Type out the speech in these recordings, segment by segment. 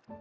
Hiya.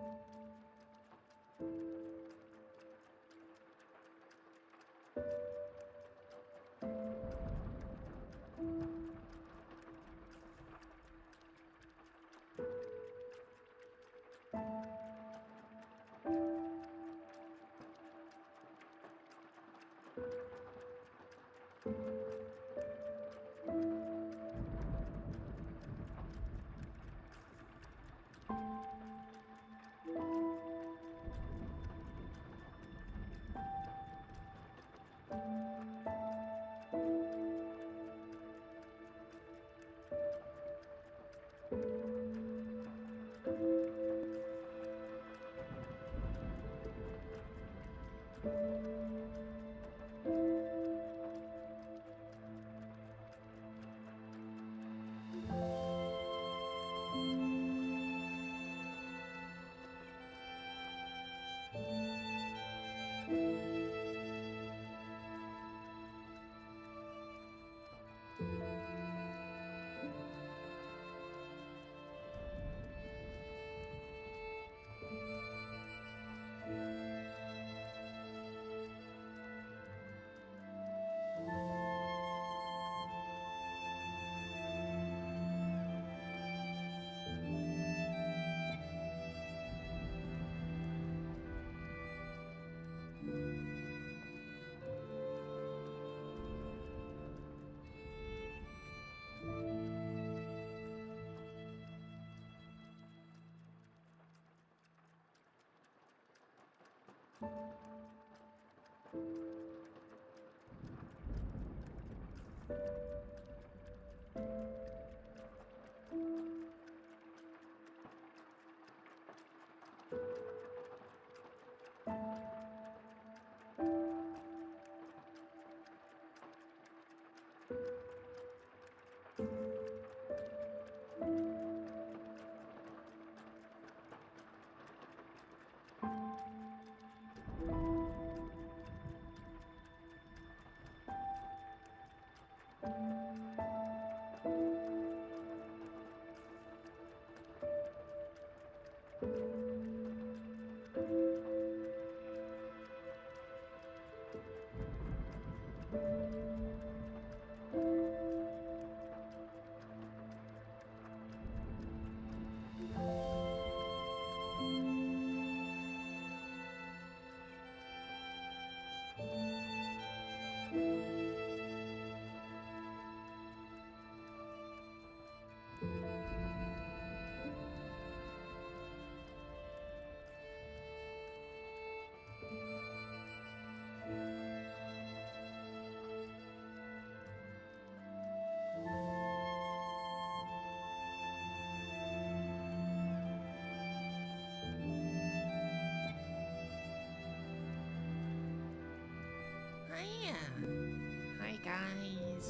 Hi, guys.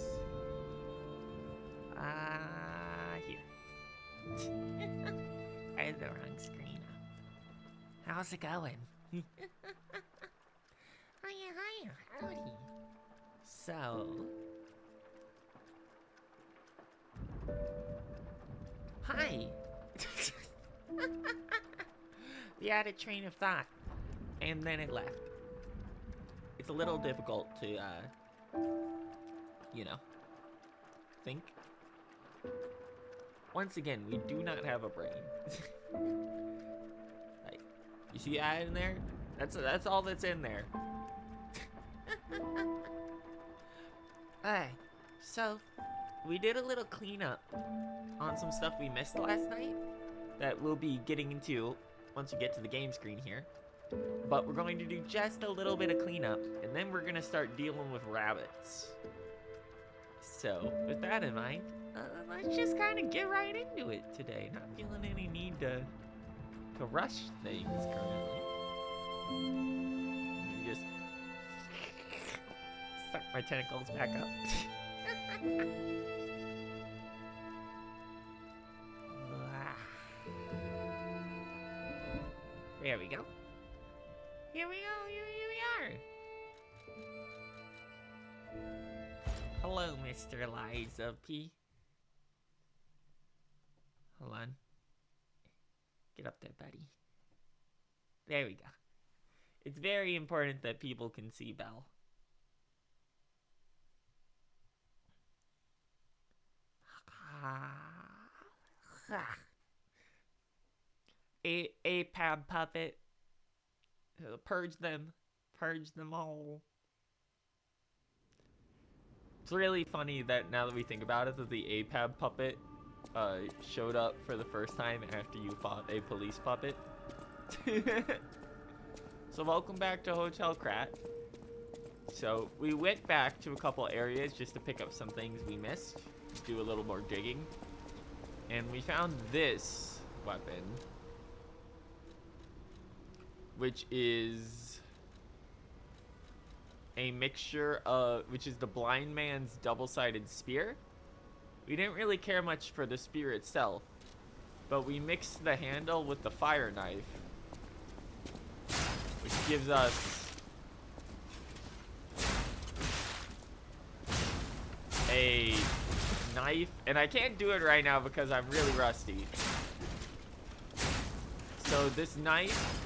Here. I had the wrong screen up. How's it going? Hiya. Howdy. So... Hi! You had a train of thought, and then it left. It's a little difficult to, think. Once again, we do not have a brain. Like, you see that in there? That's all that's in there. Alright, so we did a little cleanup on some stuff we missed last night that we'll be getting into once we get to the game screen here. But we're going to do just a little bit of cleanup, and then we're going to start dealing with rabbits. So, with that in mind, let's just kind of get right into it today. Not feeling any need to rush things currently. Just suck my tentacles back up. There we go. Here we are. Hello, Mr. Liza P. Hold on. Get up there, buddy. There we go. It's very important that people can see Belle. A pab puppet. Purge them. Purge them all. It's really funny that now that we think about it, that the APAB puppet showed up for the first time after you fought a police puppet. So welcome back to Hotel Krat. So we went back to a couple areas just to pick up some things we missed, do a little more digging, and we found this weapon, which is a mixture of, which is the blind man's double-sided spear. We didn't really care much for the spear itself, but we mixed the handle with the fire knife, which gives us a knife, and I can't do it right now because I'm really rusty. So this knife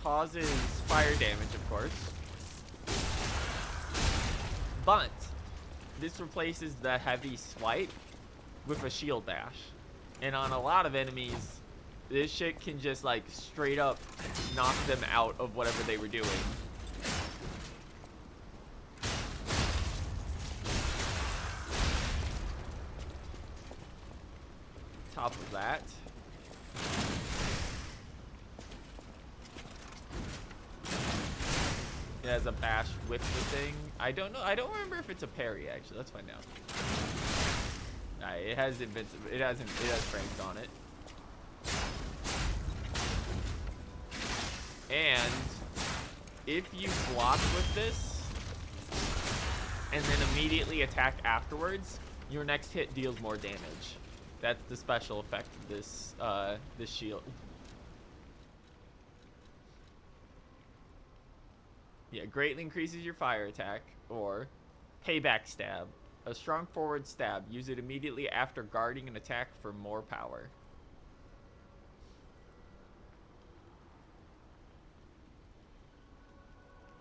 causes fire damage, of course, but this replaces the heavy swipe with a shield bash. And on a lot of enemies, this shit can just like straight up knock them out of whatever they were doing. Top of that, it has a bash with the thing. I don't know. I don't remember if it's a parry, actually. Let's find out. It has invincible. It has strength on it. And if you block with this and then immediately attack afterwards, your next hit deals more damage. That's the special effect of this this shield. Yeah, greatly increases your fire attack. Or payback stab. A strong forward stab. Use it immediately after guarding an attack for more power.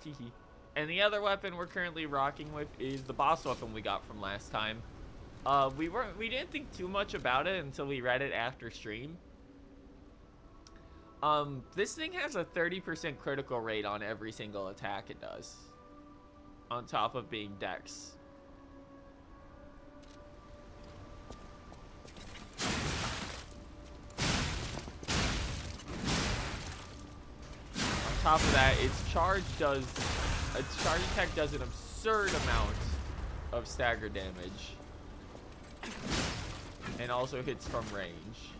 Teehee. And the other weapon we're currently rocking with is the boss weapon we got from last time. We didn't think too much about it until we read it after stream. This thing has a 30% critical rate on every single attack it does, on top of being dex. On top of that, its charge attack does an absurd amount of stagger damage, and also hits from range.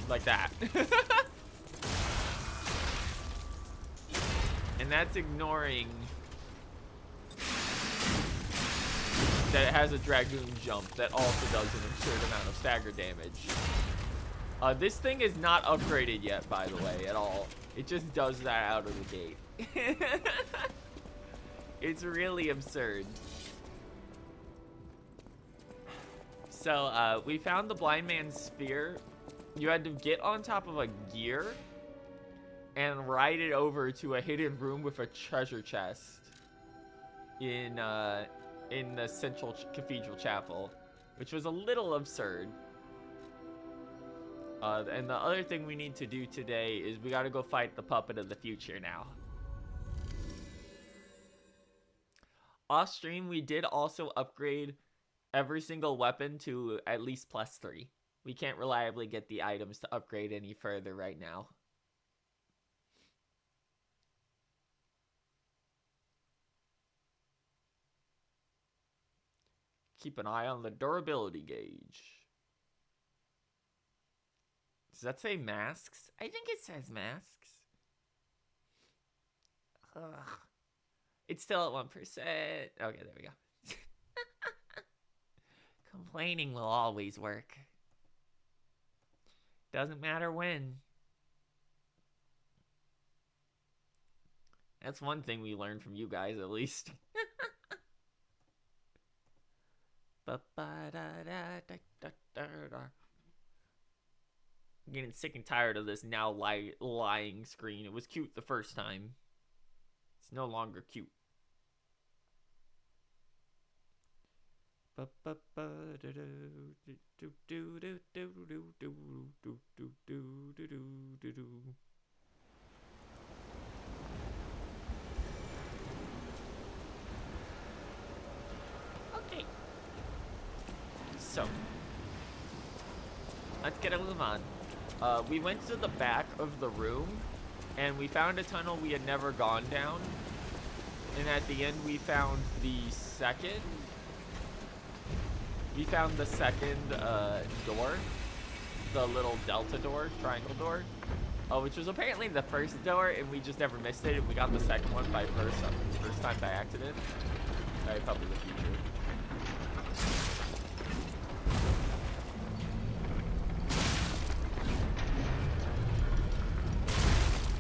Like that. And that's ignoring that it has a Dragoon jump that also does an absurd amount of stagger damage. This thing is not upgraded yet, by the way, at all. It just does that out of the gate. It's really absurd. So, we found the blind man's sphere. You had to get on top of a gear and ride it over to a hidden room with a treasure chest in the central cathedral chapel, which was a little absurd. And the other thing we need to do today is we gotta go fight the puppet of the future now. Off stream, we did also upgrade every single weapon to at least +3. We can't reliably get the items to upgrade any further right now. Keep an eye on the durability gauge. Does that say masks? I think it says masks. Ugh. It's still at 1%. Okay, there we go. Complaining will always work. Doesn't matter when. That's one thing we learned from you guys, at least. I'm getting sick and tired of this now lying screen. It was cute the first time. It's no longer cute. Okay. So, let's get a move on. We went to the back of the room, and we found a tunnel we had never gone down. And at the end, we found the second door, the little delta door, triangle door, which was apparently the first door, and we just never missed it. And we got the second one by first time by accident. Probably the future.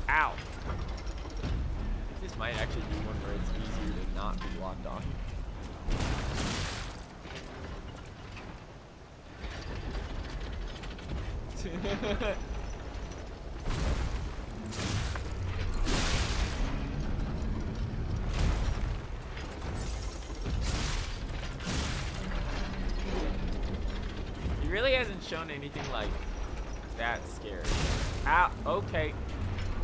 Ow! This might actually be one where it's easier to not be locked on. He really hasn't shown anything like that scary. Ah, okay.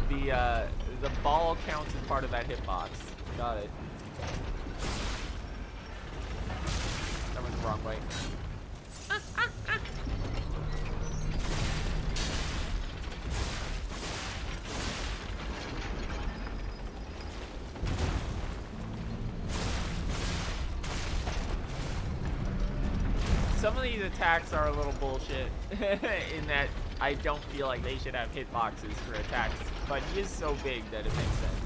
The ball counts as part of that hitbox. Got it. That went the wrong way. Some of these attacks are a little bullshit in that I don't feel like they should have hitboxes for attacks, but he is so big that it makes sense.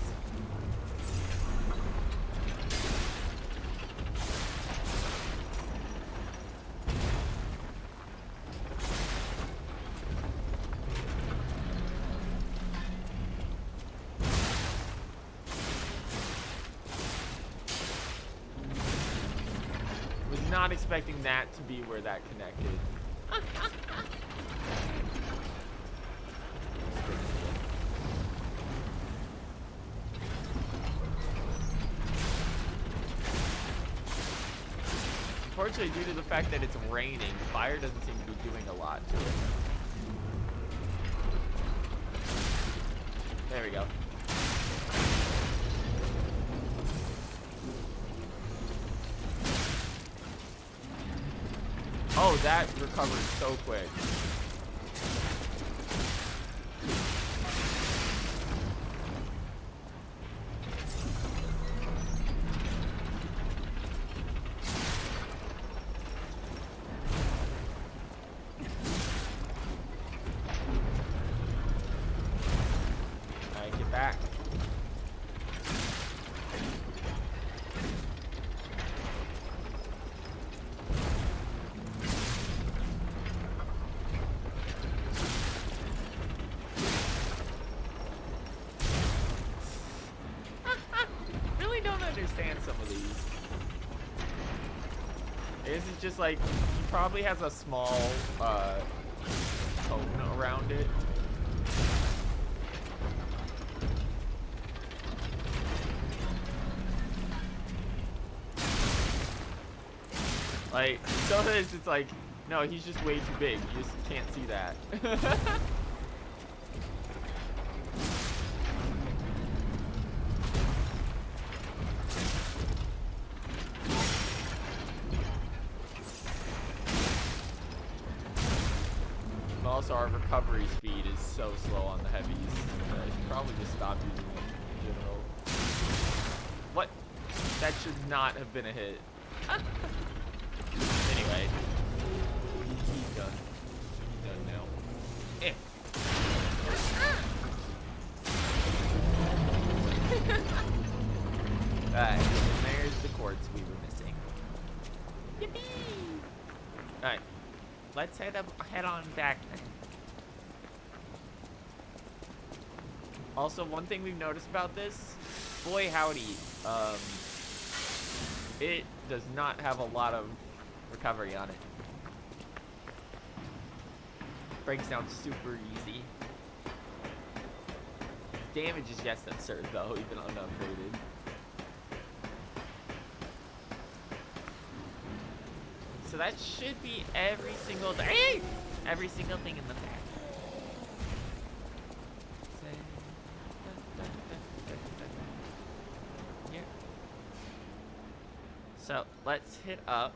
Was not expecting that to be where that connected. Unfortunately, due to the fact that it's raining, fire doesn't seem to be doing a lot to it. There we go. Oh, that recovered so quick. Alright, get back. Understand some of these. This is just like, he probably has a small cone around it. Like, some of this, it's like, no, he's just way too big. You just can't see that. Also, our recovery speed is so slow on the heavies. I should probably just stop using it in general. What? That should not have been a hit. Anyway. He's done. He's done now. Eh. Alright, and there's the quartz we were missing. Yippee! Alright. Let's head on back then. Also, one thing we've noticed about this, boy howdy, it does not have a lot of recovery on it. Breaks down super easy. Damage is just absurd though, even unupgraded. So that should be every single thing. Every single thing in the pack. Here. So let's hit up.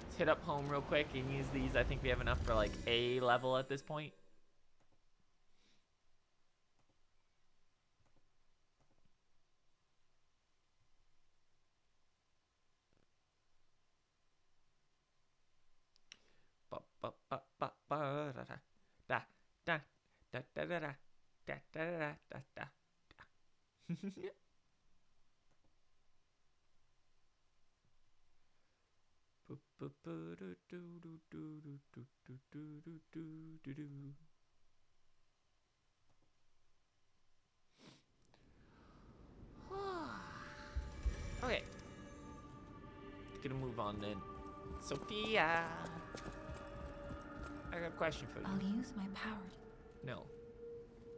Let's hit up home real quick and use these. I think we have enough for like A level at this point. Okay. Gonna move on then. Sophia, I got a question for you. I'll use my power. No.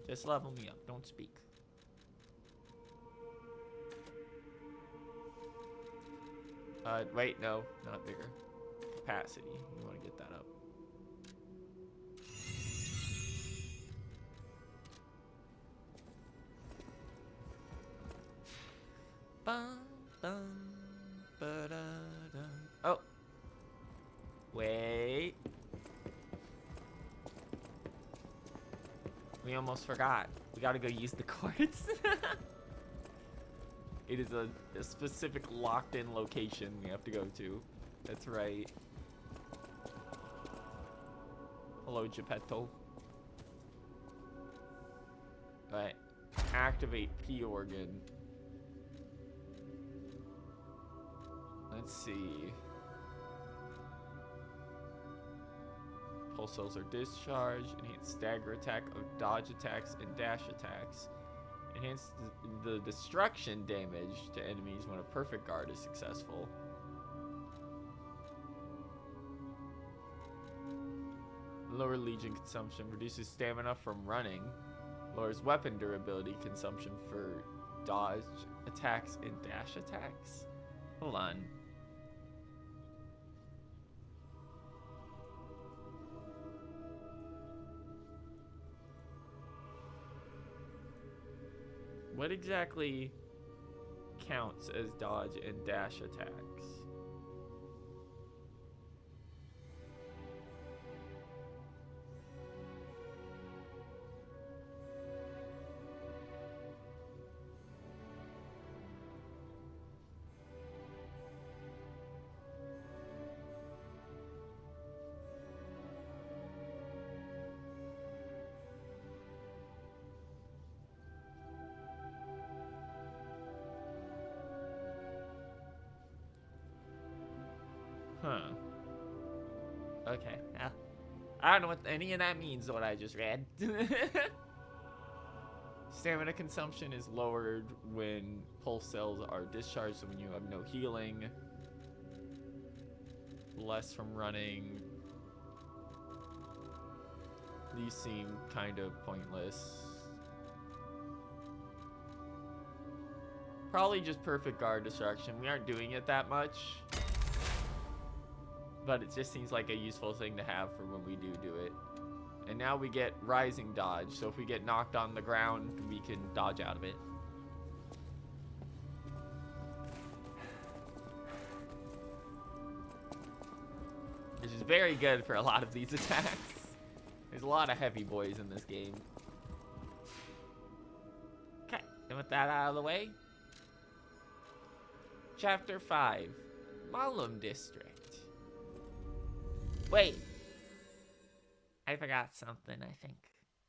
Just level me up. Don't speak. Wait, no. Not bigger. Capacity. You want to get that up. Bum, bum, ba-da-dum. Oh. Wait. We almost forgot. We gotta go use the quartz. It is a specific locked-in location we have to go to. That's right. Hello, Geppetto. Alright. Activate P organ. Let's see. Pulse cells are discharged. Enhance stagger attack of dodge attacks and dash attacks. Enhance the destruction damage to enemies when a perfect guard is successful. Lower legion consumption. Reduces stamina from running. Lowers weapon durability consumption for dodge attacks and dash attacks. Hold on. What exactly counts as dodge and dash attacks? Huh. Okay. I don't know what any of that means, what I just read. Stamina consumption is lowered when pulse cells are discharged, so when you have no healing. Less from running. These seem kind of pointless. Probably just perfect guard destruction. We aren't doing it that much. But it just seems like a useful thing to have for when we do it. And now we get rising dodge, so if we get knocked on the ground, we can dodge out of it. Which is very good for a lot of these attacks. There's a lot of heavy boys in this game. Okay, and with that out of the way, Chapter 5, Malum District. Wait. I forgot something, I think.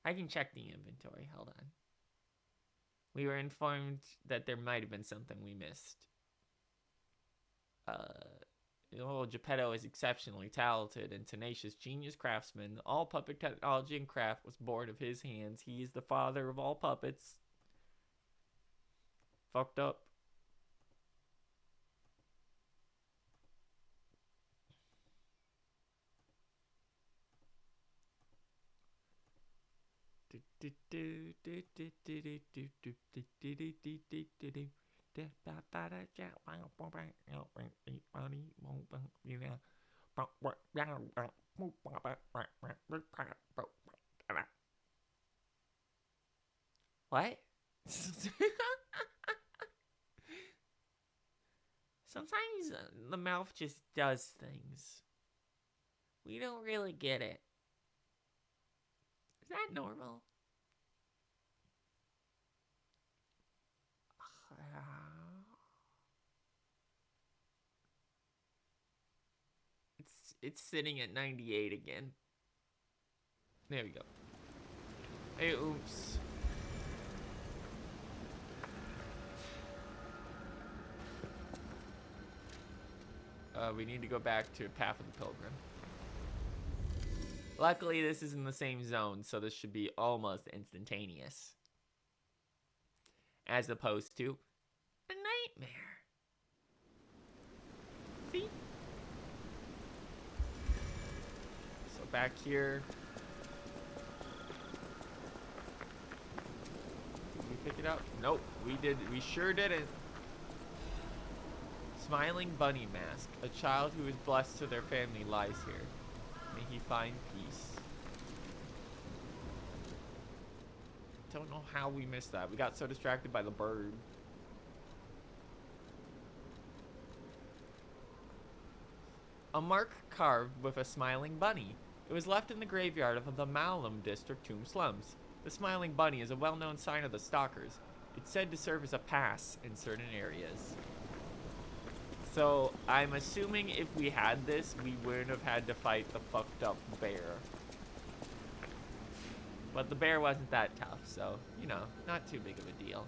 I can check the inventory. Hold on. We were informed that there might have been something we missed. Geppetto is exceptionally talented and tenacious genius craftsman. All puppet technology and craft was born of his hands. He is the father of all puppets. Fucked up. What? Sometimes the mouth just does things. We don't really get it. Is that normal? It's sitting at 98 again. There we go. Hey, oops. We need to go back to Path of the Pilgrim. Luckily, this is in the same zone, so this should be almost instantaneous. As opposed to a nightmare. See? So back here. Did we pick it up? Nope, we sure didn't. Smiling bunny mask. A child who is blessed to their family lies here. May he find peace. Don't know how we missed that. We got so distracted by the bird. A mark carved with a smiling bunny. It was left in the graveyard of the Malum district tomb slums. The smiling bunny is a well-known sign of the stalkers. It's said to serve as a pass in certain areas. So, I'm assuming if we had this, we wouldn't have had to fight the fucked up bear. But the bear wasn't that tough, so, you know, not too big of a deal.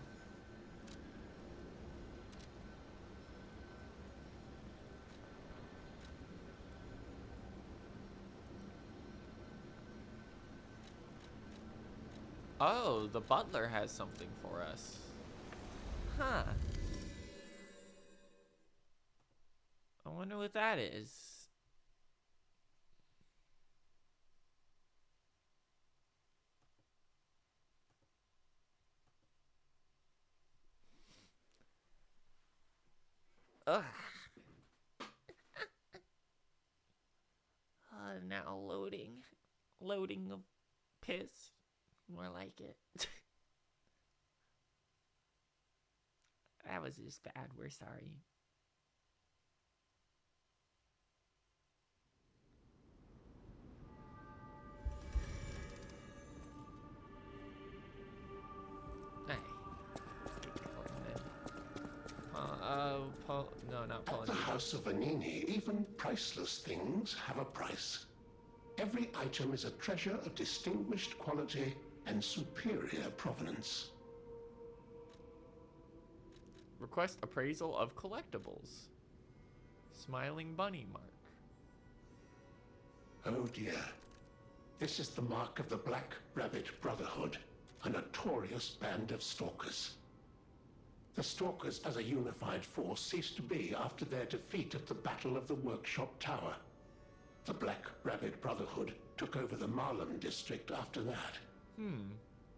Oh, the butler has something for us. Huh. I wonder what that is. Ugh. Now loading. Loading of piss. More like it. That was just bad. We're sorry. Hey. No, not Paul. At the House of Vanini, even priceless things have a price. Every item is a treasure of distinguished quality and superior provenance. Request appraisal of collectibles. Smiling bunny mark. Oh dear. This is the mark of the Black Rabbit Brotherhood, a notorious band of stalkers. The Stalkers as a unified force ceased to be after their defeat at the Battle of the Workshop Tower. The Black Rabbit Brotherhood took over the Marlem district after that.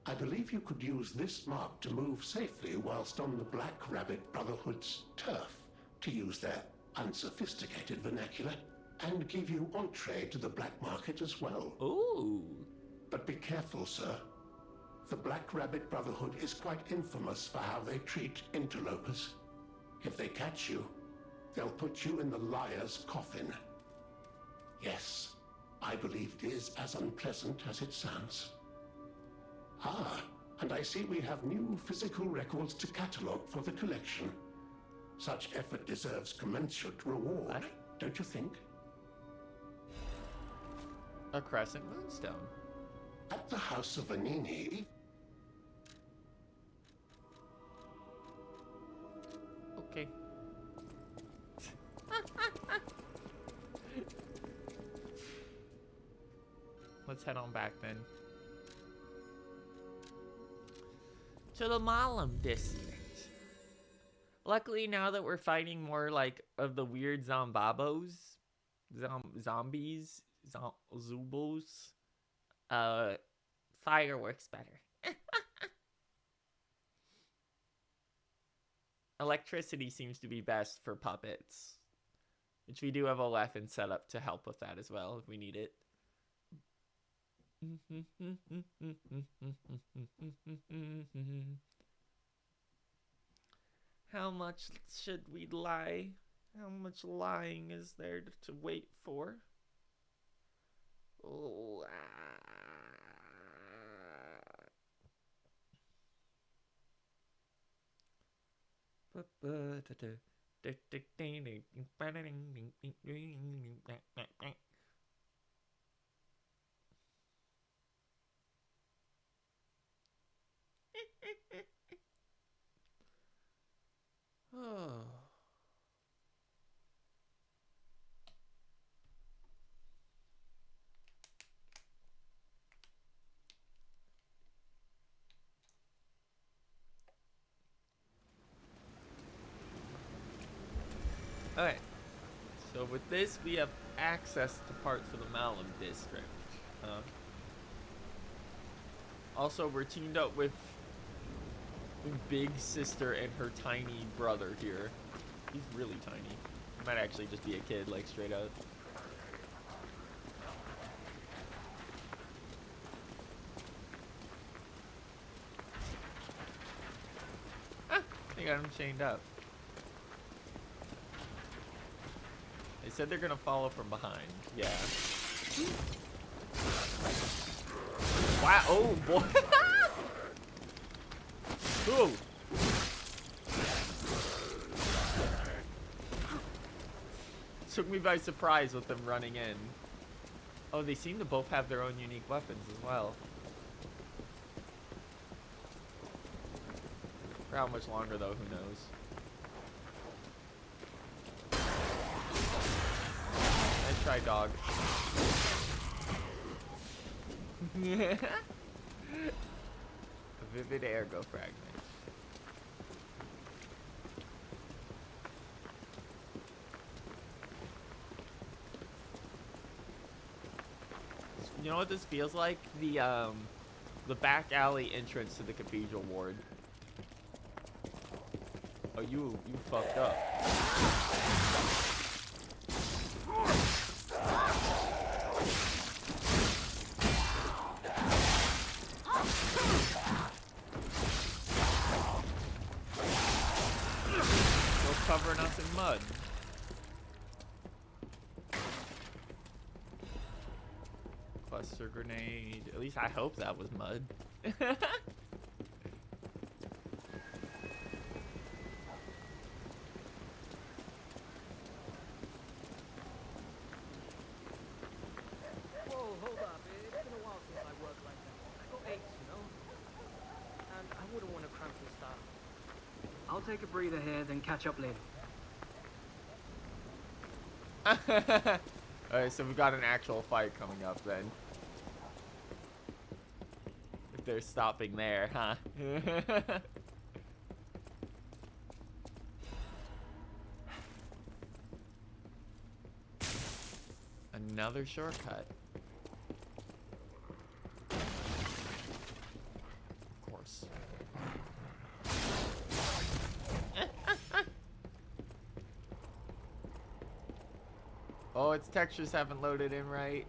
I believe you could use this mark to move safely whilst on the Black Rabbit Brotherhood's turf, to use their unsophisticated vernacular, and give you entree to the black market as well. Ooh. But be careful, sir. The Black Rabbit Brotherhood is quite infamous for how they treat interlopers. If they catch you, they'll put you in the liar's coffin. Yes, I believe it is as unpleasant as it sounds. Ah, and I see we have new physical records to catalogue for the collection. Such effort deserves commensurate reward, What? don't you think? A crescent moonstone. At the House of Vanini... Okay. Let's head on back then. To the Malum district. Luckily, now that we're fighting more like of the weird zombabos, zombies, zubos, fire works better. Electricity seems to be best for puppets. Which we do have a Leffen set up to help with that as well if we need it. How much should we lie? How much lying is there to wait for? Oh, oh. Alright, so with this we have access to parts of the Malum district. Also, we're teamed up with Big Sister and her tiny brother here. He's really tiny. He might actually just be a kid, like straight out. Ah, they got him chained up. They said they're gonna follow from behind. Yeah. Wow. Oh boy. Ooh. Took me by surprise with them running in. Oh, they seem to both have their own unique weapons as well. For how much longer though, who knows? Nice try, dog. A vivid ergo fragment. You know what this feels like? The back alley entrance to the cathedral ward. Oh, you fucked up. Covering us in mud. Cluster grenade. At least I hope that was mud. Whoa, hold up. It's been a while since I worked like that. I got aches, you know? And I wouldn't want to cramp this stuff. I'll take a breather here, then catch up later. Alright, so we've got an actual fight coming up then. If they're stopping there, huh? Another shortcut. Of course. Oh, its textures haven't loaded in right.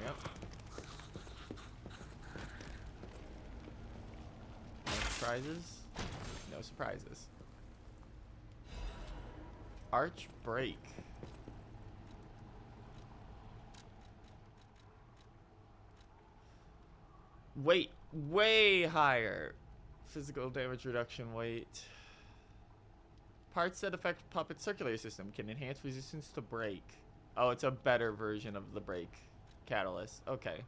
Yep. No surprises? No surprises. Arch break. Wait, way higher. Physical damage reduction, wait. Parts that affect puppet circulatory system can enhance resistance to break. Oh, it's a better version of the break catalyst. Okay.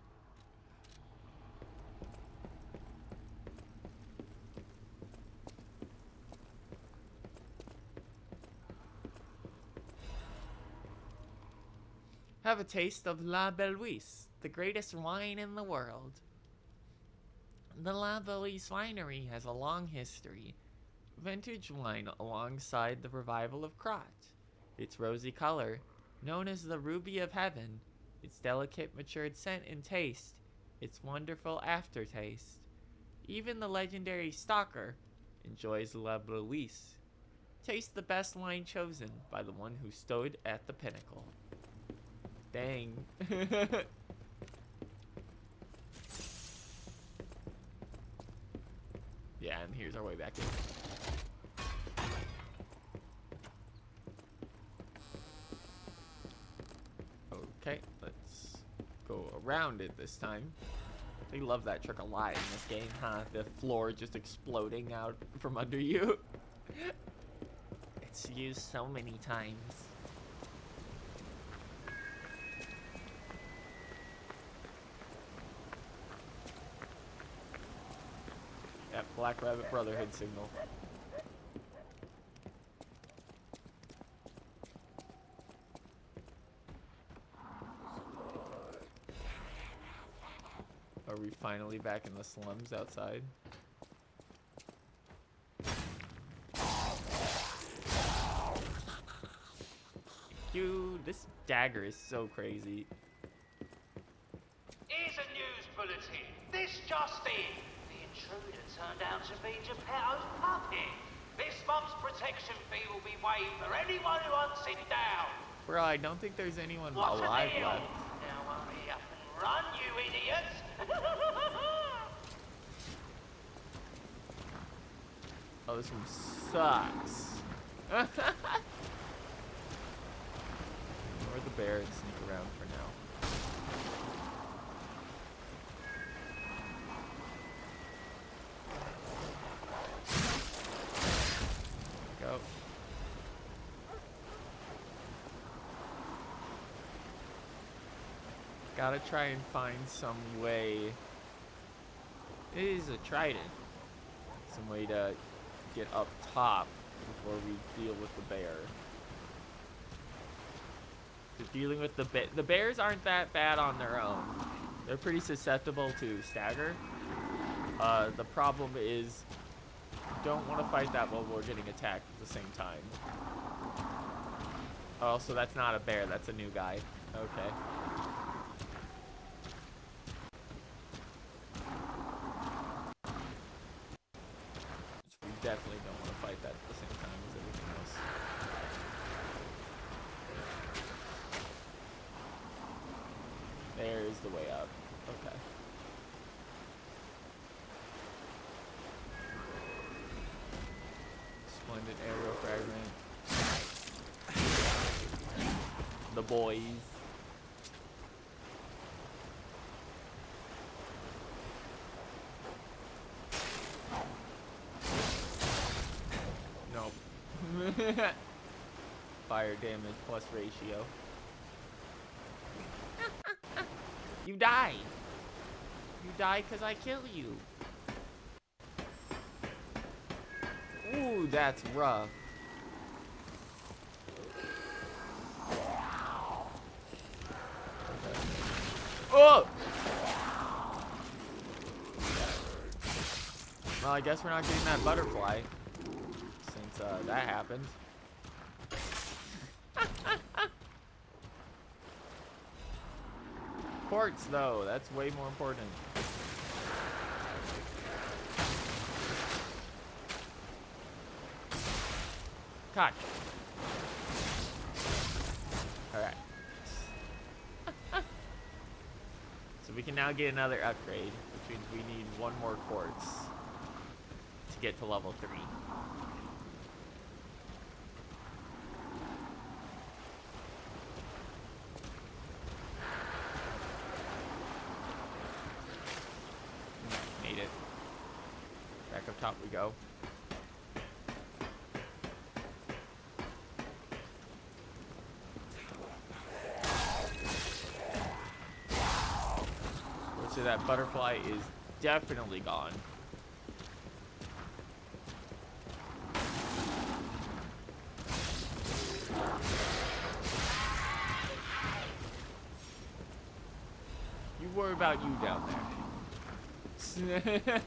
Have a taste of La Beluise, the greatest wine in the world. The La Beluise winery has a long history. Vintage wine alongside the revival of Krat. Its rosy color, Known as the ruby of heaven, its delicate matured scent and taste, its wonderful aftertaste. Even the legendary stalker enjoys La Louise. Taste the best wine chosen by the one who stood at the pinnacle. Dang. Yeah, and here's our way back in. Okay, let's go around it this time. They love that trick a lot in this game, huh? The floor just exploding out from under you. It's used so many times. That Black Rabbit Brotherhood signal. Are we finally back in the slums outside? Dude, this dagger is so crazy. Here's a news bulletin. This just in. The intruder turned out to be Geppetto's puppet. This month's protection fee will be waived for anyone who hunts it down. Bro, I don't think there's anyone What's the alive deal? left. Now hurry up and run, you idiots! Oh, this room sucks. Ignore the bear and sneak around for now. Go. Gotta try and find some way. It is a trident. Some way to get up top before we deal with the bear. Because dealing with the bears aren't that bad on their own. They're pretty susceptible to stagger. The problem is, you don't want to fight that while we're getting attacked at the same time. Oh, so that's not a bear, that's a new guy. Okay. We definitely don't want to fight that at the same time as everything else. There's the way up. Okay. Splendid arrow fragment. The boys. Nope. Fire damage plus ratio. You die. You die because I kill you. Ooh, that's rough. Oh! Well, I guess we're not getting that butterfly since that happened. Quartz, though, that's way more important. God. Alright. So we can now get another upgrade, which means we need one more quartz to get to level 3. Made it. Back up top we go. So that butterfly is definitely gone. You worry about you down there.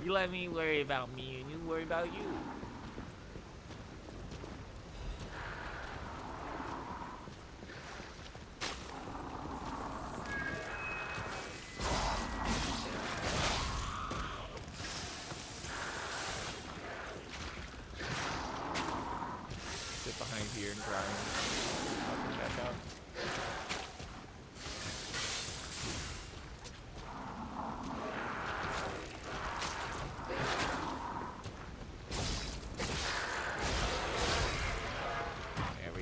You let me worry about me and you worry about you.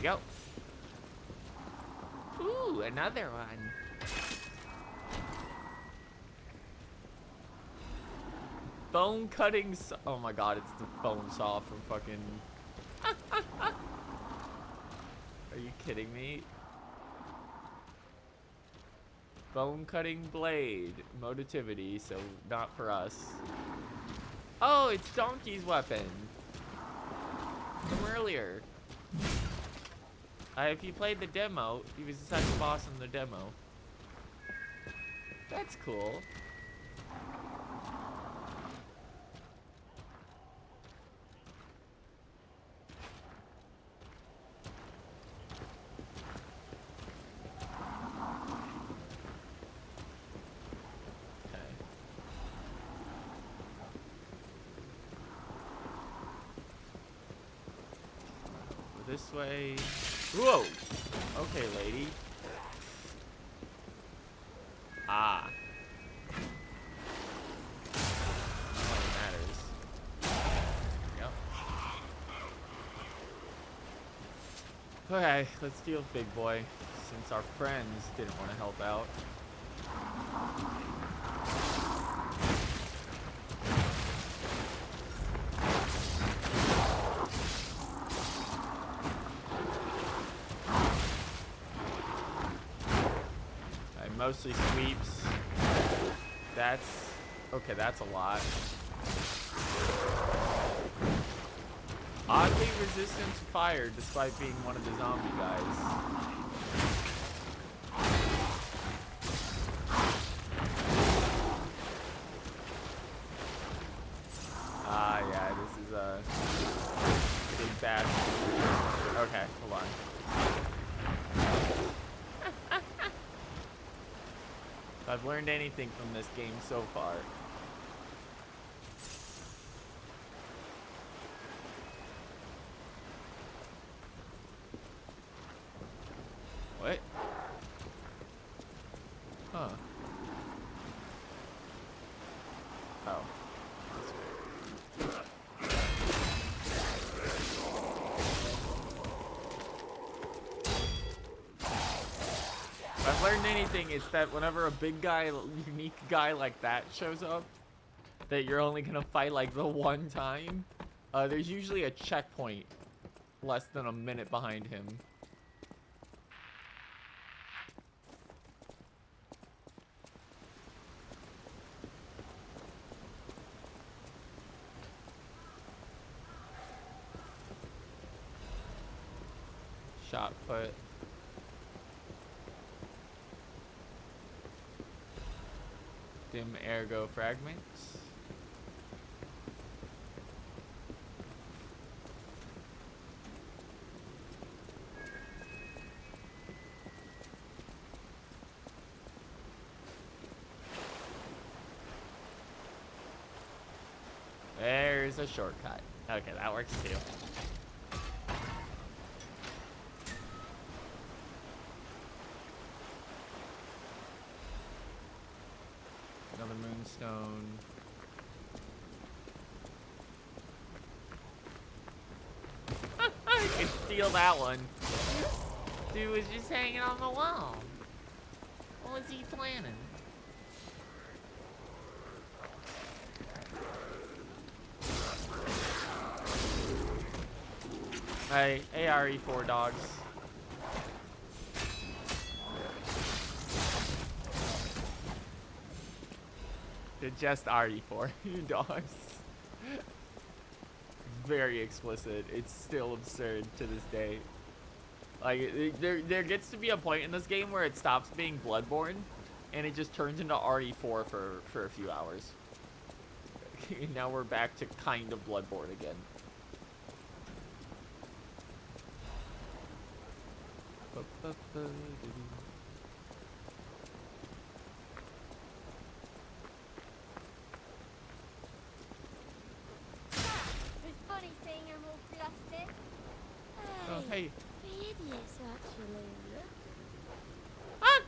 go. Ooh, another one. Bone cutting. Oh my god, it's the bone saw from fucking. Are you kidding me? Bone cutting blade. Motivity, so not for us. Oh, it's Donkey's weapon. From earlier. If you played the demo, he was the second boss in the demo. That's cool. This way. Whoa! Okay, lady. Ah. Not what matters. Yep. Okay, let's deal with Big Boy, since our friends didn't want to help out. Mostly sweeps. That's okay, that's a lot. Oddly resistant to fire despite being one of the zombie guys. Ah, yeah, this is a big bad. Okay, hold on. If I've learned anything from this game so far. What? Huh. Oh. That's weird. If I've learned anything, it's that whenever a big guy, unique guy like that shows up, that you're only gonna fight like the one time, there's usually a checkpoint less than a minute behind him. Shot put. Dim ergo fragments. There's a shortcut. Okay, that works too. Another moonstone. I can steal that one. Dude was just hanging on the wall. What was he planning? Hey, ARE4 dogs. They're just RE4 dogs. Very explicit. It's still absurd to this day. Like, there gets to be a point in this game where it stops being Bloodborne, and it just turns into RE4 for a few hours. Now we're back to kind of Bloodborne again. Funny seeing him all flustered. Oh, hey. The idiots, actually. Ah!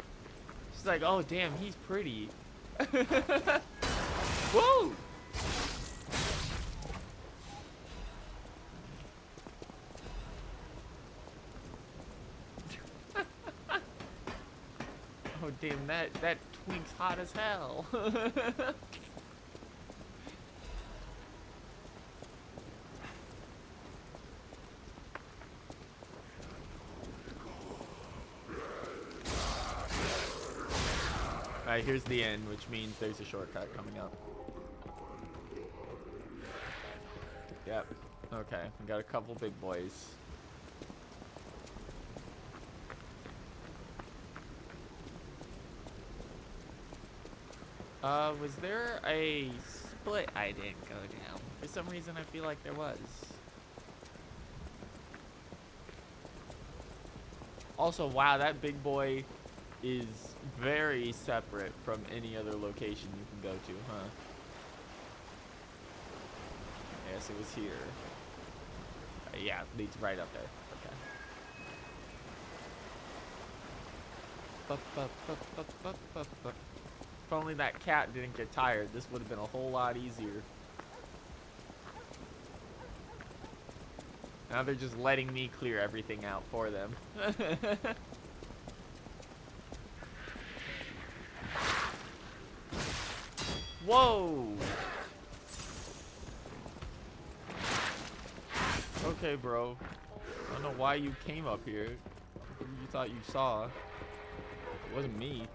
She's like, oh, damn, he's pretty. Whoa! Damn, that twink's hot as hell. Alright, here's the end, which means there's a shortcut coming up. Yep. Okay, we got a couple big boys. Was there a split I didn't go down? For some reason, I feel like there was. Also, wow, that big boy is very separate from any other location you can go to, huh? Yes, it was here. Yeah, it leads right up there. Okay. If only that cat didn't get tired, this would have been a whole lot easier. Now they're just letting me clear everything out for them. Whoa! Okay, bro. I don't know why you came up here. Who you thought you saw? It wasn't me.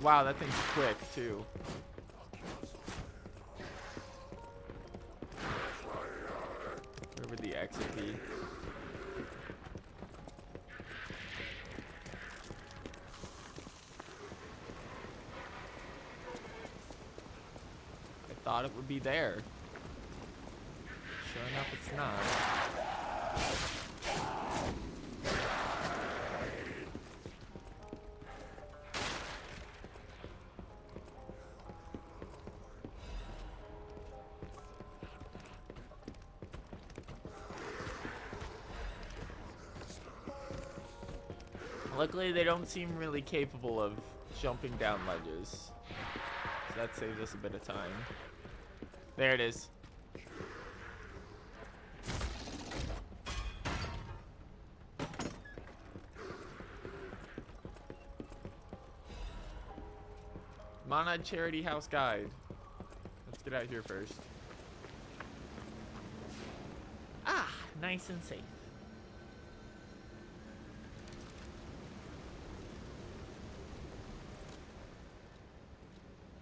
Wow, that thing's quick, too. Where would the exit be? I thought it would be there. Sure enough, it's not. Luckily, they don't seem really capable of jumping down ledges. So that saves us a bit of time. There it is. Monad Charity House Guide. Let's get out here first. Ah, nice and safe.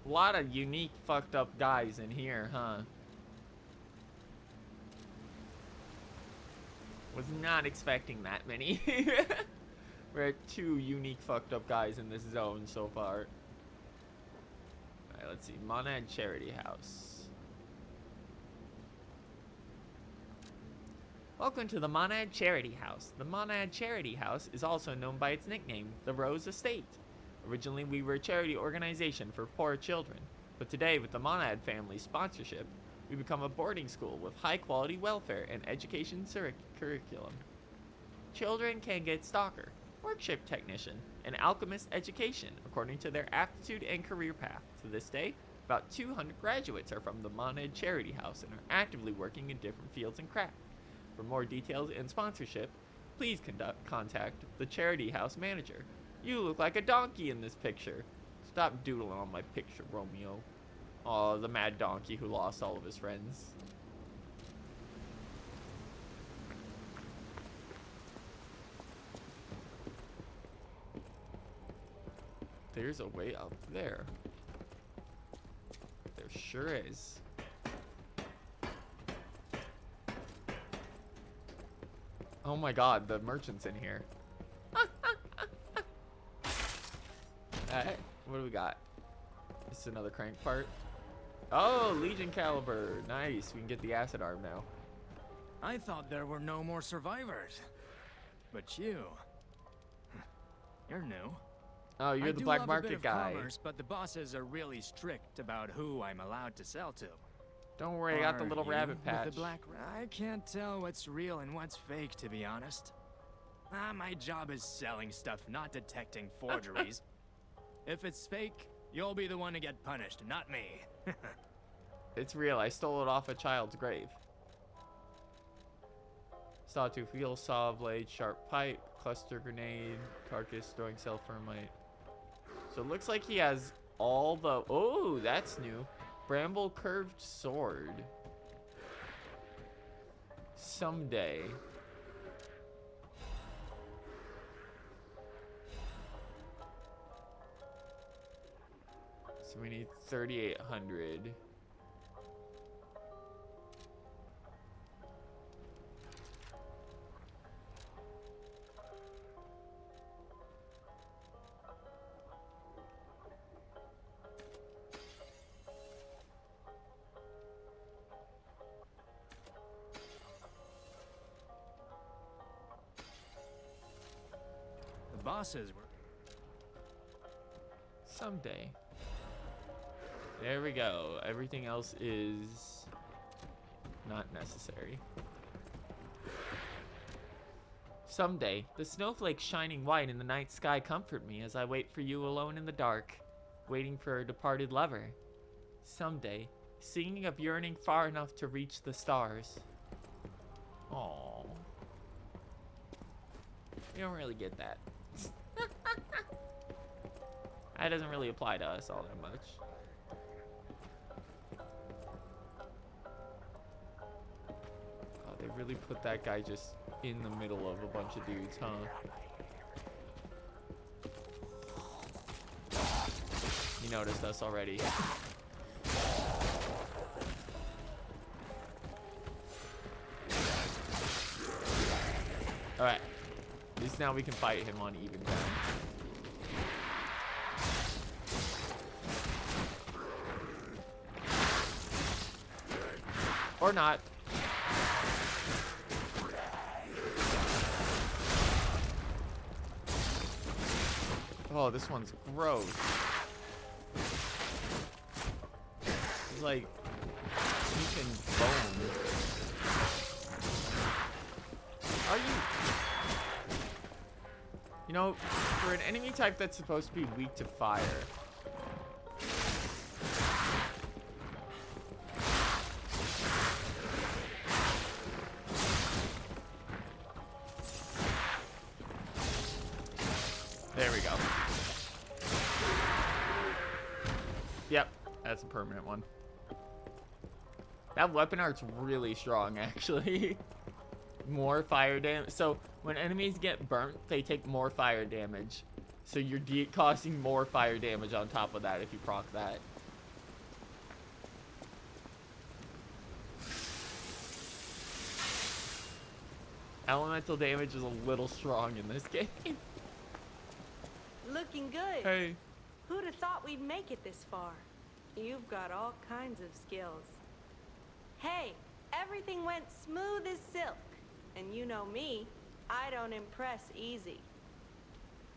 A lot of unique fucked up guys in here, huh? Was not expecting that many. We're at 2 unique fucked up guys in this zone so far. Alright, let's see. Monad Charity House. Welcome to the Monad Charity House. The Monad Charity House is also known by its nickname, the Rose Estate. Originally, we were a charity organization for poor children, but today, with the Monad family sponsorship, we become a boarding school with high-quality welfare and education curriculum. Children can get stalker, workship technician, and alchemist education according to their aptitude and career path. To this day, about 200 graduates are from the Monad Charity House and are actively working in different fields and craft. For more details and sponsorship, please contact the Charity House manager. You look like a donkey in this picture. Stop doodling on my picture, Romeo. Oh, the mad donkey who lost all of his friends. There's a way up there. There sure is. Oh my god, the merchant's in here. Alright, what do we got? This is another crank part. Oh, Legion Caliber. Nice. We can get the acid arm now. I thought there were no more survivors. But you're new. Oh, you're the black market guy. Commerce, but the bosses are really strict about who I'm allowed to sell to. Don't worry, I got the little rabbit patch. With the black, I can't tell what's real and what's fake, to be honest. My job is selling stuff, not detecting forgeries. If it's fake, you'll be the one to get punished, not me. It's real. I stole it off a child's grave. Sawtooth wheel, saw blade, sharp pipe, cluster grenade, carcass, throwing cell, thermite. So it looks like he has all the... Oh, that's new. Bramble curved sword. Someday. So we need 3,800. The bosses were... Someday. There we go. Everything else is not necessary. Someday, the snowflakes shining white in the night sky comfort me as I wait for you alone in the dark, waiting for a departed lover. Someday, singing of yearning far enough to reach the stars. Aww. You don't really get that. That doesn't really apply to us all that much. Oh, they really put that guy just in the middle of a bunch of dudes, huh? He noticed us already. Alright. At least now we can fight him on even ground. Or not. Oh, this one's gross. It's like eating bone. Are you? You know, for an enemy type that's supposed to be weak to fire. There we go. Yep, that's a permanent one. That weapon art's really strong, actually. More fire damage. So when enemies get burnt, they take more fire damage. So you're causing more fire damage on top of that if you proc that. Elemental damage is a little strong in this game. Looking good. Hey. Who'd have thought we'd make it this far? You've got all kinds of skills. Hey, everything went smooth as silk. And you know me, I don't impress easy.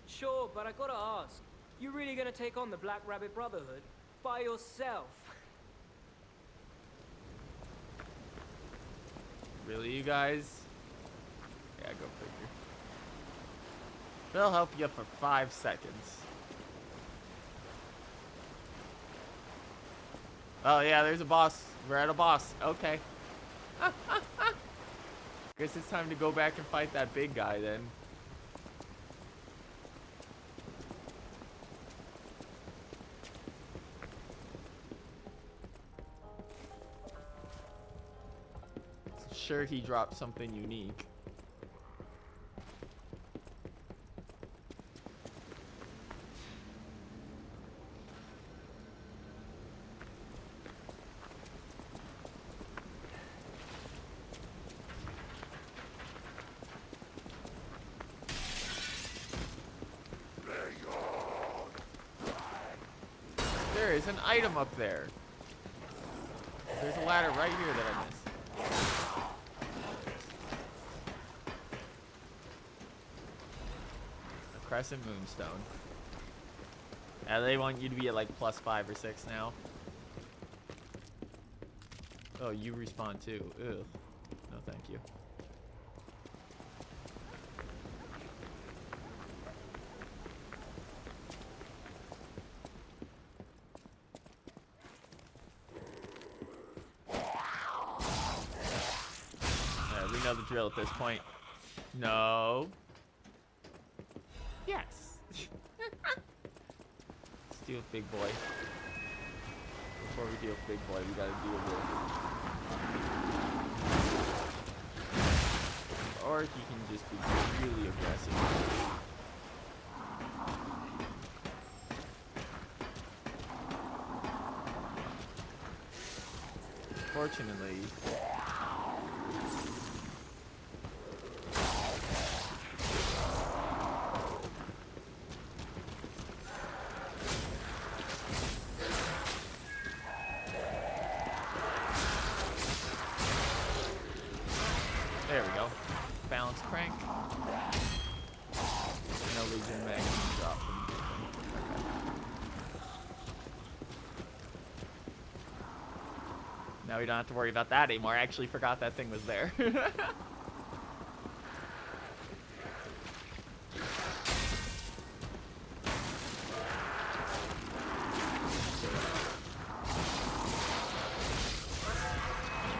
Sure, but I gotta ask. You really gonna take on the Black Rabbit Brotherhood? By yourself? Really, you guys? Yeah, go figure. They'll help you for 5 seconds. Oh yeah, there's a boss. We're at a boss. Okay. Guess it's time to go back and fight that big guy then. Sure, he dropped something unique. There is an item up there. There's a ladder right here that I missed. A crescent moonstone. Yeah, they want you to be at like +5 or 6 now. Oh, you respawn too. Ugh. No, thank you. Yeah, know the drill at this point. No. Yes. Let's deal with big boy. Before we deal with big boy, we gotta deal with... Or he can just be really aggressive. Fortunately... There we go. Balance crank. No Legion magazine drop. Okay. Now we don't have to worry about that anymore. I actually forgot that thing was there. There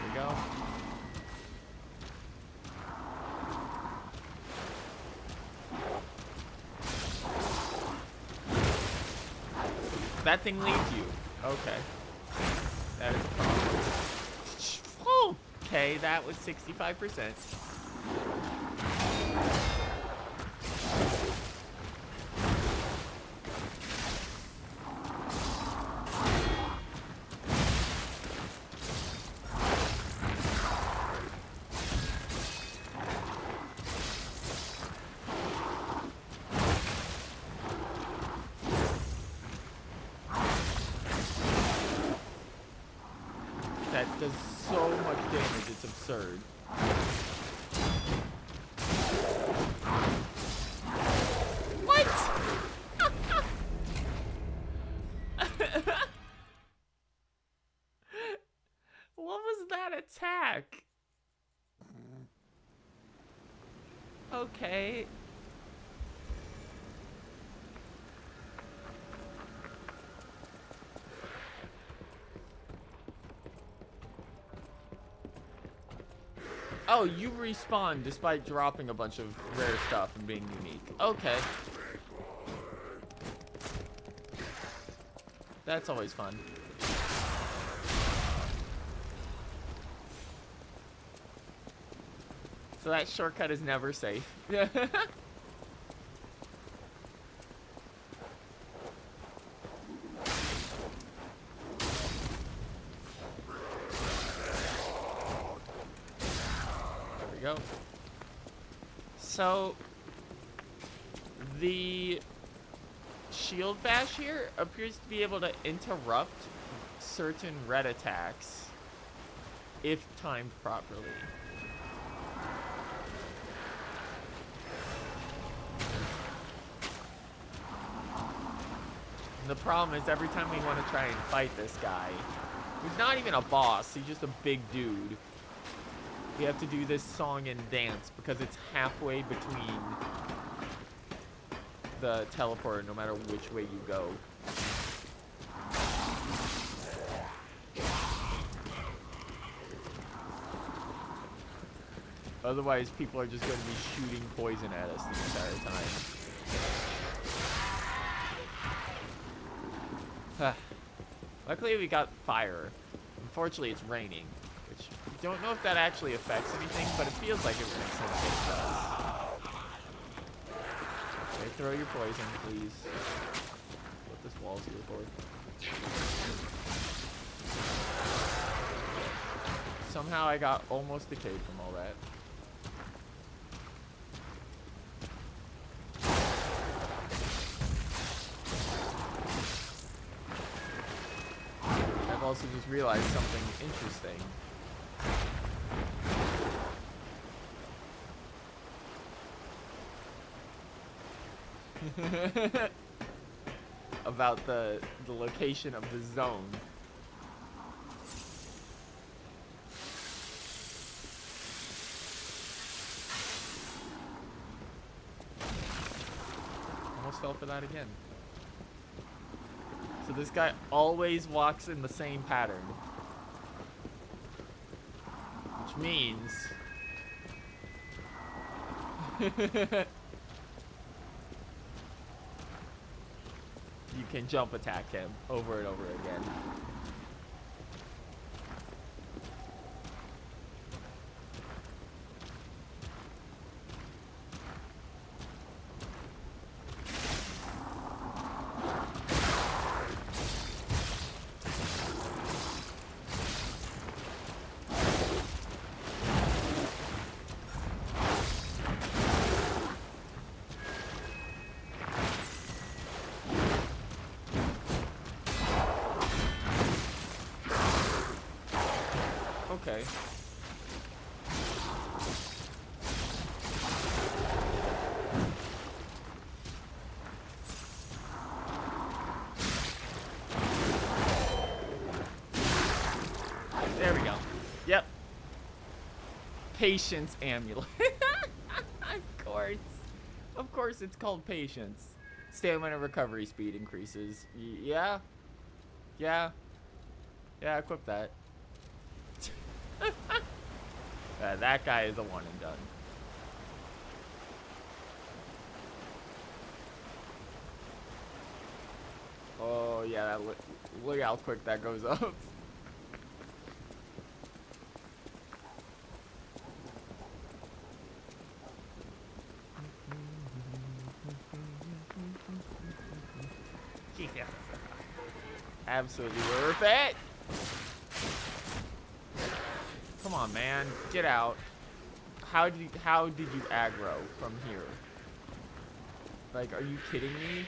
we go. That thing leads you. Okay. That is a problem. Okay, that was 65%. That does so much damage, it's absurd. What? What was that attack? Okay. Oh, you respawn despite dropping a bunch of rare stuff and being unique. Okay. That's always fun. So that shortcut is never safe. Go. So the shield bash here appears to be able to interrupt certain red attacks if timed properly. And the problem is every time we want to try and fight this guy, who's not even a boss, he's just a big dude, we have to do this song and dance because it's halfway between the teleporter no matter which way you go. Otherwise, people are just going to be shooting poison at us the entire time. Luckily, we got fire. Unfortunately, it's raining. Don't know if that actually affects anything, but it feels like it makes sense that it does. Okay, throw your poison, please. What this wall's here for. Somehow I got almost decayed from all that. I've also just realized something interesting. About the location of the zone. Almost fell for that again. So this guy always walks in the same pattern. Which means You can jump attack him over and over again. Okay. There we go. Yep. Patience amulet. Of course. Of course it's called patience. Stamina recovery speed increases. Yeah. Yeah. Yeah, equip that. That guy is a one and done. Oh yeah, look how quick that goes up. Yeah. Absolutely worth it. Come on, man, get out. How did you aggro from here? Like, are you kidding me?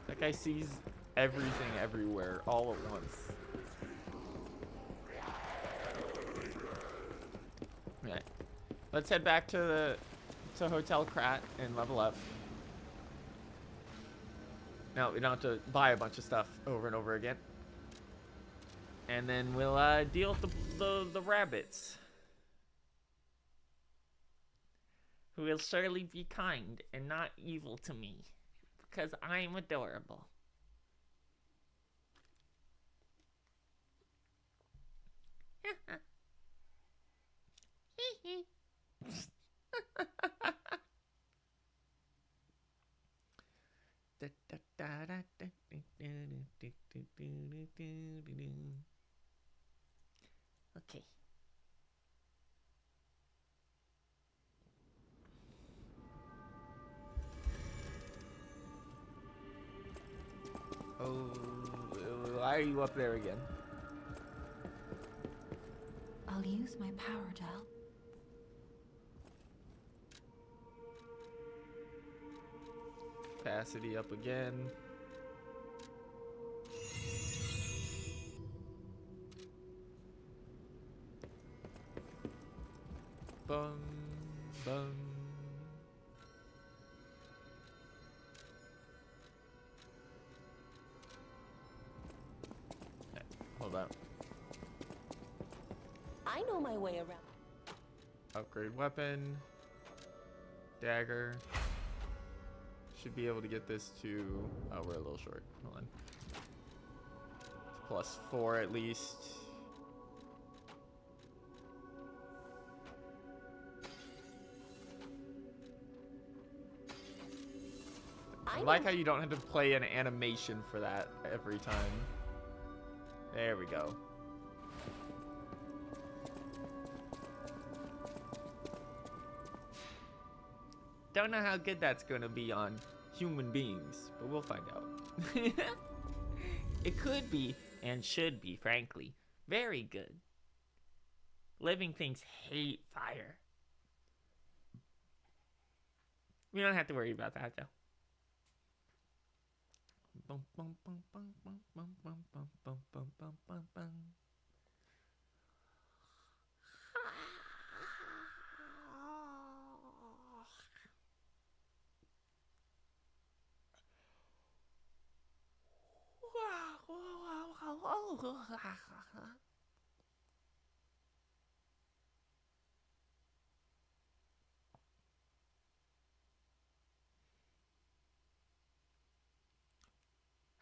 That guy sees everything everywhere all at once. Okay. Let's head back to Hotel Krat and level up. No, we don't have to buy a bunch of stuff over and over again. And then we'll deal with the rabbits, who will surely be kind and not evil to me, because I'm adorable. Okay. Oh, why are you up there again? I'll use my power to help. Capacity up again. Bum, bum. Okay, hold up. I know my way around. Upgrade weapon. Dagger. Should be able to get this to... Oh, we're a little short. Hold on. It's +4 at least. I like how you don't have to play an animation for that every time. There we go. Don't know how good that's gonna be on human beings, but we'll find out. It could be, and should be, frankly, very good. Living things hate fire. We don't have to worry about that, though. Bum, bum, bum, bum, bum, bum, bum, bum, bum, bum, bum, bum, bum.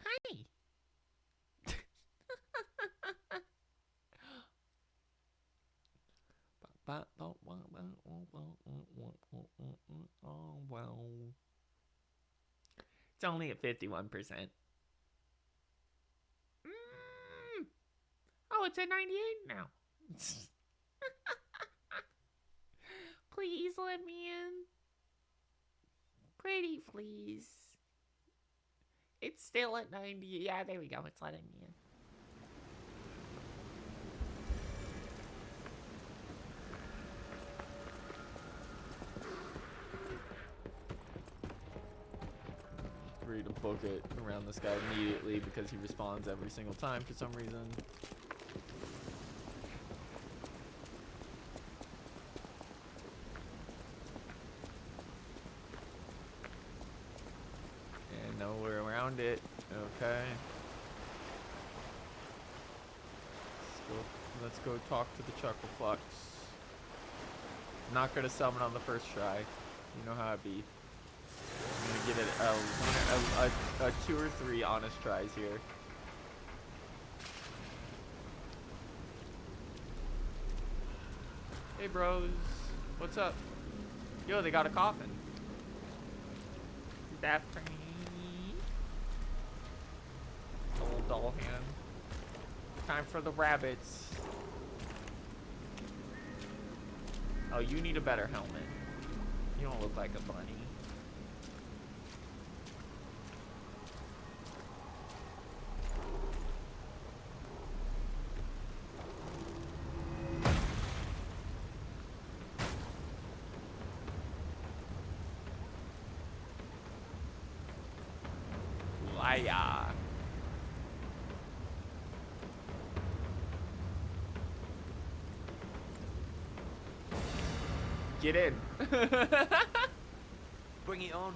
Hi. It's only at 51%. Oh, it's at 98 now. Please let me in. Pretty please. It's still at 90. Yeah, there we go. It's letting me in. Free to book it around this guy immediately because he responds every single time for some reason. And nowhere around it. Okay. Let's go talk to the Chuckle Flux. Not gonna summon on the first try. You know how it be. I'm gonna give it a 2 or 3 honest tries here. Hey bros, what's up? Yo, they got a coffin. Is that for me? Old doll hand. Time for the rabbits. Oh, you need a better helmet. You don't look like a bunny. Liar. Get in. Bring it on.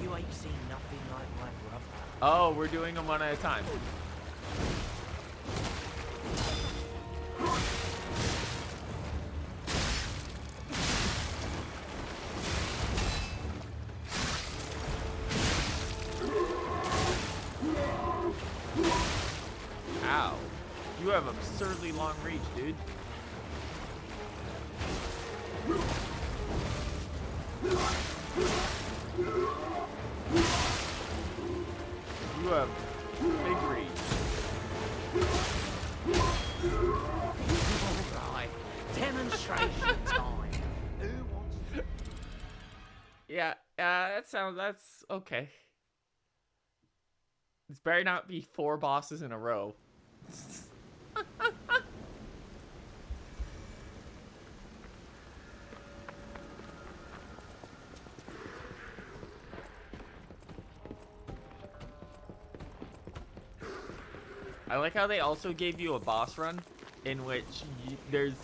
You ain't seen nothing like my brother. Oh, we're doing them one at a time. Ow. You have absurdly long reach, dude. You have big reach. Right. Demonstration time. Who wants to... Yeah, that's okay. This better not be 4 bosses in a row. I like how they also gave you a boss run in which there's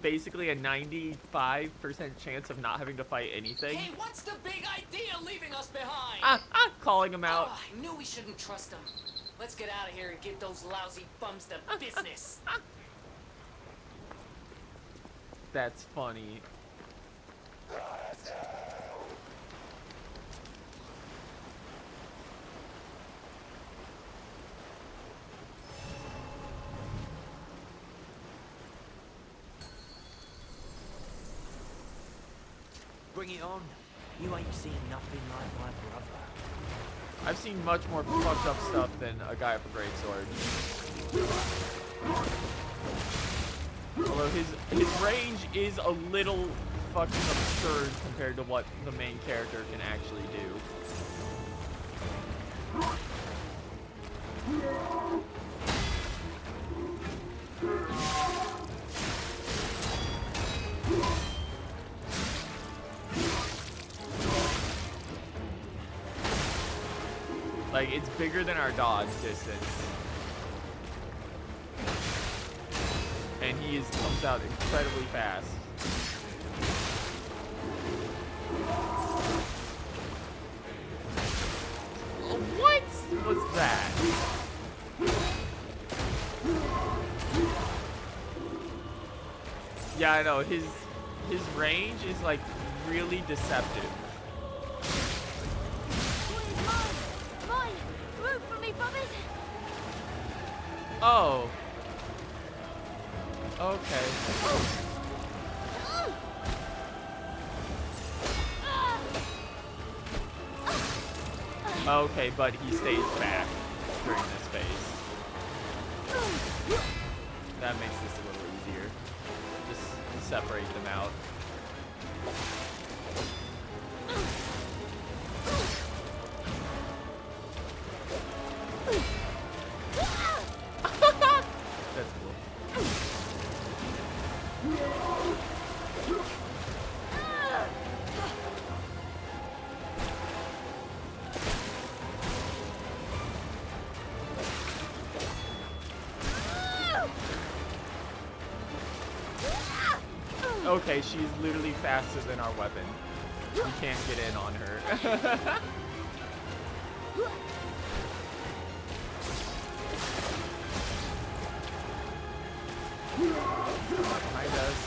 basically a 95% chance of not having to fight anything. Hey, what's the big idea leaving us behind? Calling him out. Oh, I knew we shouldn't trust them. Let's get out of here and give those lousy bums the business. That's funny. Bring it on. You ain't seen nothing like my brother. I've seen much more fucked up stuff than a guy with a great sword. Although his range is a little fucking absurd compared to what the main character can actually do. Like, it's bigger than our dodge distance. And he comes out incredibly fast. What was that? Yeah, I know. His range is, like, really deceptive. Oh. Okay. Okay, but he stays back during this phase. That makes this a little easier. Just separate them out. That's cool. Okay, she's literally faster than our weapon. We can't get in on her. Behind us.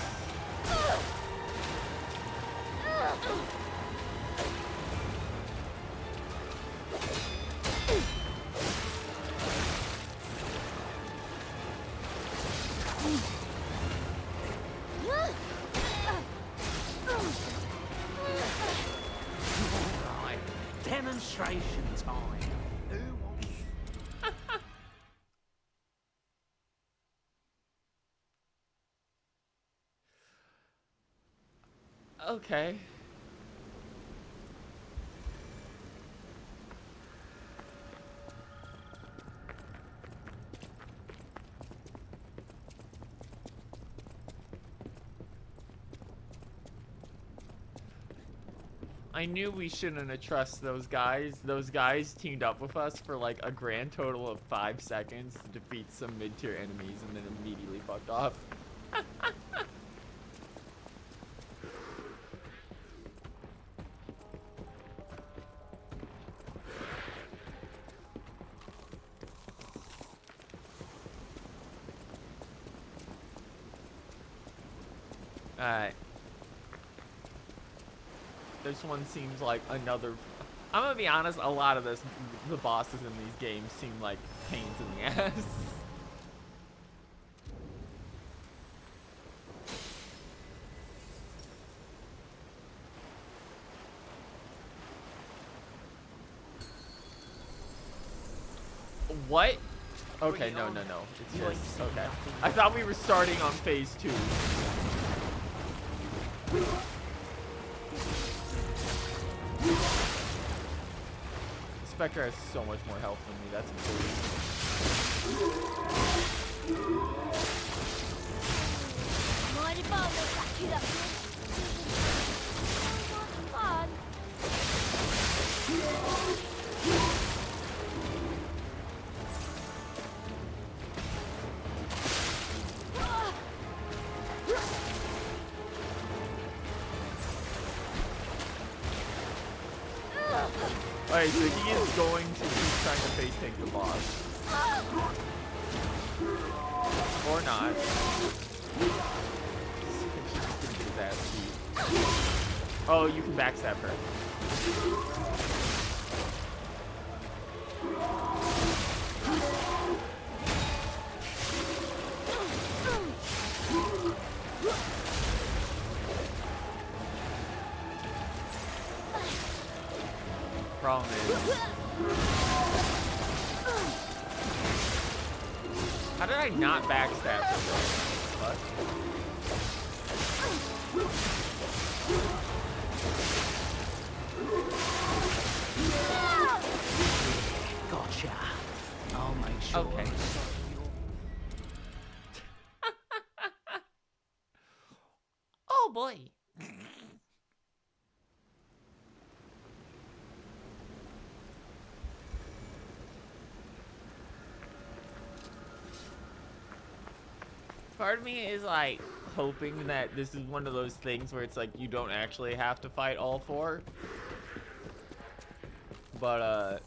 Right. Demonstration time. Who wants... Okay. I knew we shouldn't have trusted those guys. Those guys teamed up with us for like a grand total of 5 seconds to defeat some mid-tier enemies and then immediately fucked off. Alright. This one seems like another... I'm gonna be honest, a lot of the bosses in these games seem like pains in the ass. What? Okay, no. It's just... Okay. I thought we were starting on phase 2. Spectre has so much more health than me, that's Mighty Bum will back you up. Fun. Alright, so he is going to keep trying to face tank the boss. Or not. She's just gonna get his ass beat. Oh, you can backstab her. Problem is, how did I not backstab her? What? Gotcha. I'll make sure. Okay. Oh boy. Part of me is like hoping that this is one of those things where it's like you don't actually have to fight all 4. But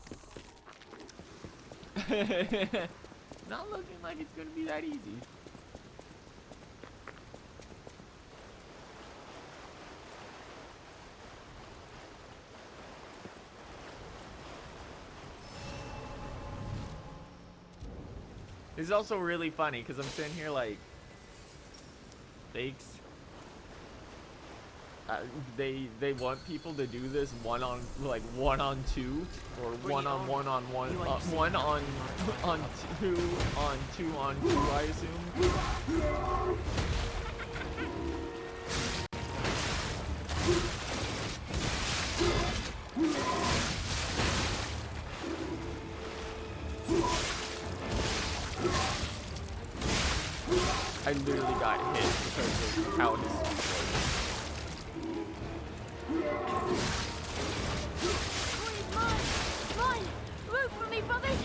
not looking like it's gonna be that easy. It's also really funny because I'm sitting here like, fakes. they want people to do this one on two or one on one, one on two on two, I assume. I literally got hit because of how his suit was. Mine! Root for me, brothers!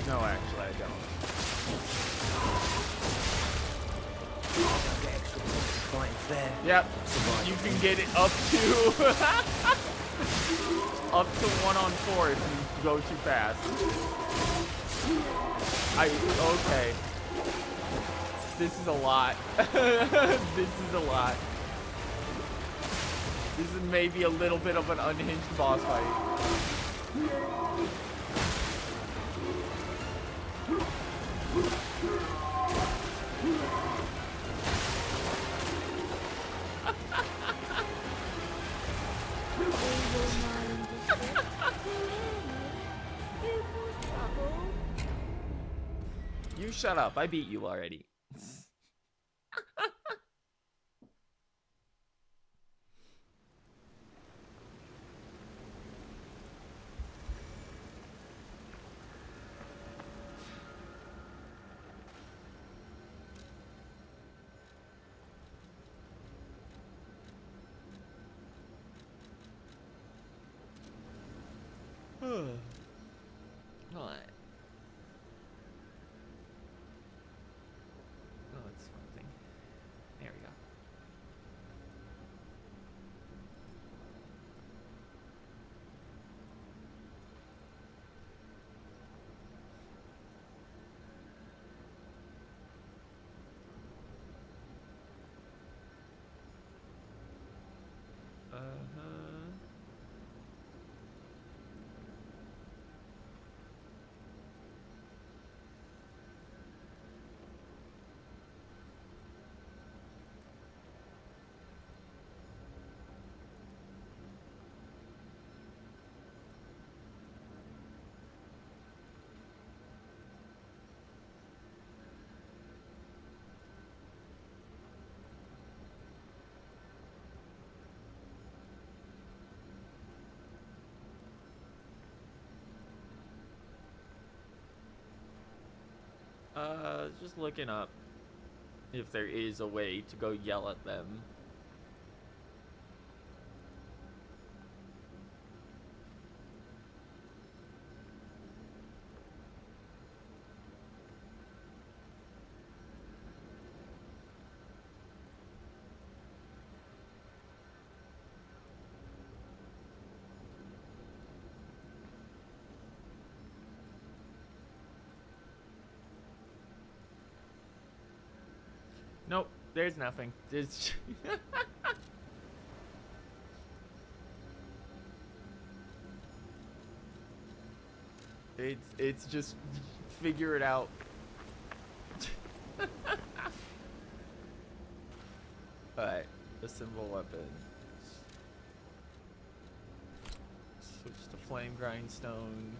No, actually, I don't. Yep, you can get it up to up to 1-on-4 if you go too fast. Okay. This is a lot. This is a lot. This is maybe a little bit of an unhinged boss fight. You shut up. I beat you already. Alright. Oh, that's one thing. There we go. Just looking up if there is a way to go yell at them. Nope, there's nothing. There's it's just figure it out. Alright, assemble weapons. Switch to flame grindstone.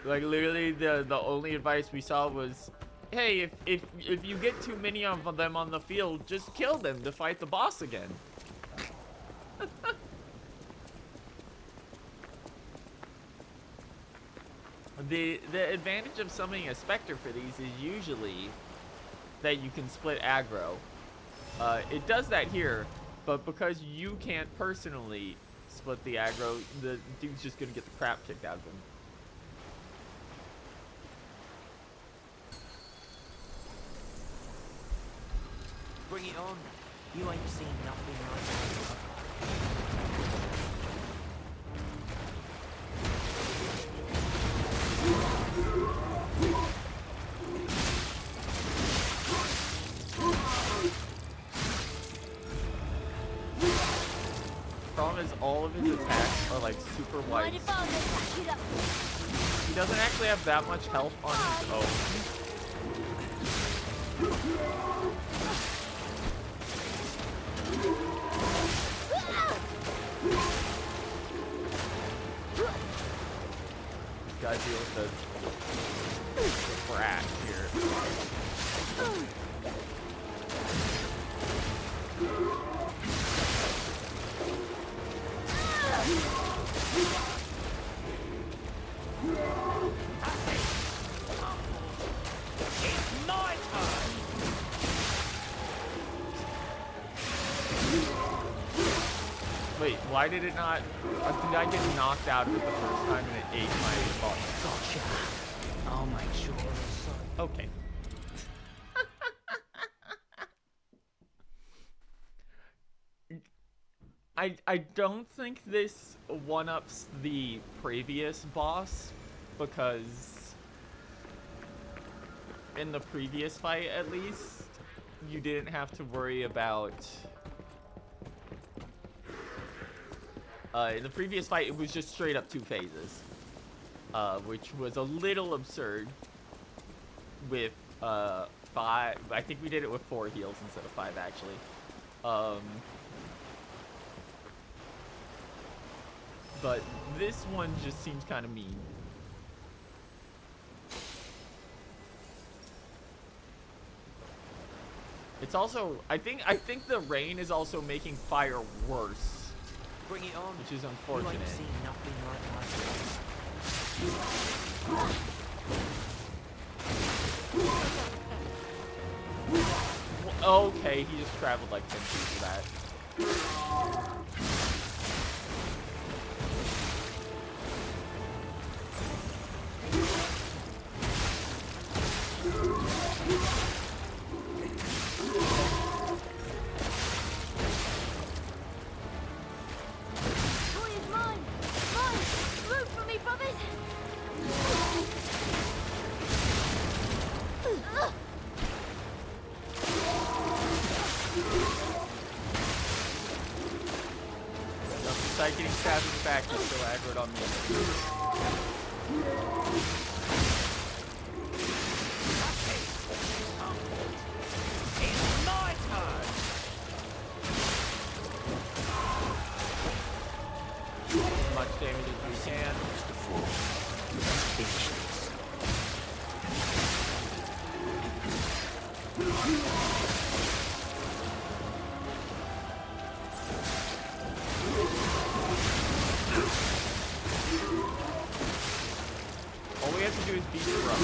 Like literally the only advice we saw was, hey, if you get too many of them on the field, just kill them to fight the boss again. The advantage of summoning a Spectre for these is usually that you can split aggro. It does that here, but because you can't personally split the aggro, the dude's just gonna get the crap kicked out of him. Bring it on. You ain't seen nothing like that. Problem is, all of his attacks are like super wide. He doesn't actually have that much health on his own. Gotta deal with the brat here. It's my turn. Wait, why did it not? Did I get knocked out of it the first time and it ate my boss? Gotcha. I'll make sure it's so. Okay. I don't think this one-ups the previous boss, because in the previous fight, at least, you didn't have to worry about... in the previous fight, it was just straight up 2 phases, which was a little absurd with 5. I think we did it with 4 heals instead of 5, actually. But this one just seems kind of mean. It's also, I think the rain is also making fire worse. Bring it on. Which is You unfortunate. ain't seen nothing like that. Okay, he just traveled like 10 feet for that. Toy is mine! Mine! Move for me, brothers! Besides getting stabbed in the back, he's still aggroed on me. It's my turn. As much damage as we can. All we have to do is beat the rough.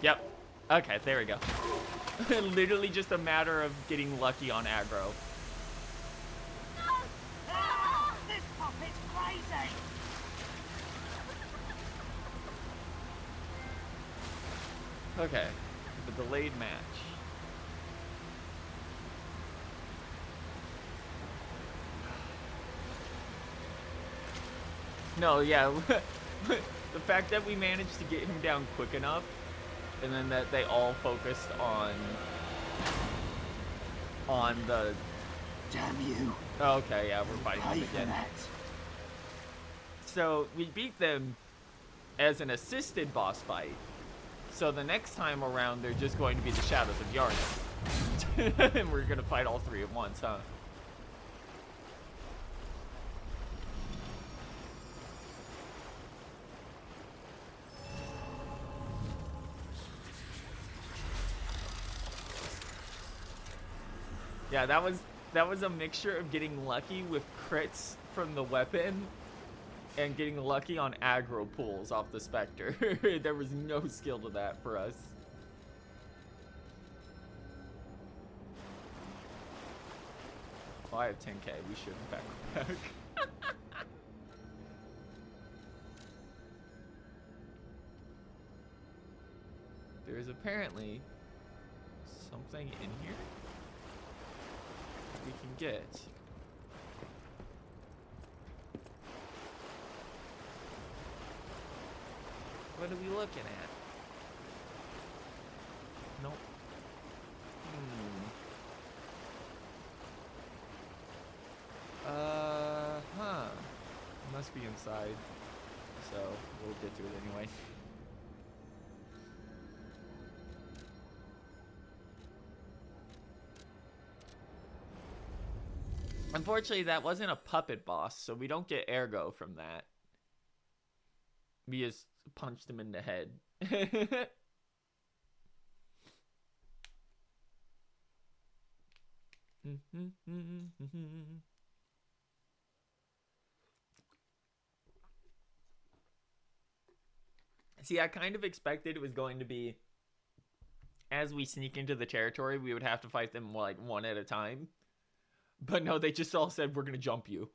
Yep. Okay, there we go. Literally just a matter of getting lucky on aggro. This puppet's crazy! Okay. The delayed match. No, yeah. The fact that we managed to get him down quick enough, and then that they all focused on the... Damn you. Okay, yeah, we're fighting them again. So, we beat them as an assisted boss fight. So the next time around, they're just going to be the Shadows of Yharnam. And we're going to fight all 3 at once, huh? Yeah, that was That was a mixture of getting lucky with crits from the weapon and getting lucky on aggro pulls off the Spectre. There was no skill to that for us. Oh, I have 10k. We should in fact go back. There's apparently something in here we can get. What are we looking at? Nope. Huh. It must be inside. So, we'll get to it anyway. Unfortunately, that wasn't a puppet boss, so we don't get ergo from that. We just punched him in the head. See, I kind of expected it was going to be, as we sneak into the territory, we would have to fight them like one at a time. But no, they just all said, we're gonna jump you.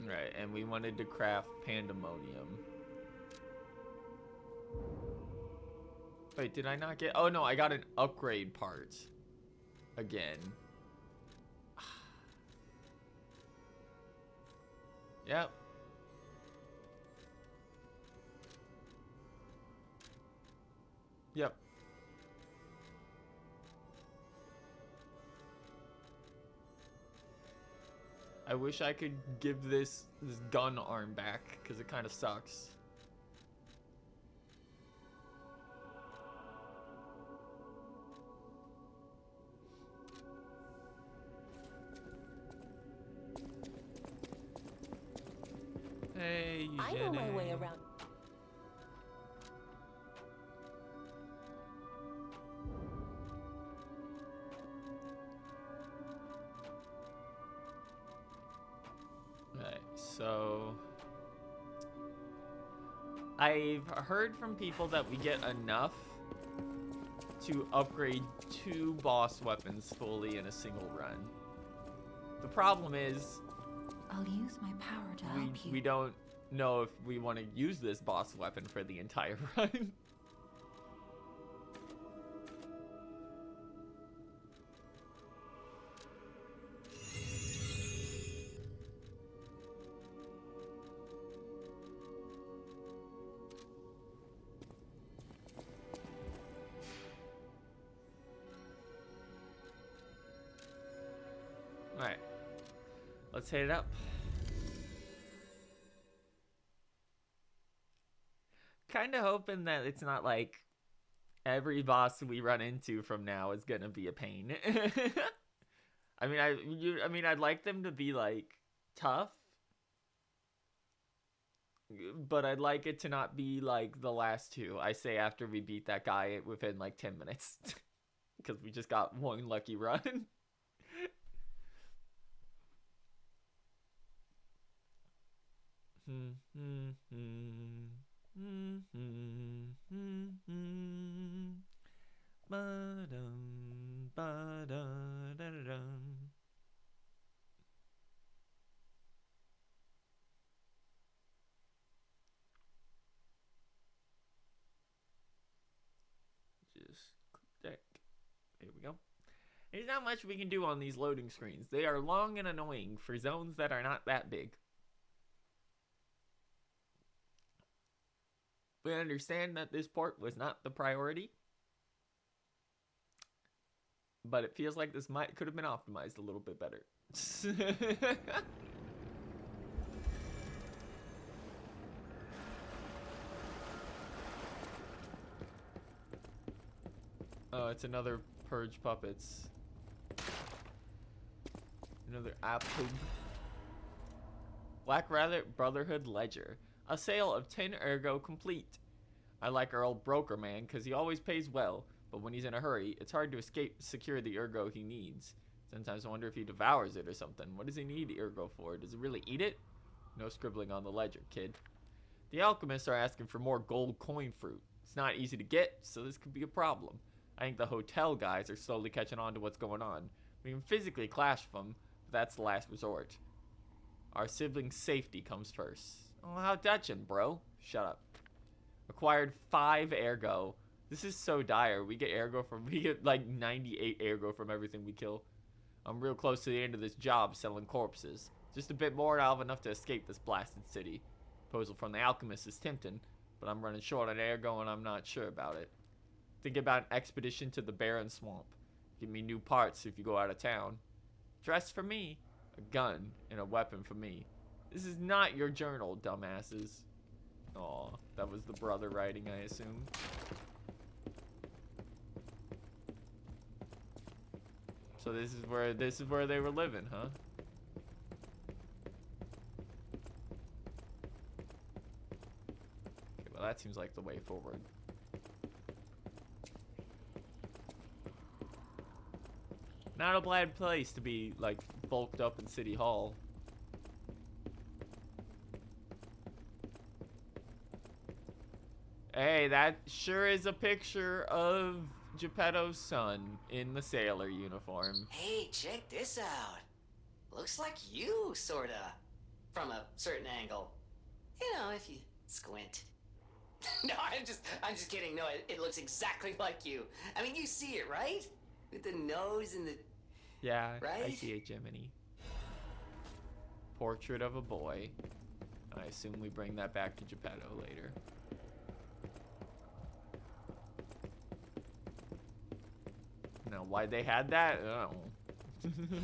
Right, and we wanted to craft Pandemonium. Wait, did I not get... Oh, no, I got an upgrade part. Again. Yep. Yep. I wish I could give this gun arm back, because it kind of sucks. Hey, I know my way around. Right, so I've heard from people that we get enough to upgrade 2 boss weapons fully in a single run. The problem is I'll use my power to help you. we don't know if we want to use this boss weapon for the entire run. Alright. Let's hit it up. Kind of hoping that it's not like every boss we run into from now is gonna be a pain. I mean, I'd like them to be like tough, but I'd like it to not be like the last 2. I say after we beat that guy within like 10 minutes, because we just got one lucky run. Just click. There we go. There's not much we can do on these loading screens. They are long and annoying for zones that are not that big. We understand that this port was not the priority, but it feels like this could have been optimized a little bit better. Oh, it's another Purge puppets. Another Apub. Black Rabbit Brotherhood Ledger. A sale of 10 ergo complete. I like our old broker man because he always pays well, but when he's in a hurry, it's hard to secure the ergo he needs. Sometimes I wonder if he devours it or something. What does he need ergo for? Does he really eat it? No scribbling on the ledger, kid. The alchemists are asking for more gold coin fruit. It's not easy to get, so this could be a problem. I think the hotel guys are slowly catching on to what's going on. We can physically clash with them, but that's the last resort. Our siblings' safety comes first. Oh, how Dutchin, bro? Shut up. Acquired 5 ergo. This is so dire. We get like 98 ergo from everything we kill. I'm real close to the end of this job selling corpses. Just a bit more and I'll have enough to escape this blasted city. Proposal from the alchemist is tempting, but I'm running short on ergo and I'm not sure about it. Think about an expedition to the barren swamp. Give me new parts if you go out of town. Dress for me. A gun and a weapon for me. This is not your journal, dumbasses. Aw, that was the brother writing, I assume. So this is where they were living, huh? Okay, well that seems like the way forward. Not a bad place to be like bulked up in City Hall. Hey, that sure is a picture of Geppetto's son in the sailor uniform. Hey, check this out. Looks like you, sorta. From a certain angle. You know, if you squint. No, I'm just kidding. No, it looks exactly like you. I mean, you see it, right? With the nose and the... Yeah, right? I see it, Jiminy. Portrait of a boy. I assume we bring that back to Geppetto later. Now, why they had that? I don't know.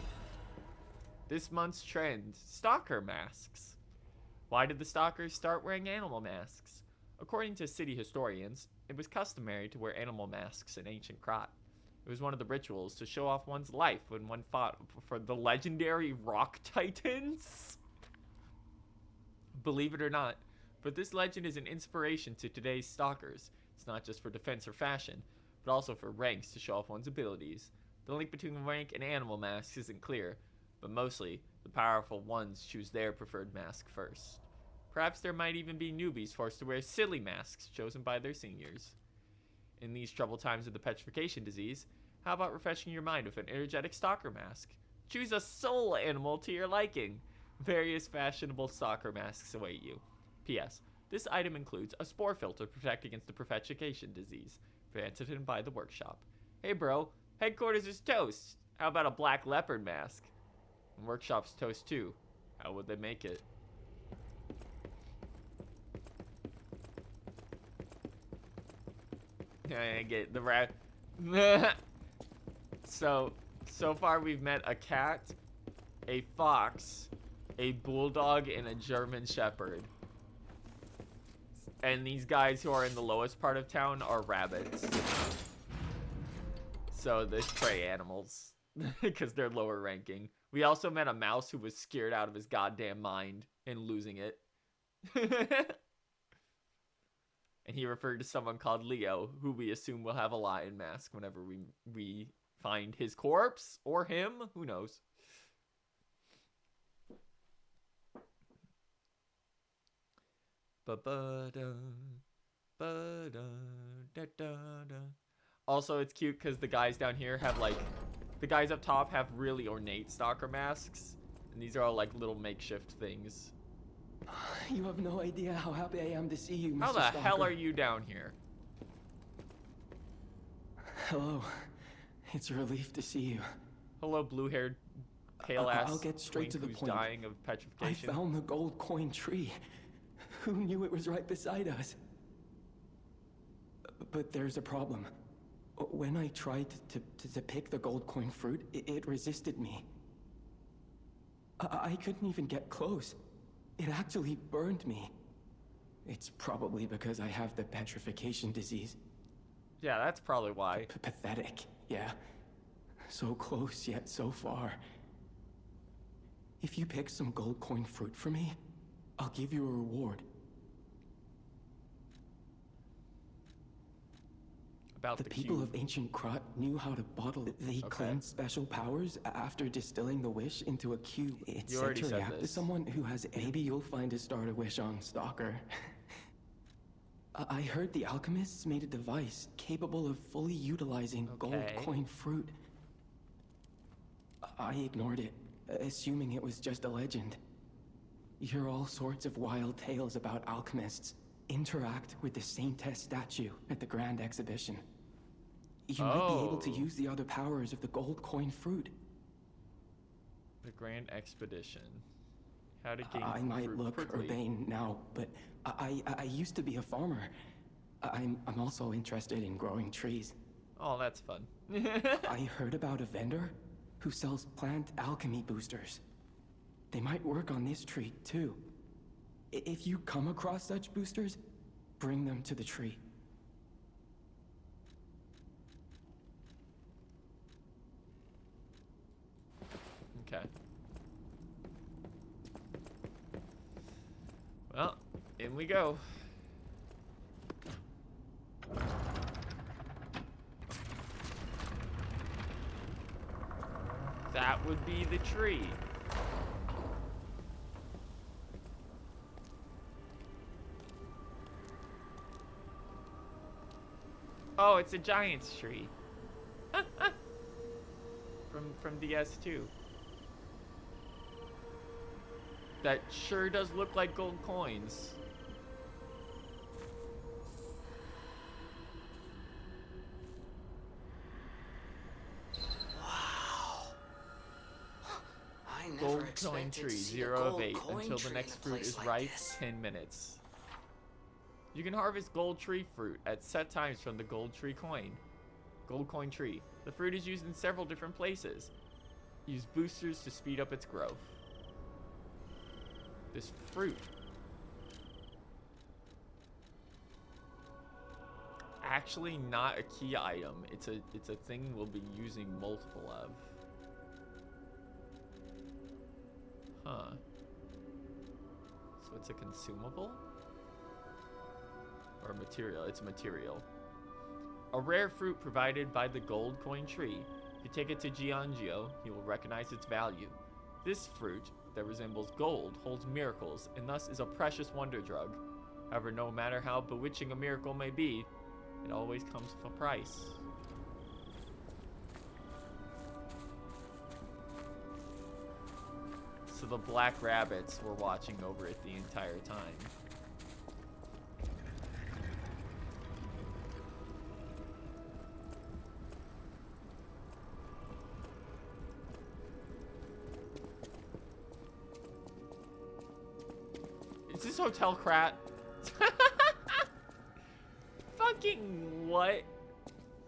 This month's trend, stalker masks. Why did the stalkers start wearing animal masks? According to city historians, it was customary to wear animal masks in ancient Krat. It was one of the rituals to show off one's life when one fought for the legendary Rock Titans. Believe it or not, but this legend is an inspiration to today's stalkers. It's not just for defense or fashion, but also for ranks to show off one's abilities. The link between rank and animal masks isn't clear, but mostly, the powerful ones choose their preferred mask first. Perhaps there might even be newbies forced to wear silly masks chosen by their seniors. In these troubled times of the petrification disease, how about refreshing your mind with an energetic stalker mask? Choose a soul animal to your liking. Various fashionable stalker masks await you. P.S. This item includes a spore filter to protect against the petrification disease, granted by the workshop. Hey bro, headquarters is toast. How about a black leopard mask? And workshop's toast too. How would they make it? I get the rat. So far we've met a cat, a fox, a bulldog, and a German shepherd. And these guys who are in the lowest part of town are rabbits. So they're prey animals because they're lower ranking. We also met a mouse who was scared out of his goddamn mind and losing it. And he referred to someone called Leo, who we assume will have a lion mask whenever we find his corpse or him. Who knows? Also, it's cute because the guys down here have like, the guys up top have really ornate stalker masks, and these are all like little makeshift things. You have no idea how happy I am to see you, Mr. How the Stalker. hell are you down here? Hello. It's a relief to see you. Hello, blue-haired, pale-ass I'll get straight to the who's point. dying of petrification. I found the gold coin tree. Who knew it was right beside us? But there's a problem. When I tried to pick the gold coin fruit, it resisted me. I couldn't even get close. It actually burned me. It's probably because I have the petrification disease. Yeah, that's probably why. Pathetic, yeah. So close, yet so far. If you pick some gold coin fruit for me, I'll give you a reward. About the people cube. of ancient Krat knew how to bottle it. They claimed special powers after distilling the wish into a cube. It's You said already to said react to this. someone who has. Maybe you'll find a starter wish on Stalker. I heard the alchemists made a device capable of fully utilizing gold coin fruit. I ignored it, assuming it was just a legend. You hear all sorts of wild tales about alchemists. Interact with the Saintess statue at the Grand Exhibition. You might be able to use the other powers of the gold coin fruit. The Grand Expedition. How to gain I might fruit look quickly. urbane now, but I used to be a farmer. I'm also interested in growing trees. Oh, that's fun. I heard about a vendor who sells plant alchemy boosters. They might work on this tree, too. If you come across such boosters, bring them to the tree. Okay. Well, in we go. That would be the tree. Oh, it's a giant's tree. from DS2. That sure does look like gold coins. Gold coin tree, 0 of 8. Until the next fruit is ripe, 10 minutes. You can harvest gold tree fruit at set times from the gold tree coin. Gold coin tree. The fruit is used in several different places. Use boosters to speed up its growth. This fruit. Actually not a key item. It's a thing we'll be using multiple of. Huh. So it's a consumable? Or a material? It's a material. A rare fruit provided by the gold coin tree. If you take it to Giangio, you will recognize its value. This fruit, that resembles gold, holds miracles, and thus is a precious wonder drug. However, no matter how bewitching a miracle may be, it always comes with a price. So the black rabbits were watching over it the entire time. Is this Hotel Krat? Fucking what?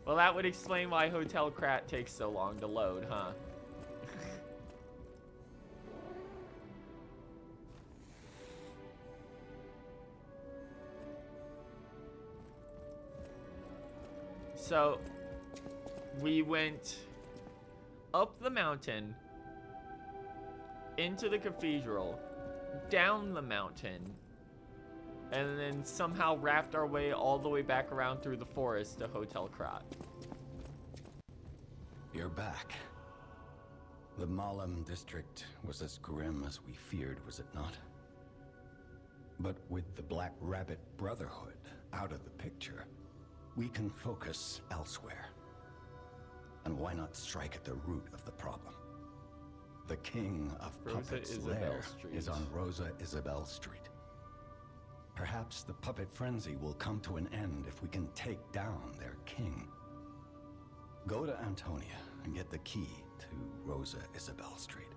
Well, that would explain why Hotel Krat takes so long to load, huh? So, we went up the mountain, into the cathedral, down the mountain, and then somehow wrapped our way all the way back around through the forest to Hotel Krat. You're back. The Malum district was as grim as we feared, was it not? But with the Black Rabbit Brotherhood out of the picture, we can focus elsewhere. And why not strike at the root of the problem? The king of puppets' lair is on Rosa Isabel Street. Perhaps the puppet frenzy will come to an end if we can take down their king. Go to Antonia and get the key to Rosa Isabel Street.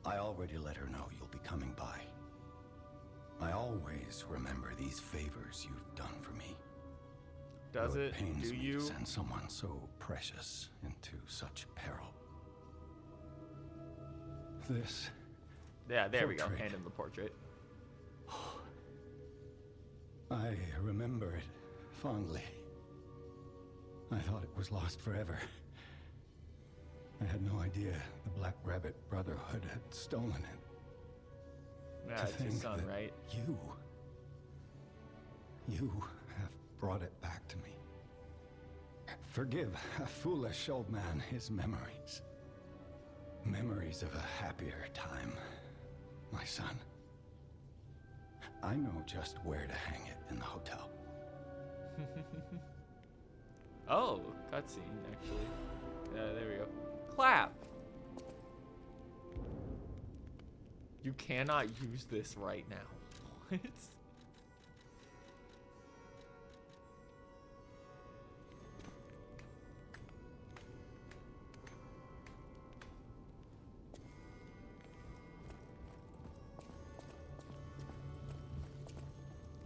I already let her know you'll be coming by. I always remember these favors you've done for me. Does it? Pains Do me you? to send someone so precious into such peril. This. Yeah, there we go. portrait. Hand him the portrait. I remember it fondly. I thought it was lost forever. idea the Black Rabbit Brotherhood had stolen it. Yeah, To it's your think son, that right? You have brought it back to me. Forgive a foolish old man his memories. Memories of a happier time, my son. I know just where to hang it in the hotel. Oh, cutscene, actually. There we go. Clap! You cannot use this right now. What?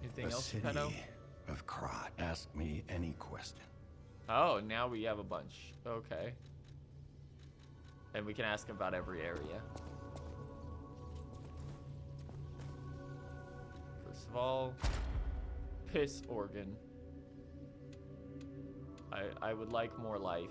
Anything The else, city Pedo? of Krat. Ask me any question. Oh, now we have a bunch. Okay. And we can ask about every area. First of all, piss organ. I would like more life.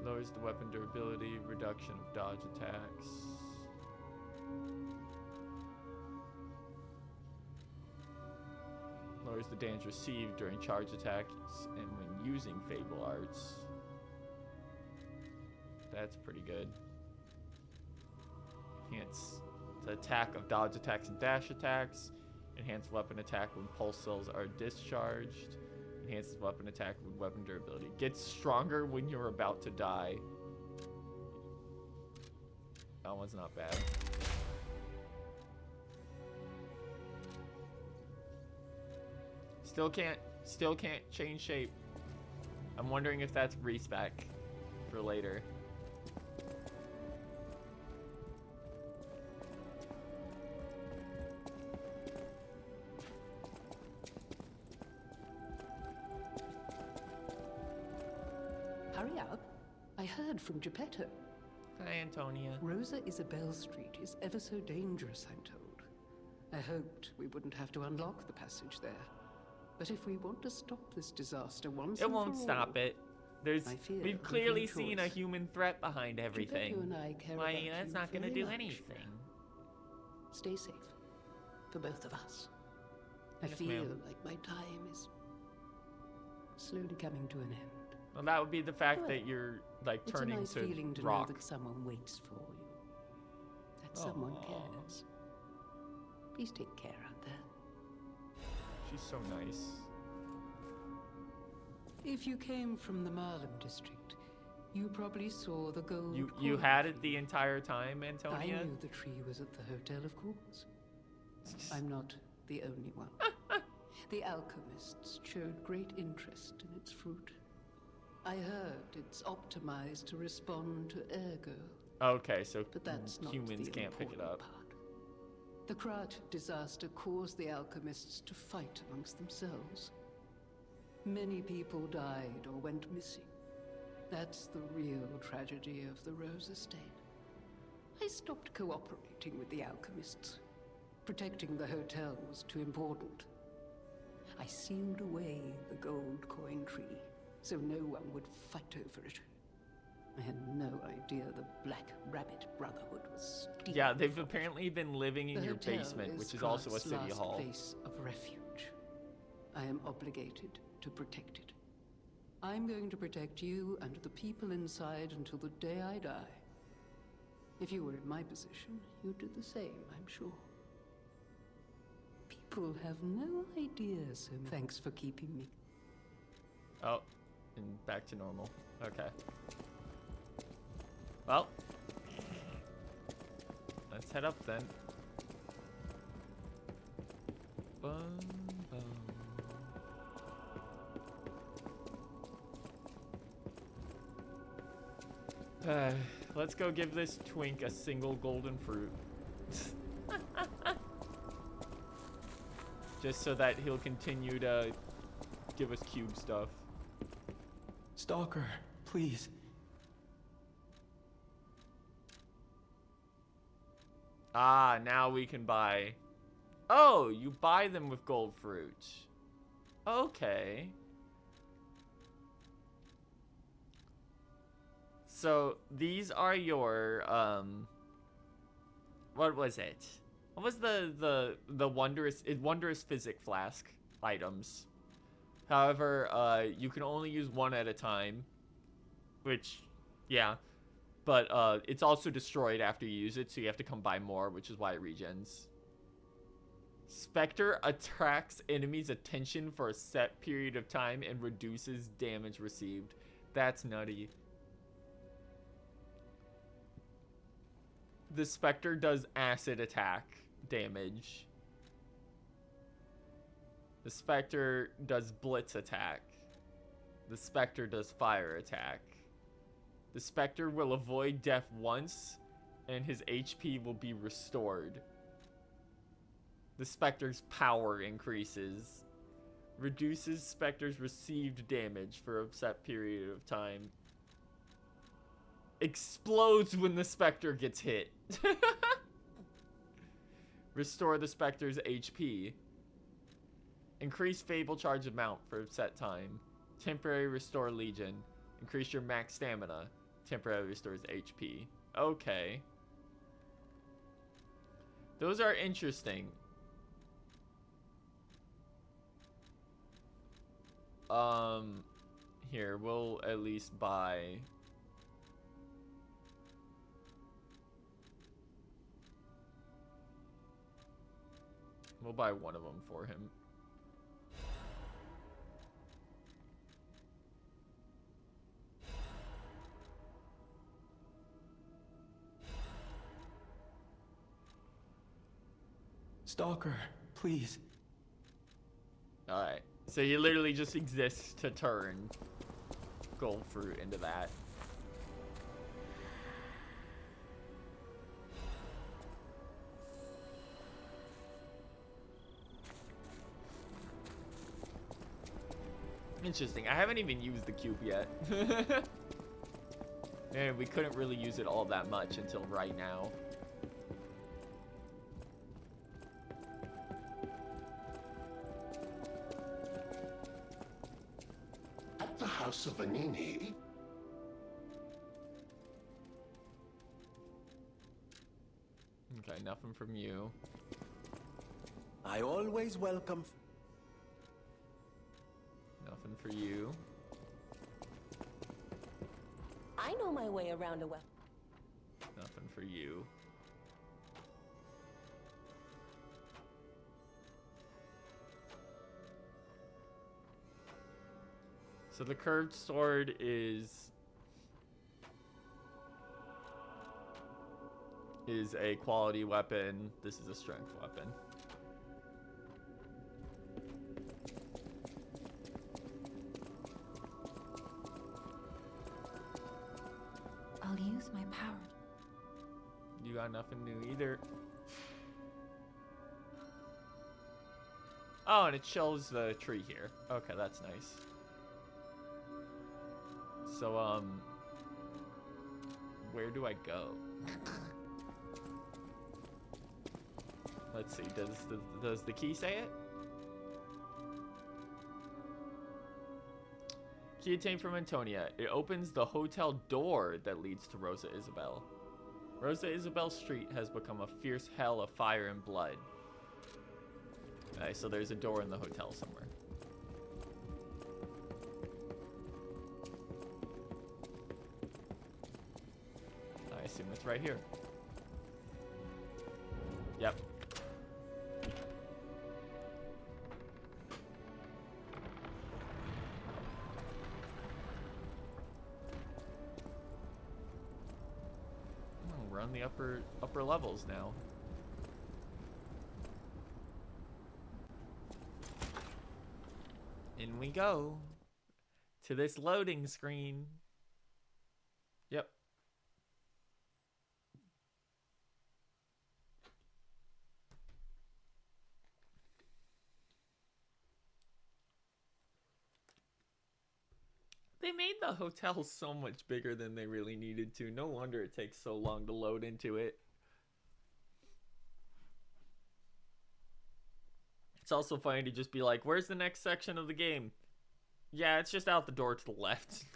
Lowers the weapon durability, reduction of dodge attacks. Lowers the damage received during charge attacks and when using Fable Arts. That's pretty good. Enhance the attack of dodge attacks and dash attacks. Enhance weapon attack when pulse cells are discharged. Enhances weapon attack with weapon durability. Gets stronger when you're about to die. That one's not bad. Still can't change shape. I'm wondering if that's respec for later. Hurry up. I heard from Geppetto. Hi, Antonia. Rosa Isabel Street is ever so dangerous, I'm told. I hoped we wouldn't have to unlock the passage there. But if we want to stop this disaster once It won't stop it. We've clearly seen a choice. human threat behind everything. Geppetto and I care Why, about that's you not gonna very do much. anything. Stay safe. For both of us. I Yes, feel ma'am. like my time is slowly coming to an end. Well, that would be the fact Well, that you're like It's a turning nice to feeling to rock. know that someone waits for you. That someone Aw. cares. Please take care out there. She's so nice. If you came from the Marlem district, you probably saw the gold. You coin. had it the entire time, I Antonia? knew the tree was at the hotel, of course. I'm not the only one. The alchemists showed great interest in its fruit. I heard it's optimized to respond to ergo. Okay, so But that's not humans the can't pick it up. important The Krat disaster caused the alchemists to fight amongst themselves. Many people died or went missing. That's the real tragedy of the Rose Estate. I stopped cooperating with the alchemists. Protecting the hotel was too important. I sealed away the gold coin tree, so no one would fight over it. I had no idea the Black Rabbit Brotherhood was stealing Yeah, they've from it. apparently been living in The your hotel basement, which is Krat's also a city last hall. place of refuge. I am obligated to protect it. I'm going to protect you and the people inside until the day I die. If you were in my position, you'd do the same, I'm sure. People have no idea, so thanks for keeping me. Oh, and back to normal. Okay. Well, let's head up then. Bum, bum. Let's go give this twink a single golden fruit. Just so that he'll continue to give us cube stuff. Stalker, please. Ah, now we can buy... Oh, you buy them with gold fruit. Okay. So, these are your, what was it? What was the wondrous physic flask items? However, you can only use one at a time. Which, yeah. But, it's also destroyed after you use it, so you have to come buy more, which is why it regens. Spectre attracts enemies' attention for a set period of time and reduces damage received. That's nutty. The Spectre does acid attack damage. The Spectre does blitz attack. The Spectre does fire attack. The Spectre will avoid death once, and his HP will be restored. The Spectre's power increases. Reduces Spectre's received damage for a set period of time. Explodes when the Spectre gets hit. Restore the Spectre's HP. Increase Fable charge amount for a set time. Temporary restore Legion. Increase your max stamina. Temporarily restores HP. Okay. Those are interesting. Here, we'll at least buy... We'll buy one of them for him. Stalker, please. Alright. So he literally just exists to turn gold fruit into that. Interesting. I haven't even used the cube yet. And we couldn't really use it all that much until right now. At the House of Vanini. Okay, nothing from you. I always welcome... Nothing for you. I know my way around a well. Nothing for you. So the curved sword is a quality weapon. This is a strength weapon. I'll use my power. You got nothing new either. Oh, and it shows the tree here. Okay, that's nice. So, where do I go? Let's see. Does the key say it? Key obtained from Antonia. It opens the hotel door that leads to Rosa Isabel. Rosa Isabel Street has become a fierce hell of fire and blood. Okay, so there's a door in the hotel somewhere. I assume it's right here. Yep. We're on the upper levels now. In we go to this loading screen. Yep. They made the hotel so much bigger than they really needed to. No wonder it takes so long to load into it. It's also funny to just be like, where's the next section of the game? Yeah, it's just out the door to the left.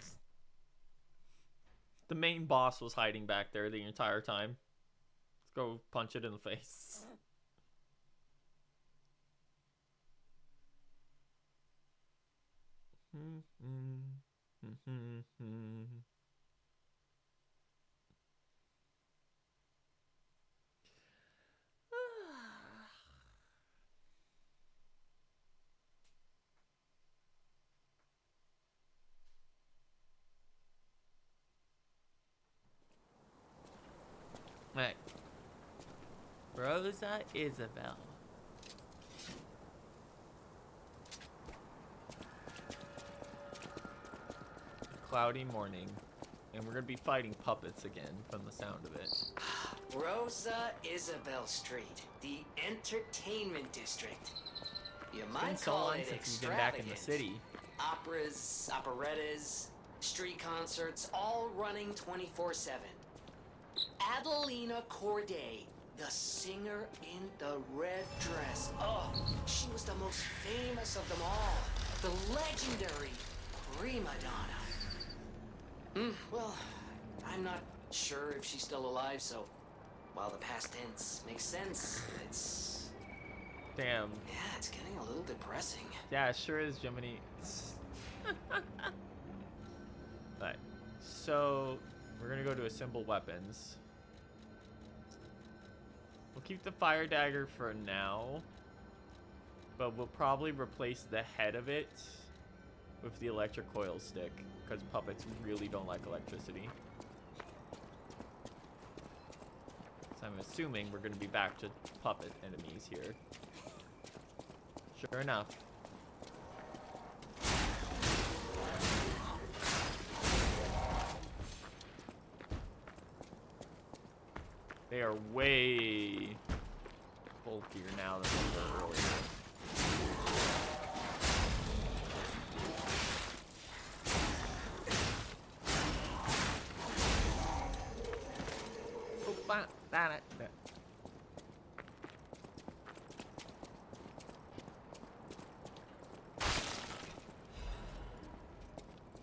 The main boss was hiding back there the entire time. Let's go punch it in the face. Right. Rosa Isabel. Cloudy morning. And we're gonna be fighting puppets again from the sound of it. Rosa Isabel Street, the entertainment district. You might It's been so call long it since we've been back in the extravagant. city. Operas, operettas, street concerts, all running 24/7. Adelina Corday, the singer in the red dress. Oh, she was the most famous of them all. The legendary prima donna. Well, I'm not sure if she's still alive, so while the past tense makes sense, it's... Damn. Yeah, it's getting a little depressing. Yeah, it sure is, Jiminy. Right. So, we're gonna go to assemble weapons. We'll keep the fire dagger for now, but we'll probably replace the head of it with the electric coil stick, because puppets really don't like electricity. So I'm assuming we're gonna be back to puppet enemies here. Sure enough. They are way bulkier now than they were earlier. Opa, that.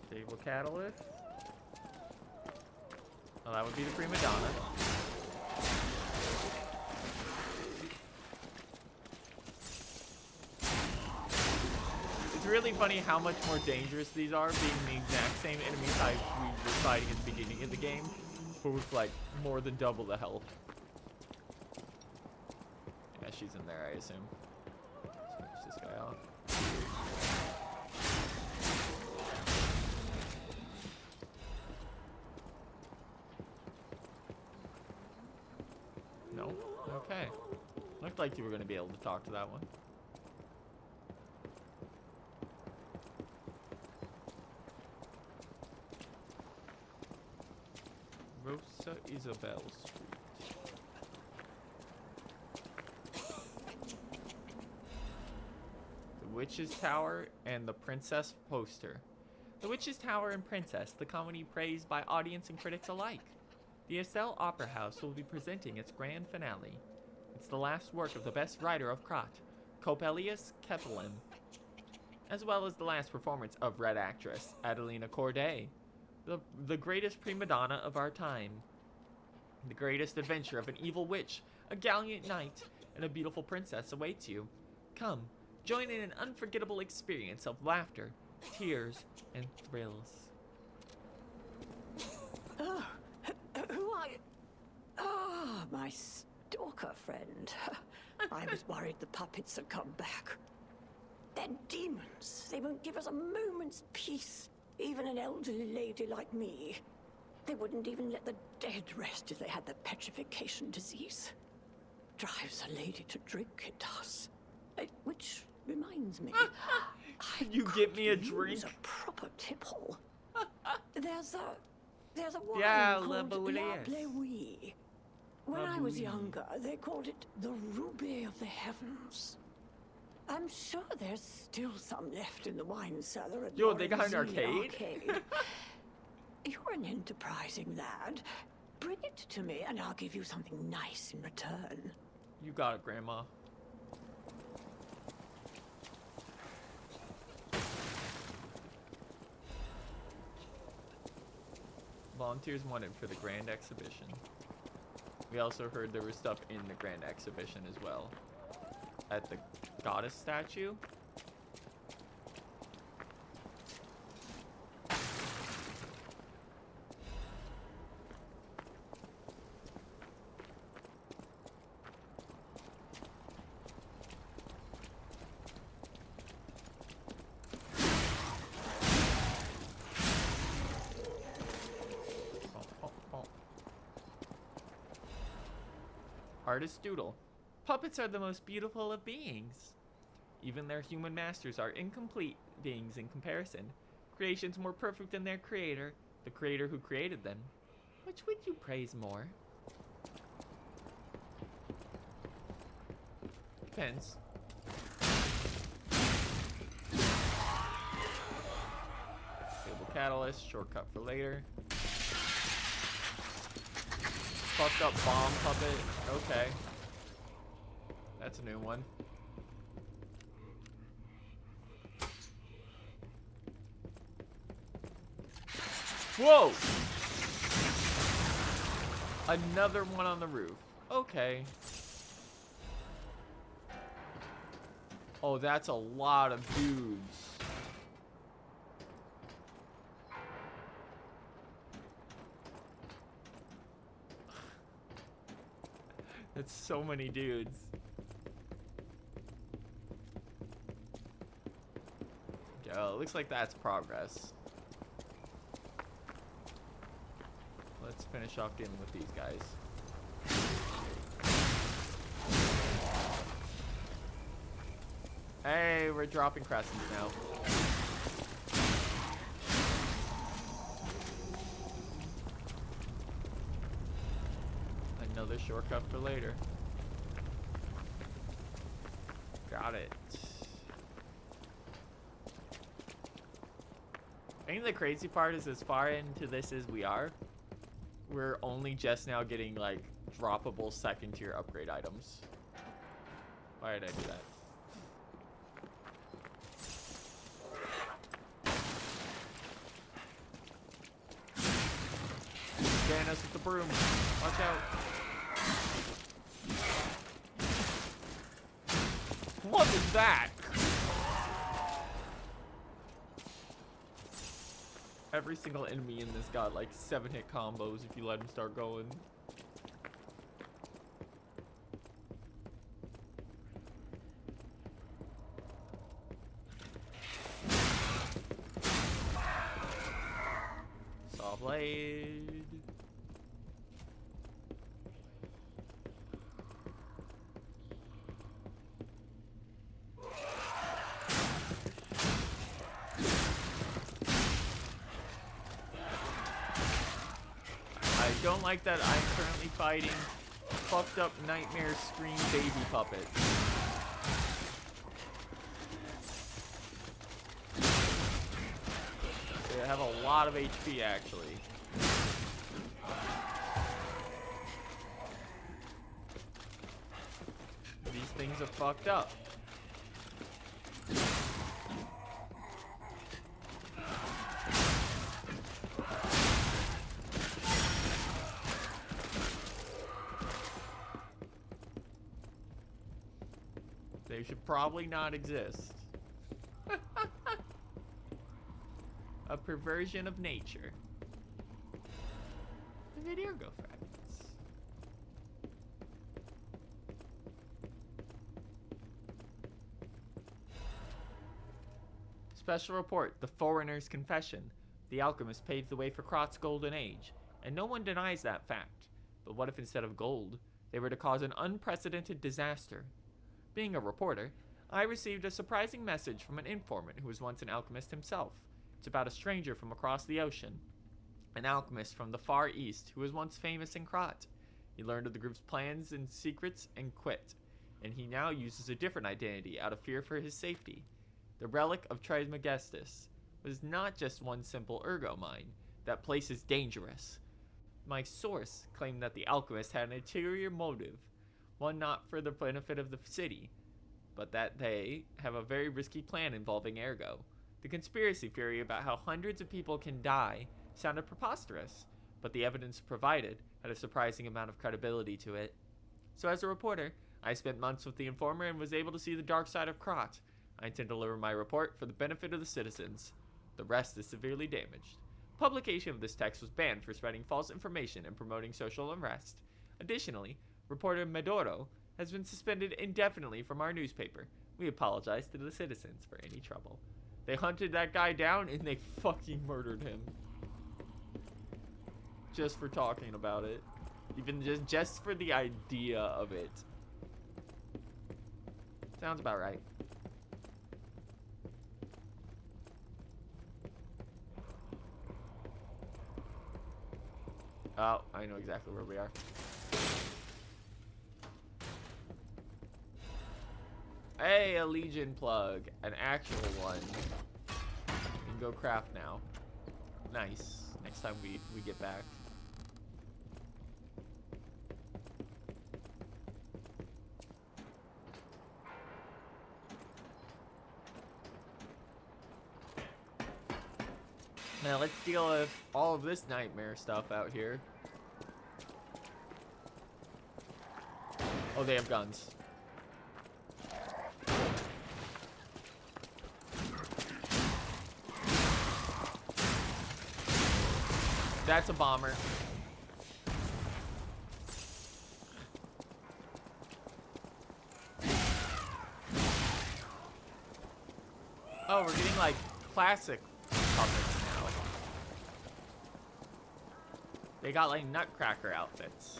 Stable catalyst. Oh, that would be the prima donna. It's really funny how much more dangerous these are, being the exact same enemy type we were fighting at the beginning of the game, but with like more than double the health. Yeah, she's in there, I assume. Let's finish this guy off. No? Okay. Looked like you were going to be able to talk to that one. Rosa Isabel Street. The Witch's Tower and the Princess Poster. The Witch's Tower and Princess, the comedy praised by audience and critics alike. The Estelle Opera House will be presenting its grand finale. It's the last work of the best writer of Krat, Coppelius Keppelin, as well as the last performance of Red actress Adelina Corday, the greatest prima donna of our time. The greatest adventure of an evil witch, a gallant knight, and a beautiful princess awaits you. Come, join in an unforgettable experience of laughter, tears, and thrills. Oh, who are you? Ah, my stalker friend. I was worried the puppets had come back. They're demons. They won't give us a moment's peace. Even an elderly lady like me. They wouldn't even let the dead rest if they had the petrification disease. Drives a lady to drink, it does. Which reminds me, you get me a drink? Use a proper tipple. There's a wine Yeah, called La La Bouillarde. Bleuie. When La I was Bouillarde. younger, they called it the Ruby of the Heavens. I'm sure there's still some left in the wine cellar at Yo, they got an Lorenzini arcade? You're an enterprising lad. Bring it to me, and I'll give you something nice in return. You got it, Grandma. Volunteers wanted for the Grand Exhibition. We also heard there was stuff in the Grand Exhibition as well. At the goddess statue. Artist Doodle. Puppets are the most beautiful of beings. Even their human masters are incomplete beings in comparison. Creations more perfect than their creator, the creator who created them. Which would you praise more? Depends. Stable catalyst, shortcut for later. Fucked up bomb puppet. Okay. That's a new one. Whoa! Another one on the roof. Okay. Oh, that's a lot of dudes. That's so many dudes. Okay, well, it looks like that's progress. Let's finish off dealing with these guys. Hey, we're dropping crescents now. Another shortcut for later. Got it. I think the crazy part is as far into this as we are, we're only just now getting like droppable second tier upgrade items. Why did I do that? Getting us with the broom. Watch out. What is that? Every single enemy in this got like 7-hit combos if you let them start going. Saw blade. I don't like that I'm currently fighting fucked up nightmare scream baby puppets. They have a lot of HP actually. These things are fucked up. They should probably not exist. A perversion of nature. The video go fragments. Special report, the Foreigner's Confession. The alchemist paved the way for Krot's golden age, and no one denies that fact. But what if instead of gold, they were to cause an unprecedented disaster? Being a reporter, I received a surprising message from an informant who was once an alchemist himself. It's about a stranger from across the ocean. An alchemist from the Far East who was once famous in Krot. He learned of the group's plans and secrets and quit. And he now uses a different identity out of fear for his safety. The relic of Trismegistus was not just one simple ergo mine. That place is dangerous. My source claimed that the alchemist had an ulterior motive. One not for the benefit of the city, but that they have a very risky plan involving Ergo. The conspiracy theory about how hundreds of people can die sounded preposterous, but the evidence provided had a surprising amount of credibility to it. So as a reporter, I spent months with the informer and was able to see the dark side of Krat. I intend to deliver my report for the benefit of the citizens. The rest is severely damaged. Publication of this text was banned for spreading false information and promoting social unrest. Additionally, reporter Medoro has been suspended indefinitely from our newspaper. We apologize to the citizens for any trouble. They hunted that guy down and they fucking murdered him. Just for talking about it. Even just for the idea of it. Sounds about right. Oh, I know exactly where we are. Hey, a Legion plug. An actual one. We can go craft now. Nice. Next time we get back. Now let's deal with all of this nightmare stuff out here. Oh, they have guns. That's a bomber. Oh, we're getting like classic puppets now. They got like Nutcracker outfits.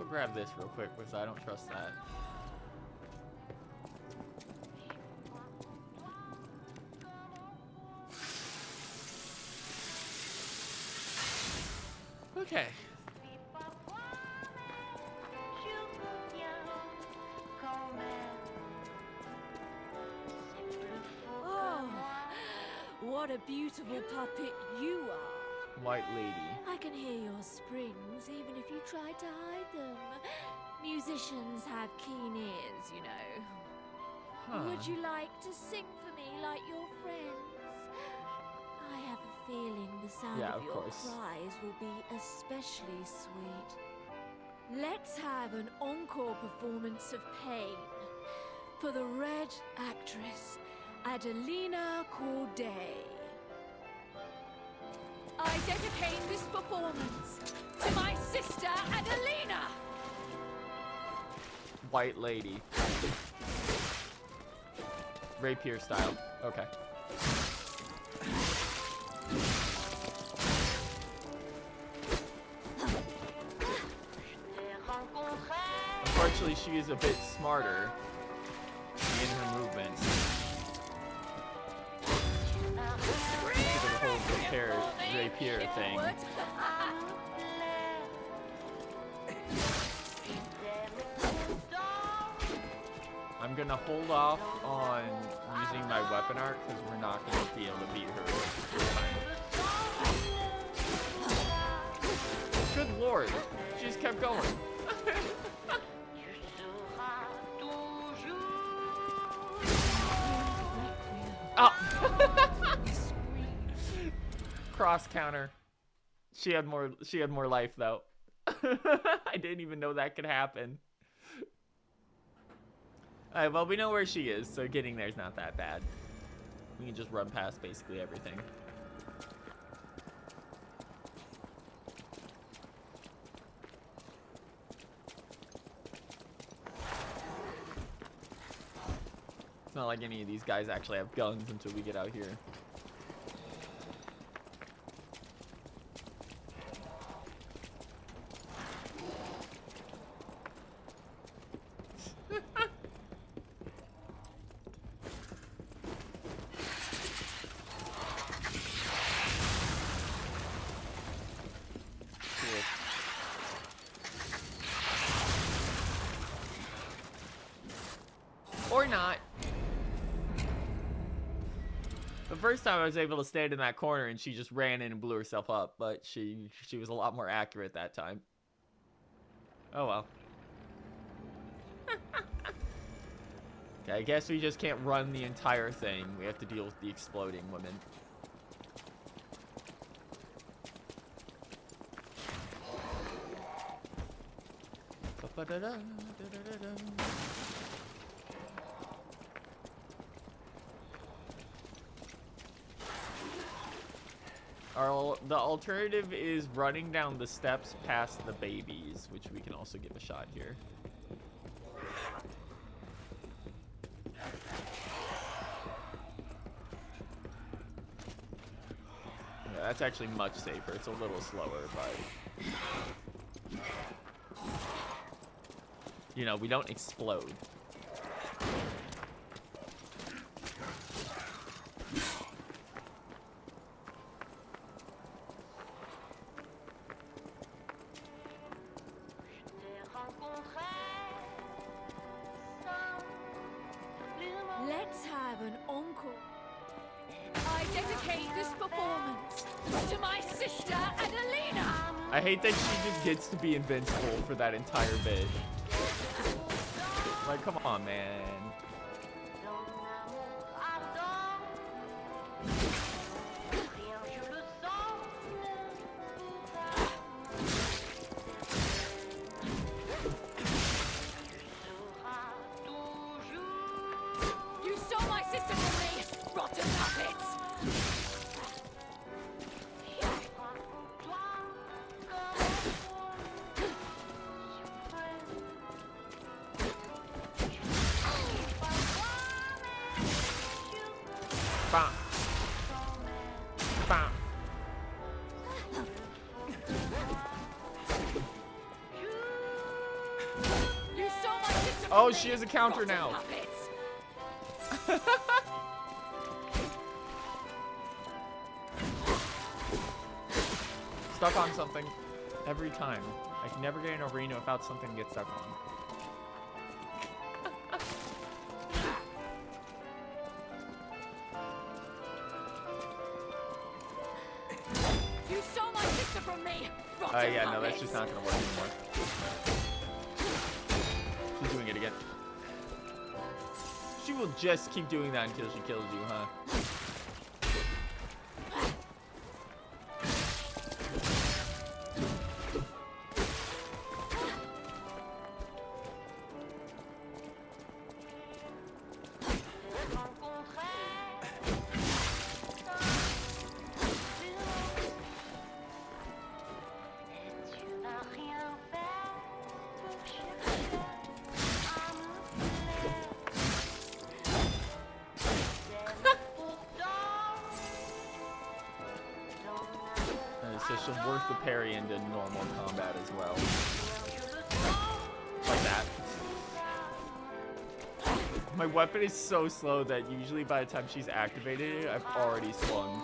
Grab this real quick because I don't trust that. Okay. Oh, what a beautiful puppet you are. White lady. I can hear your springs, even if you try to hide them. Musicians have keen ears, you know. Huh. Would you like to sing for me like your friends? I have a feeling the sound of your cries will be especially sweet. Let's have an encore performance of Pain for the Red actress, Adelina Corday. I dedicate this performance to my sister, Adelina! White lady. Rapier style. Okay. Unfortunately, she is a bit smarter in her movements. Because of the whole rapier thing. I'm gonna hold off on using my weapon art because we're not gonna be able to beat her this time. Good lord, she just kept going. Oh. Cross counter. She had more life though. I didn't even know that could happen. Alright, well, we know where she is, so getting there is not that bad. We can just run past basically everything. It's not like any of these guys actually have guns until we get out here. Or not. first time I was able to stand in that corner and she just ran in and blew herself up, but she was a lot more accurate that time. Oh well. Okay, I guess we just can't run the entire thing. We have to deal with the exploding women. The alternative is running down the steps past the babies, which we can also give a shot here. Yeah, that's actually much safer. It's a little slower, but you know, we don't explode. Let's have an encore. I dedicate this performance to my sister Adelina. I hate that she just gets to be invincible for that entire bit. Like, come on, man. You stole my sister from me, rotten puppets. Bam. Bam. You stole my sister Oh, from she me, has a counter rotten now. puppets. Stuck on something every time. I can never get an arena without something to get stuck on. You stole my sister from me, rotten Yeah, no, puppets. that's just not gonna work anymore. She's doing it again. She will just keep doing that until she kills you, huh? So she'll work the parry into normal combat as well. Like that. My weapon is so slow that usually by the time she's activated it, I've already swung.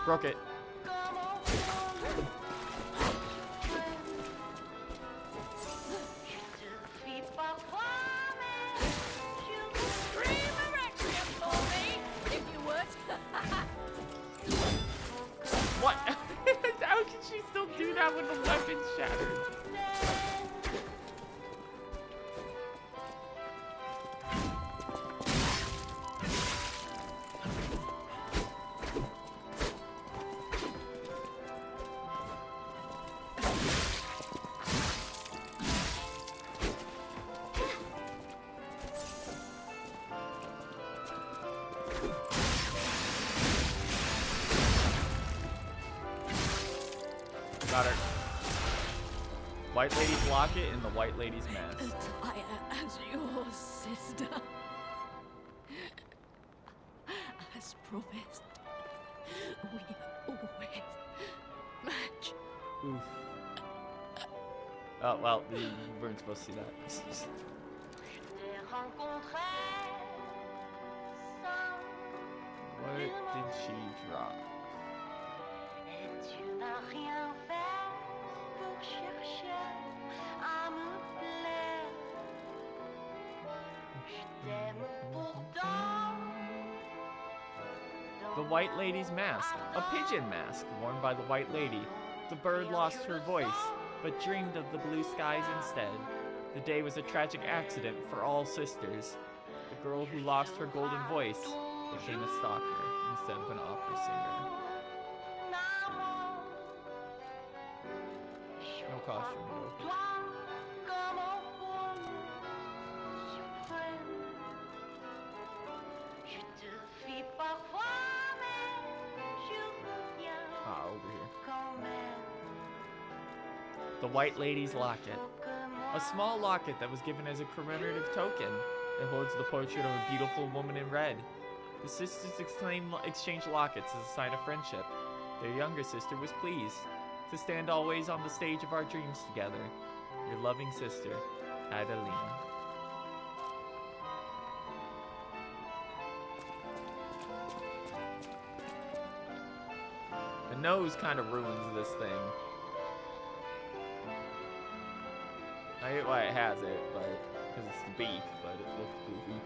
Broke it. Scream a requiem for me, if you would. What? How can she still do that when the weapon's shattered? Got her. White Lady's locket and the White Lady's mask. I am as your sister. As promised, we always match. Oof. Oh, well, we weren't supposed to see that. What did she drop? The White Lady's mask, a pigeon mask worn by the White Lady. The bird lost her voice, but dreamed of the blue skies instead. The day was a tragic accident for all sisters. The girl who lost her golden voice became a stalker instead of an opera singer. No costume. Ah, over here. The White Lady's locket. A small locket that was given as a commemorative token. It holds the portrait of a beautiful woman in red. The sisters exchanged lockets as a sign of friendship. Their younger sister was pleased to stand always on the stage of our dreams together. Your loving sister, Adeline. The nose kind of ruins this thing. I get why it has it, but because it's the beak, but it looks goofy.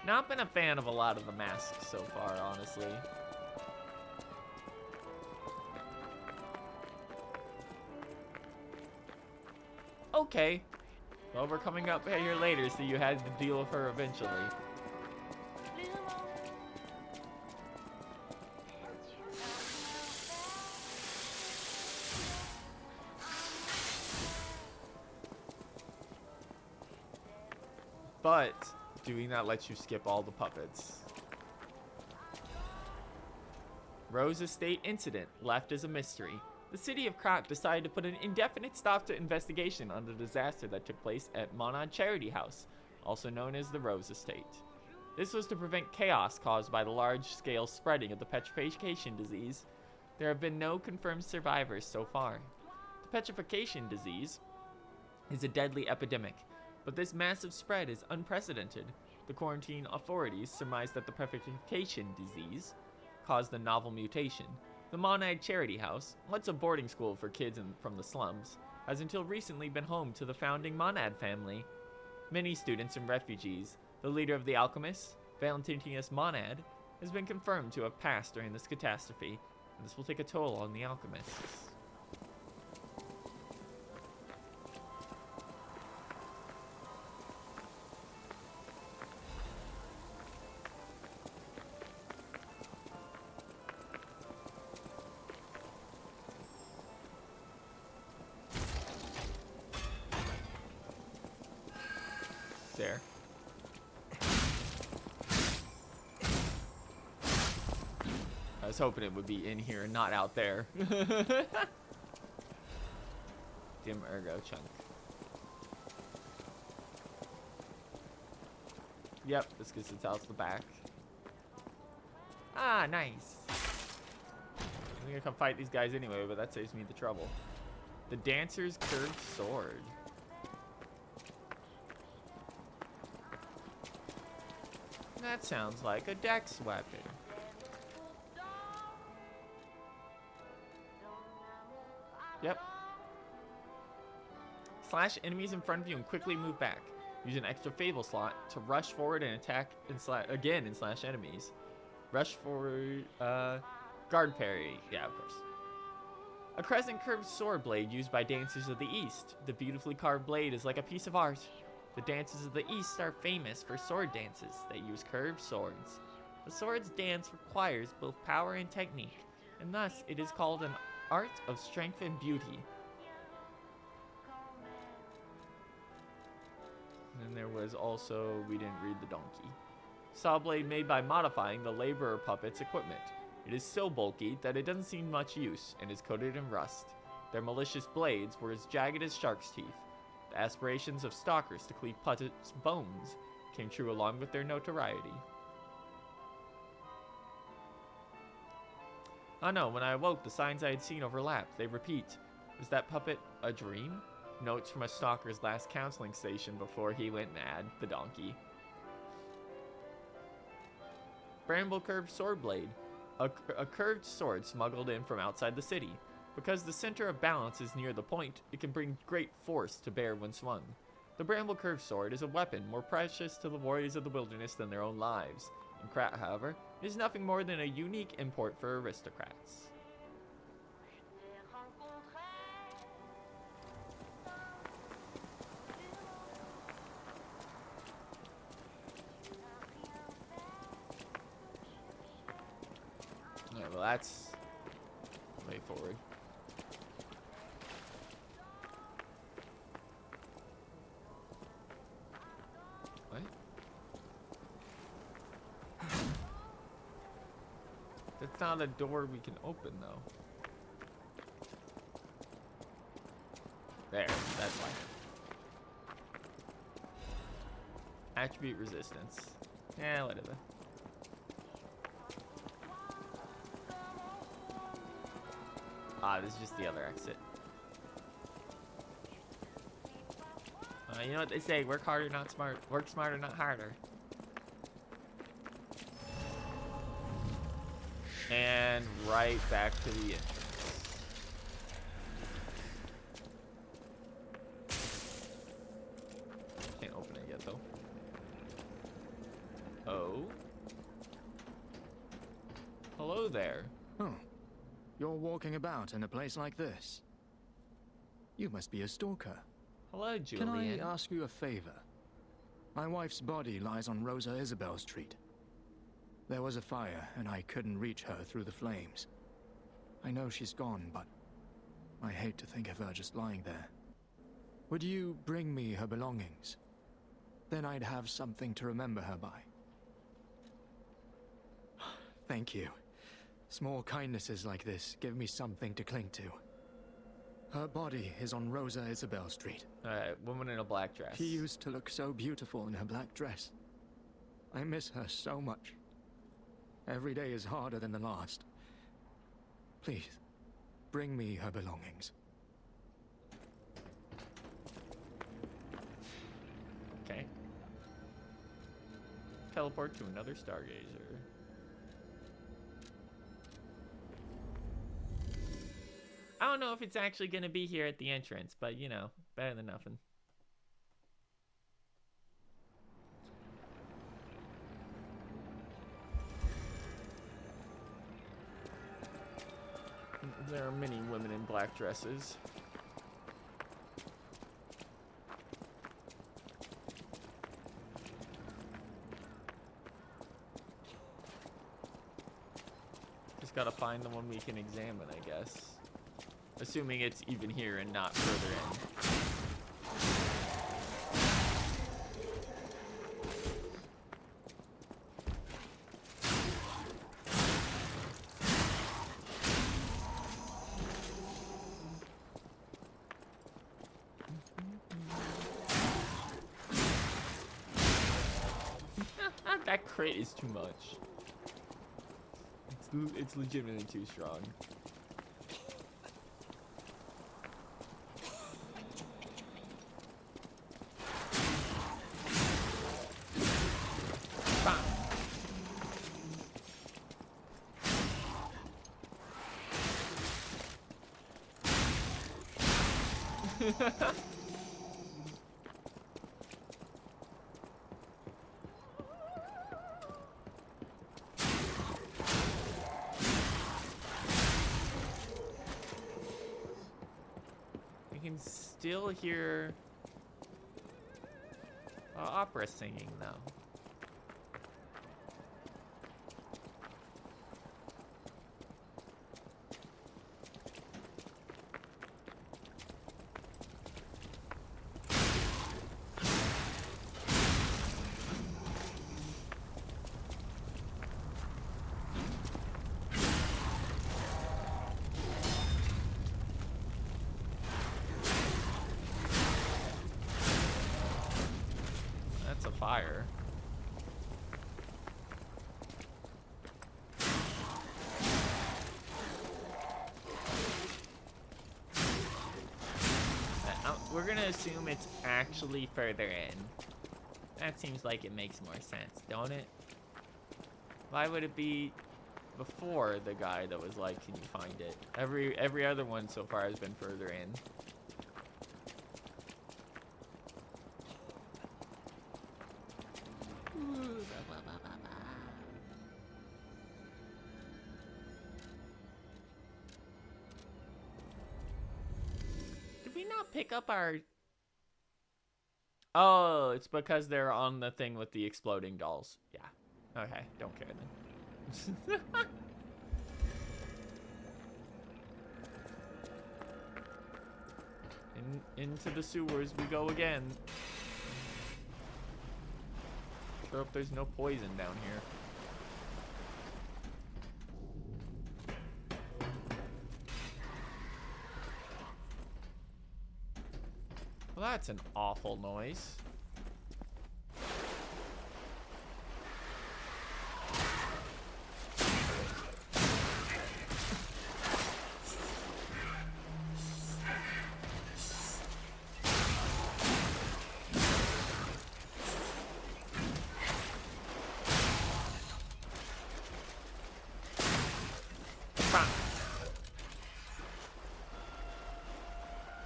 Not been a fan of a lot of the masks so far, honestly. Okay. Well, we're coming up here later, so you had to deal with her eventually. But doing that lets you skip all the puppets. Rose Estate incident left as a mystery. The city of Krat decided to put an indefinite stop to investigation on the disaster that took place at Monad Charity House, also known as the Rose Estate. This was to prevent chaos caused by the large-scale spreading of the petrification disease. There have been no confirmed survivors so far. The petrification disease is a deadly epidemic, but this massive spread is unprecedented. The quarantine authorities surmise that the petrification disease caused the novel mutation. The Monad Charity House, once a boarding school for kids from the slums, has until recently been home to the founding Monad family. Many students and refugees, the leader of the alchemists, Valentinus Monad, has been confirmed to have passed during this catastrophe, and this will take a toll on the alchemists. There. I was hoping it would be in here and not out there. Dim ergo chunk. Yep, this gets us out the back. Ah, nice. I'm gonna come fight these guys anyway, but that saves me the trouble. The Dancer's Curved Sword. That sounds like a dex weapon. Yep. Slash enemies in front of you and quickly move back. Use an extra Fable slot to rush forward and attack and slash enemies. Rush forward, guard parry. Yeah, of course. A crescent curved sword blade used by dancers of the East. The beautifully carved blade is like a piece of art. The dancers of the East are famous for sword dances that use curved swords. The sword's dance requires both power and technique, and thus it is called an art of strength and beauty. And then there was also, we didn't read the donkey. Saw blade made by modifying the laborer puppet's equipment. It is so bulky that it doesn't see much use and is coated in rust. Their malicious blades were as jagged as shark's teeth. The aspirations of stalkers to cleave puppets' bones came true along with their notoriety. Oh no, when I awoke, the signs I had seen overlapped. They repeat. Was that puppet a dream? Notes from a stalker's last counseling station before he went mad, the donkey. Bramble curved sword blade. A curved sword smuggled in from outside the city. Because the center of balance is near the point, it can bring great force to bear when swung. The Bramble Curved Sword is a weapon more precious to the warriors of the wilderness than their own lives. In Krat, however, it is nothing more than a unique import for aristocrats. Alright, well that's way forward. What? That's not a door we can open though. There, that's why. Attribute resistance. Yeah, whatever. Ah, this is just the other exit. You know what they say, work harder, not smart. Work smarter, not harder. And right back to the entrance. Can't open it yet, though. Oh. Hello there. Oh. You're walking about in a place like this. You must be a stalker. Hello, Julian. Can I ask you a favor? My wife's body lies on Rosa Isabel Street. There was a fire, and I couldn't reach her through the flames. I know she's gone, but I hate to think of her just lying there. Would you bring me her belongings? Then I'd have something to remember her by. Thank you. Small kindnesses like this give me something to cling to. Her body is on Rosa Isabel Street. Alright, woman in a black dress. She used to look so beautiful in her black dress. I miss her so much. Every day is harder than the last. Please, bring me her belongings. Okay. Teleport to another Stargazer. I don't know if it's actually going to be here at the entrance, but you know, better than nothing. There are many women in black dresses. Just gotta find the one we can examine, I guess. Assuming it's even here and not further in. That crate is too much. It's legitimately too strong. We can still hear opera singing though. Fire. We're gonna assume it's actually further in. That seems like it makes more sense, don't it? Why would it be before the guy that was like, can you find it? Every other one so far has been further in. Did we not pick up our... Oh, it's because they're on the thing with the exploding dolls. Yeah. Okay, don't care then. Into the sewers we go again. Sure hope there's no poison down here. Well, that's an awful noise.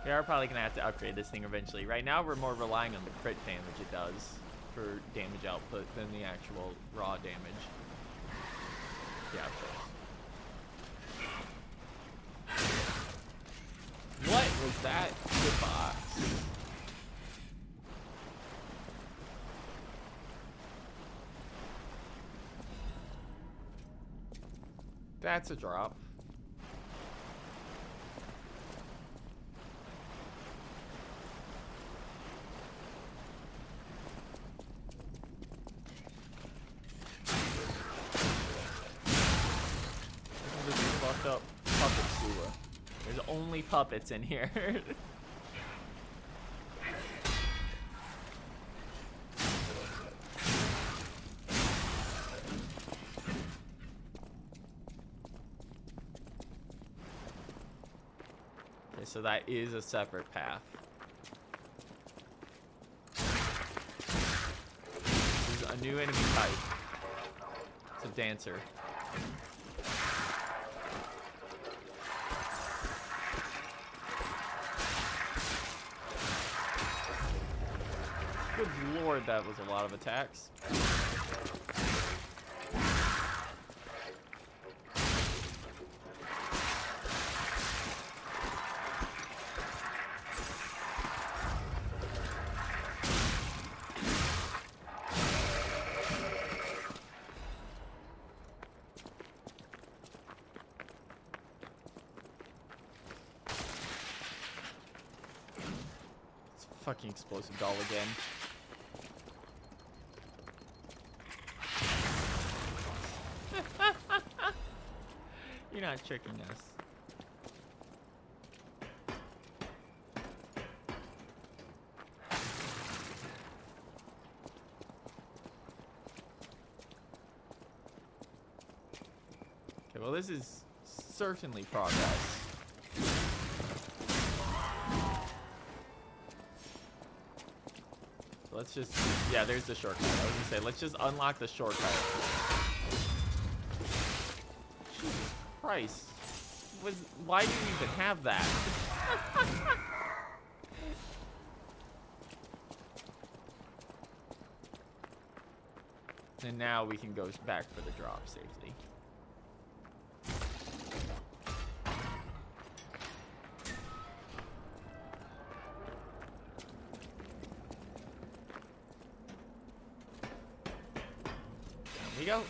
We are probably going to have to upgrade this thing eventually. Right now, we're more relying on the crit damage it does for damage output than the actual raw damage. Yeah, of course. What was that? Good box. That's a drop. Up puppet sewer. There's only puppets in here. Okay, so that is a separate path. This is a new enemy type. It's a dancer. Good lord, that was a lot of attacks. It's a fucking explosive doll again. You're not tricking us. Okay, well, this is certainly progress. So let's just... Yeah, there's the shortcut. I was gonna say, let's just unlock the shortcut. Christ. Why do you even have that? And now we can go back for the drop safely. Down we go.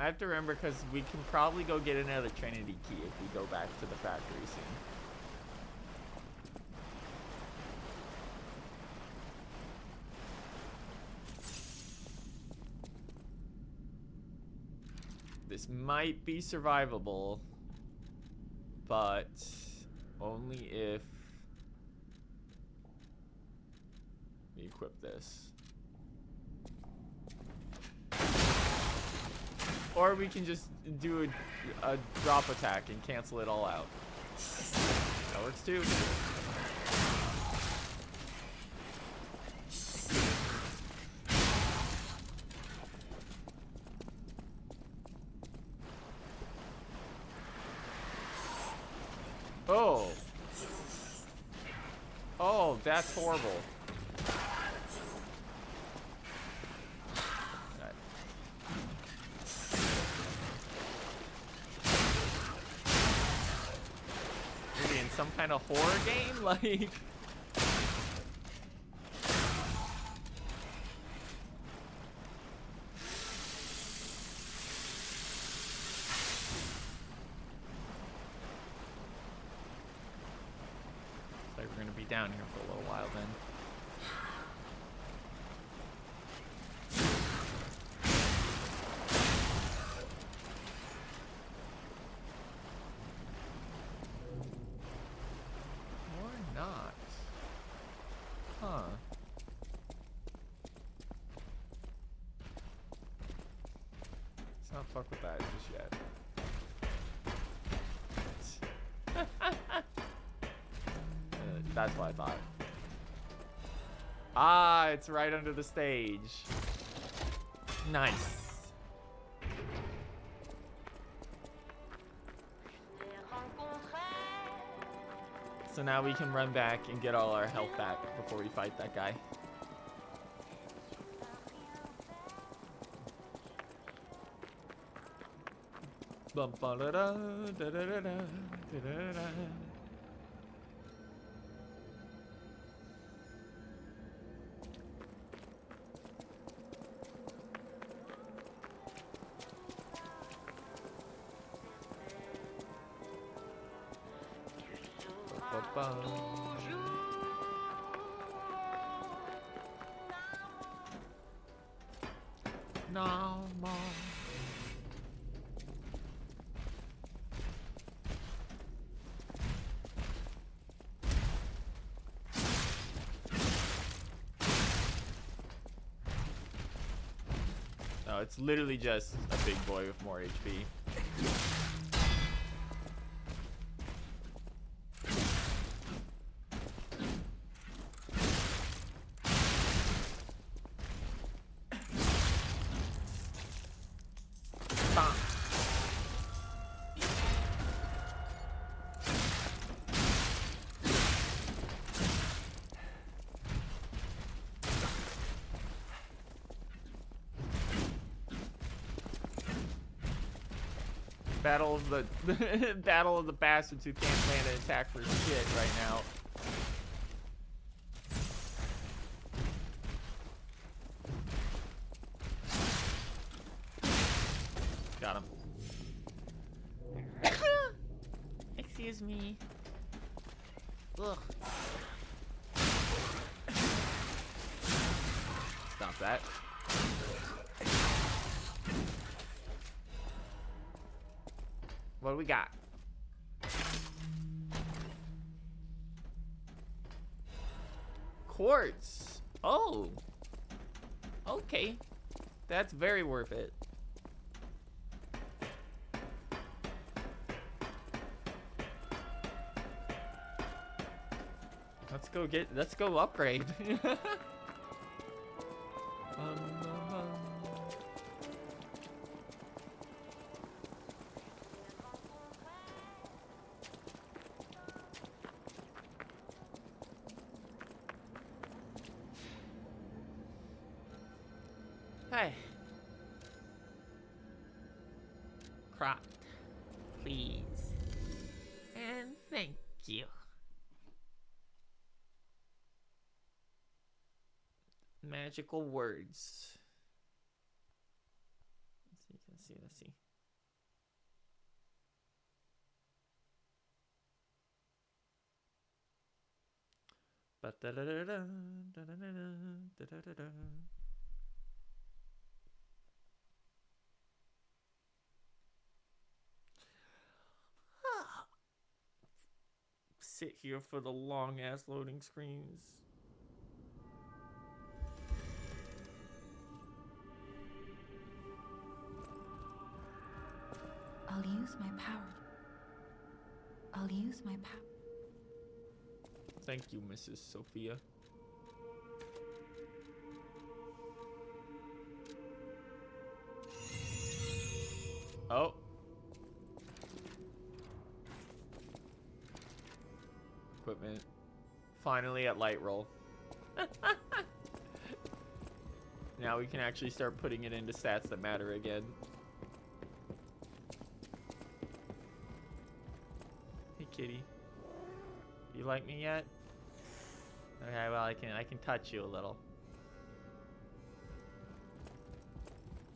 I have to remember because we can probably go get another Trinity key if we go back to the factory soon. This might be survivable, but only if we equip this. Or we can just do a drop attack and cancel it all out. That works too. Oh. Oh, that's horrible. Right. Maybe in some kind of horror game? Like... We're gonna be down here for a little while then. Or not. Huh. Let's not fuck with that just yet. That's what I thought. Ah, it's right under the stage. Nice. So now we can run back and get all our health back before we fight that guy. Bum ba da da da da da da da da. No more. No, it's literally just a big boy with more HP. Battle of the battle of the bastards who can't land an attack for shit right now. Got him. Excuse me. Ugh. Stop that. What do we got? Quartz. Oh. Okay. That's very worth it. Let's go upgrade. Hey. Cropped, please. And thank you. Magical words. Let's see. Sit here for the long ass loading screens. I'll use my power. I'll use my power. Thank you, Mrs. Sophia. Oh. Equipment. Finally at light roll. Now we can actually start putting it into stats that matter again. Hey, kitty. You like me yet? Okay, well I can touch you a little.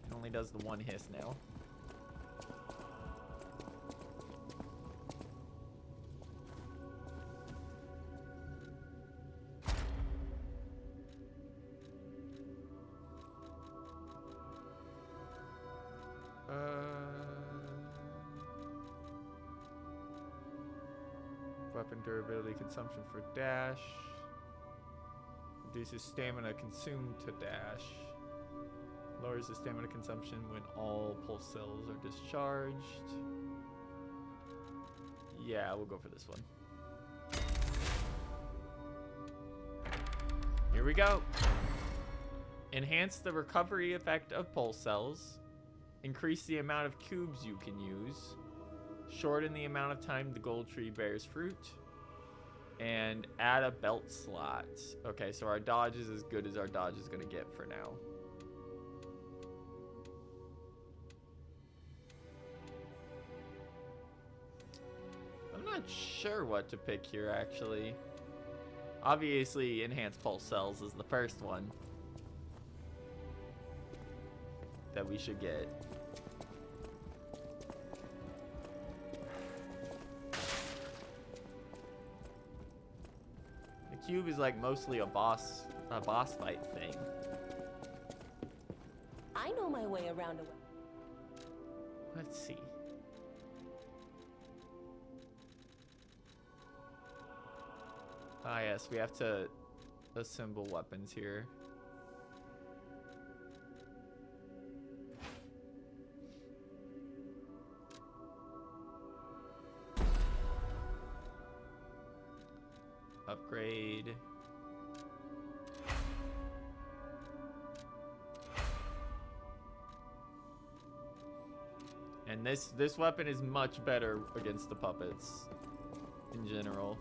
It only does the one hiss now. Weapon durability consumption for dash. Reduces stamina consumed to dash. Lowers the stamina consumption when all pulse cells are discharged. Yeah, we'll go for this one. Here we go. Enhance the recovery effect of pulse cells. Increase the amount of cubes you can use. Shorten the amount of time the gold tree bears fruit. And add a belt slot. Okay, so our dodge is as good as our dodge is going to get for now. I'm not sure what to pick here, actually. Obviously, enhanced pulse cells is the first one that we should get. The cube is like mostly a boss fight thing. I know my way around a... Let's see. Ah, yes, we have to assemble weapons here. Upgrade. And this weapon is much better against the puppets in general.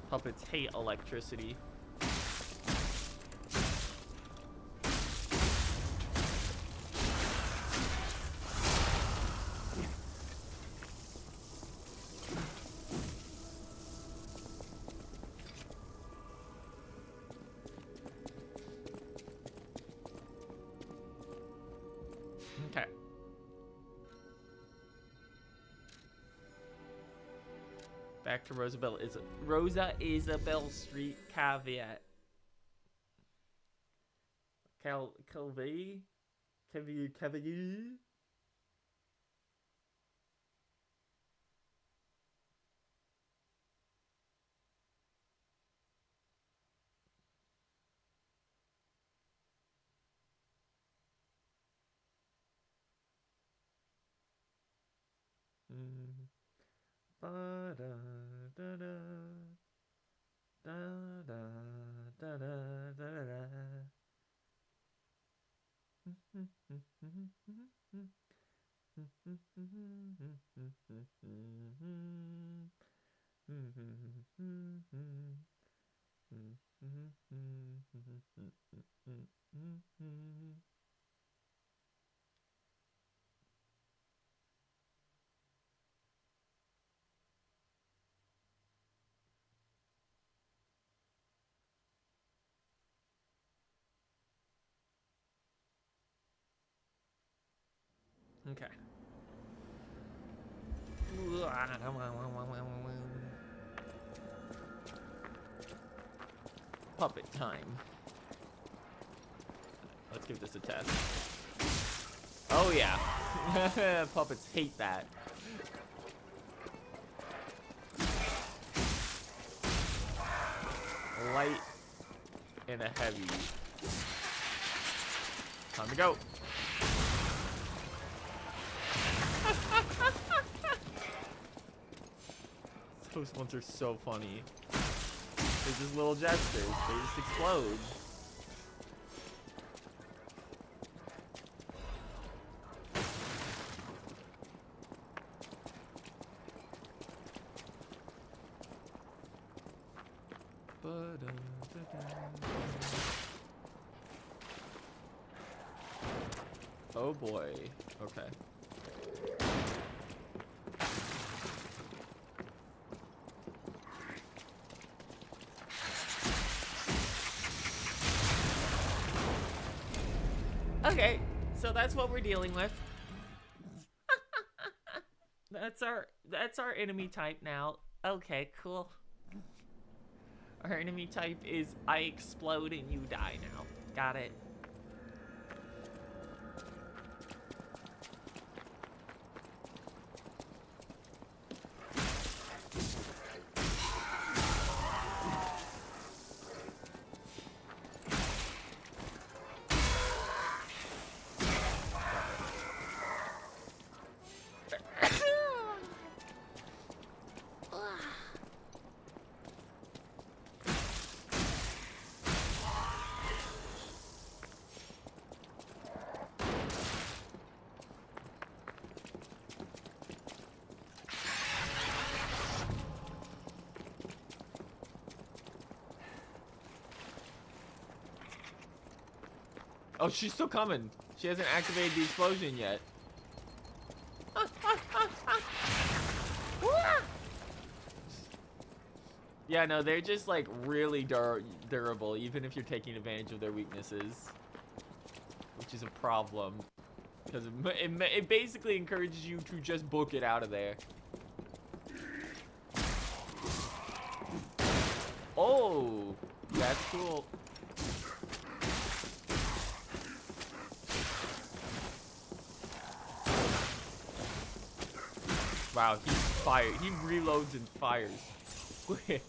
Puppets hate electricity. Okay. Back to Rosa Isabelle Street caveat. Calvi? Ba da da da da da da da da da. Okay. Puppet time. Let's give this a test. Oh yeah. Puppets hate that. Light and a heavy. Time to go. Those ones are so funny. They're just little jesters. They just explode. Oh boy. Okay. Okay, so that's what we're dealing with. That's our enemy type now. Okay, cool. Our enemy type is I explode and you die now. Got it. Oh, she's still coming. She hasn't activated the explosion yet. Yeah, no, they're just like really durable, even if you're taking advantage of their weaknesses, which is a problem because it basically encourages you to just book it out of there. Oh, that's cool. Wow, he's fired. He reloads and fires quick.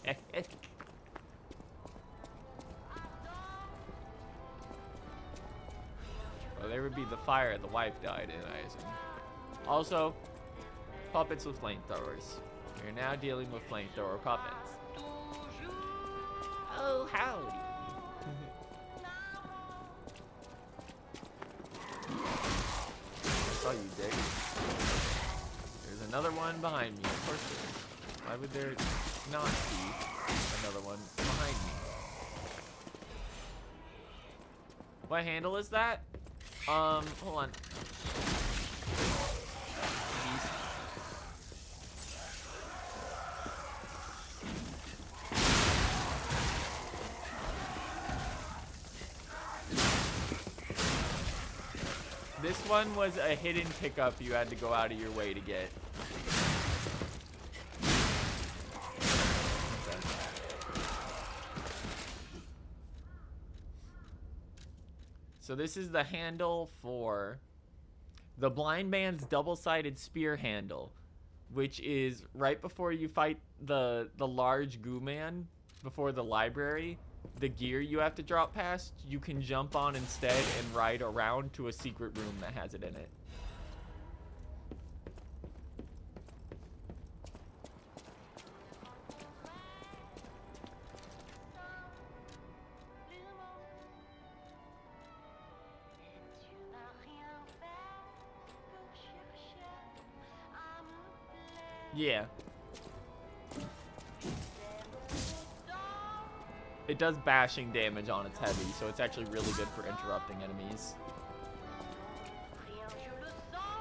Well, there would be the fire the wife died in, I assume. Also, puppets with flamethrowers. We're now dealing with flamethrower puppets. Oh, howdy. I saw you, dick. There's another one behind me. Of course there is. Why would there not be another one behind me? What handle is that? Hold on. This one was a hidden pickup you had to go out of your way to get. So this is the handle for the blind man's double-sided spear handle, which is right before you fight the large goo man before the library. The gear you have to drop past, you can jump on instead and ride around to a secret room that has it in it. Yeah. It does bashing damage on its heavy, so it's actually really good for interrupting enemies.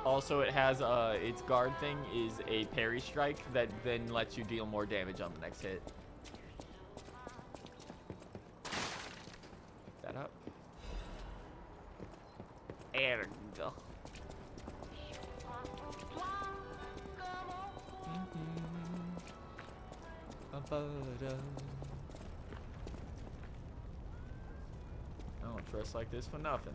Also, it has its guard thing is a parry strike that then lets you deal more damage on the next hit. Pick that up. There we go. I don't dress like this for nothing.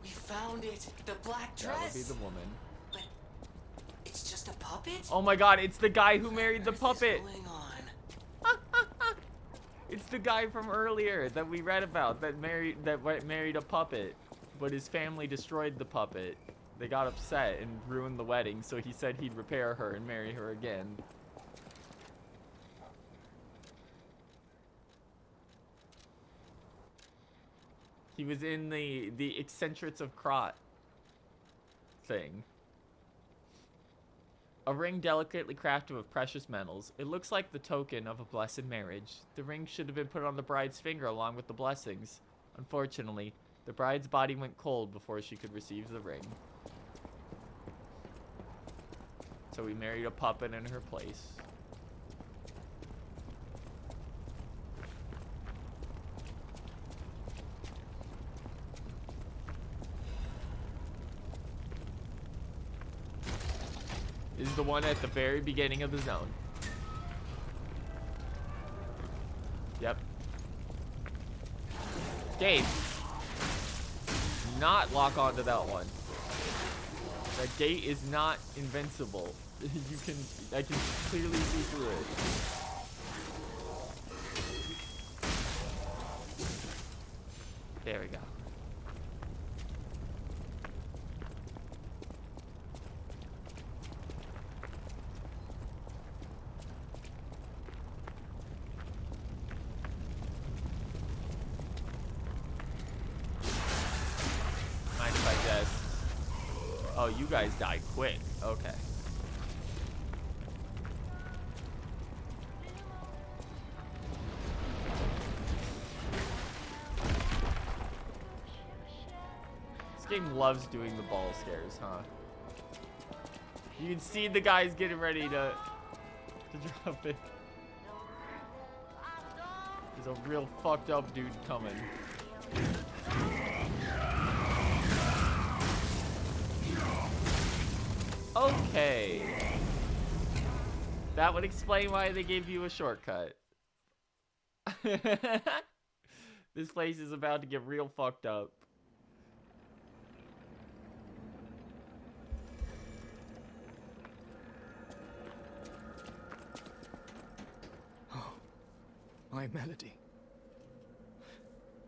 We found it. The black dress. That would be the woman. But it's just a puppet? Oh my god, it's the guy who married the puppet. It's the guy from earlier that we read about that married a puppet, but his family destroyed the puppet. they got upset and ruined the wedding, so he said he'd repair her and marry her again. He was in the Eccentrics of Krot thing. A ring delicately crafted with precious metals. It looks like the token of a blessed marriage. The ring should have been put on the bride's finger along with the blessings. Unfortunately, the bride's body went cold before she could receive the ring. So we married a puppet in her place. This is the one at the very beginning of the zone. Yep. Game. Not lock onto that one. That gate is not invincible. I can clearly see through it. There we go. Mind if I guess? Oh, you guys died quick. Okay. This game loves doing the ball scares, huh? You can see the guys getting ready to drop it. There's a real fucked up dude coming. Okay. That would explain why they gave you a shortcut. This place is about to get real fucked up. Oh, my Melody.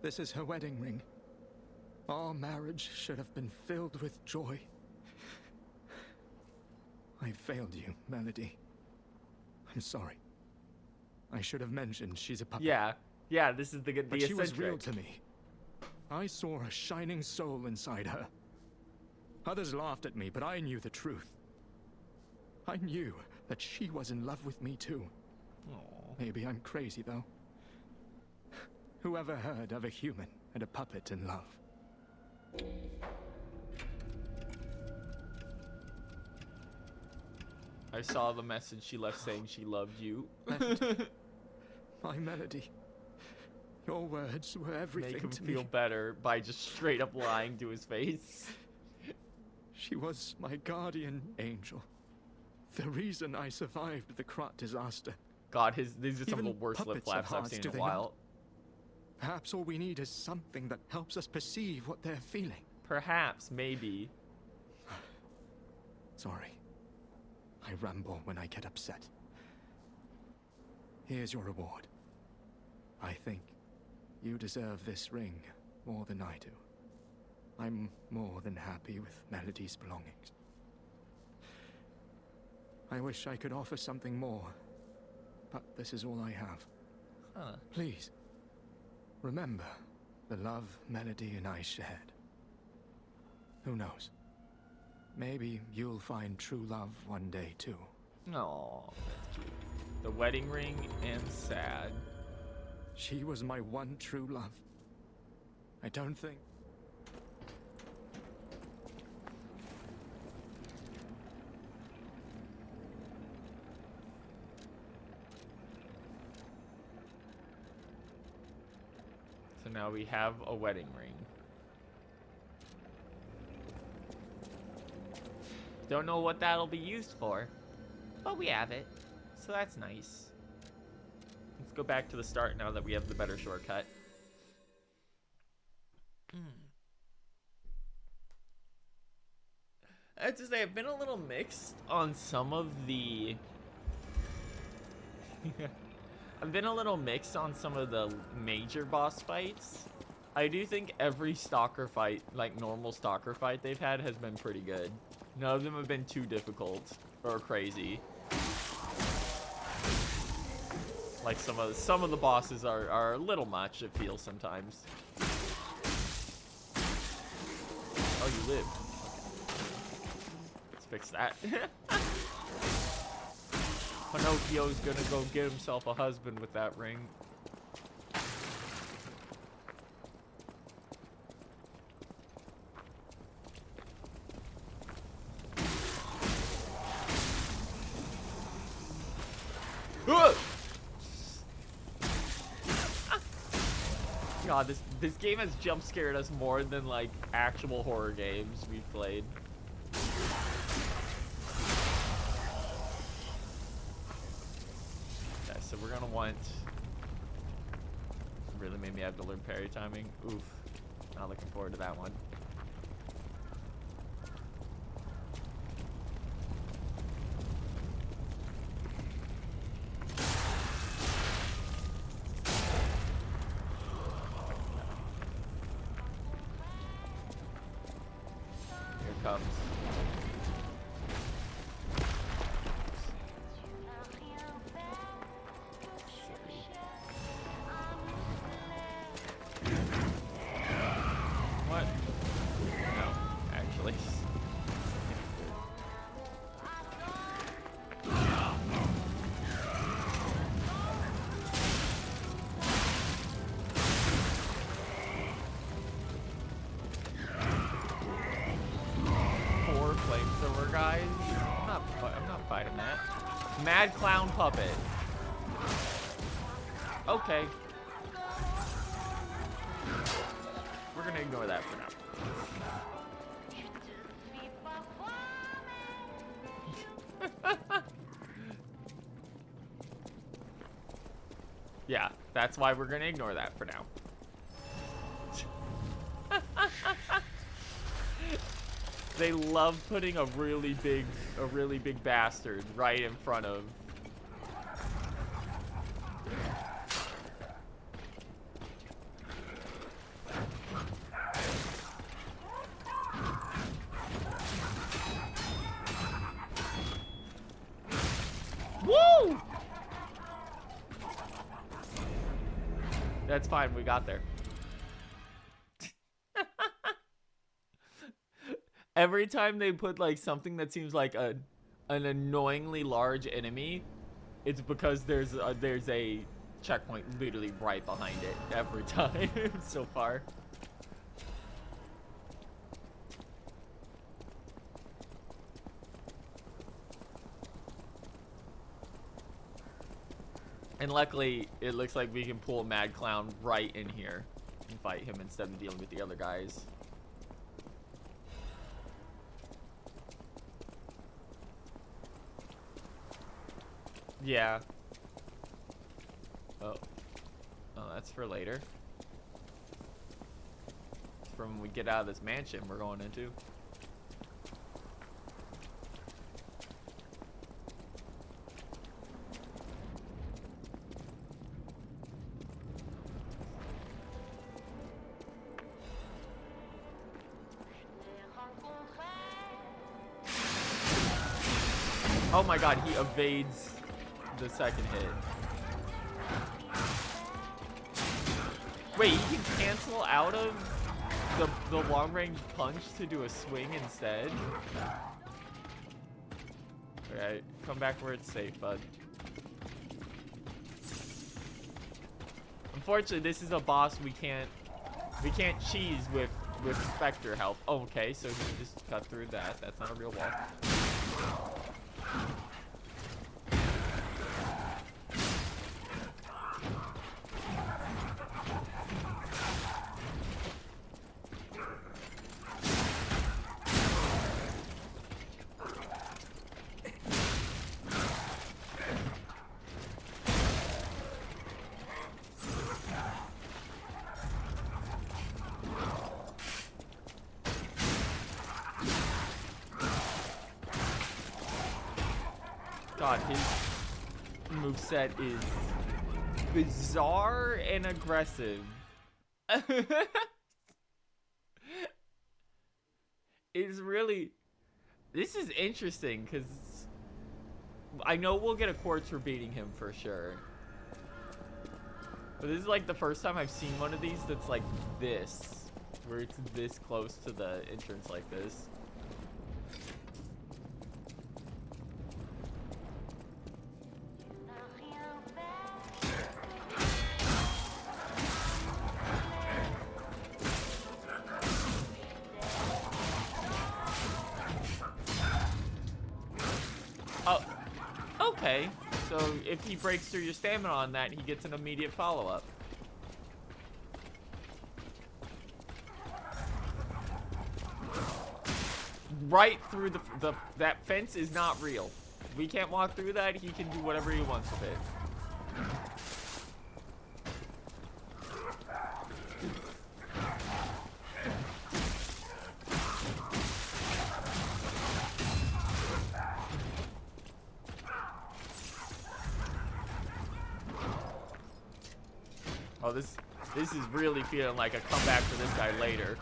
This is her wedding ring. Our marriage should have been filled with joy. I failed you, Melody. I'm sorry. I should have mentioned she's a puppet. Yeah, this is the But she was eccentric. real to me. I saw a shining soul inside her. Others laughed at me, but I knew the truth. I knew that she was in love with me too. Aww. Maybe I'm crazy though. Whoever heard of a human and a puppet in love? I saw the message she left saying she loved you. My Melody. Your words were everything Make him to feel me. better by just straight up lying to his face. She was my guardian angel. The reason I survived the Krot disaster. God, these are some Even of the worst lip puppets have flaps I've hearts, seen do in a they while. not? Perhaps all we need is something that helps us perceive what they're feeling. Perhaps, maybe. Sorry. I ramble when I get upset. Here's your reward. I think you deserve this ring more than I do. I'm more than happy with Melody's belongings. I wish I could offer something more, but this is all I have. Huh. Please, remember the love Melody and I shared. Who knows? Maybe you'll find true love one day, too. Aw, that's cute. The wedding ring and sad. She was my one true love. I don't think... So now we have a wedding ring. Don't know what that'll be used for, but we have it, so that's nice. Let's go back to the start now that we have the better shortcut. I have to say, I've been a little mixed on some of the... I've been a little mixed on some of the major boss fights. I do think every stalker fight, like normal stalker fight they've had, has been pretty good. None of them have been too difficult or crazy. Like some of the bosses are a little much, it feels sometimes. Oh, you live. Okay. Let's fix that. Pinocchio's gonna go get himself a husband with that ring. God, this game has jump scared us more than like actual horror games we've played. Okay, so we're gonna want. Really made me have to learn parry timing. Oof, not looking forward to that one. Mad clown puppet. Okay. We're gonna ignore that for now. Yeah, that's why we're gonna ignore that for now. They love putting a really big bastard right in front of. Woo! That's fine, we got there. Every time they put like something that seems like an annoyingly large enemy, it's because there's a checkpoint literally right behind it every time so far. And luckily, it looks like we can pull Mad Clown right in here and fight him instead of dealing with the other guys. Yeah. Oh, that's for later. It's from when we get out of this mansion we're going into. Oh my god, he evades the second hit. Wait, he can cancel out of the long range punch to do a swing instead? Alright, come back where it's safe, bud. Unfortunately, this is a boss we can't cheese with Spectre help. Oh, okay, so he just cut through that. That's not a real wall. God, his moveset is bizarre and aggressive It's really... This is interesting, because I know we'll get a quartz for beating him for sure. But this is like the first time I've seen one of these that's like this. Where it's this close to the entrance like this. Oh, okay. So if he breaks through your stamina on that, he gets an immediate follow-up. Right through that fence is not real. We can't walk through that. He can do whatever he wants with it. Oh, this is really feeling like a comeback for this guy later.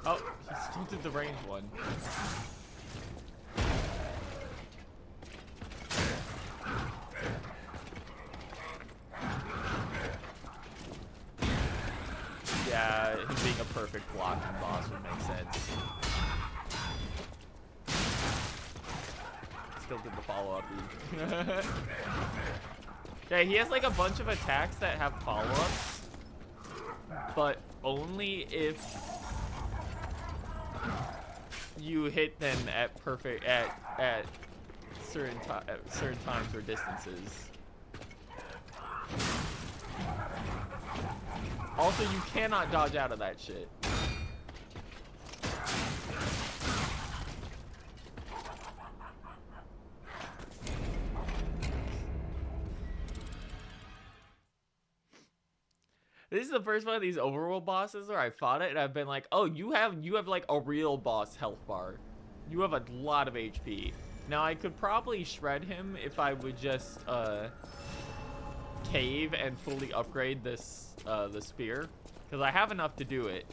Oh, he still did the range one. Yeah, him being a perfect blocking boss would make sense. Still did the follow-up. Yeah, he has like a bunch of attacks that have follow-ups, but only if you hit them at certain times or distances. Also, you cannot dodge out of that shit. This is the first one of these overworld bosses where I fought it and I've been like, oh, you have like a real boss health bar. You have a lot of HP. Now I could probably shred him if I would just cave and fully upgrade this the spear, because I have enough to do it.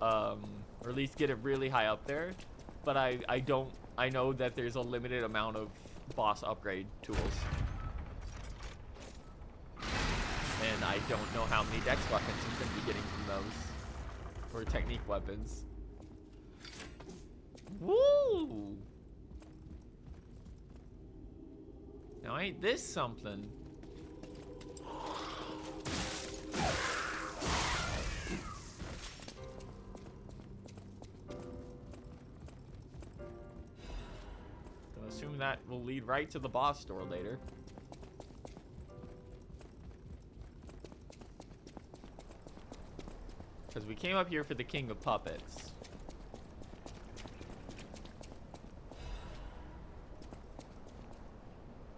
Or at least get it really high up there. But I know that there's a limited amount of boss upgrade tools. And I don't know how many dex weapons you can be getting from those. Or technique weapons. Woo! Now ain't this something? Gonna assume that will lead right to the boss door later. Because we came up here for the King of Puppets.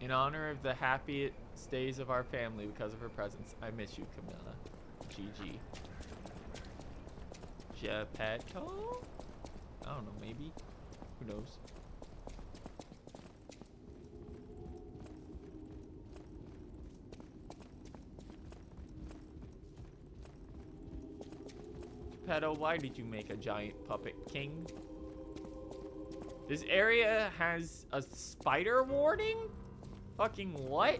In honor of the happiest days of our family because of her presence, I miss you, Camilla. GG. Geppetto? I don't know, maybe? Who knows? Geppetto, why did you make a giant puppet king? This area has a spider warning? Fucking what?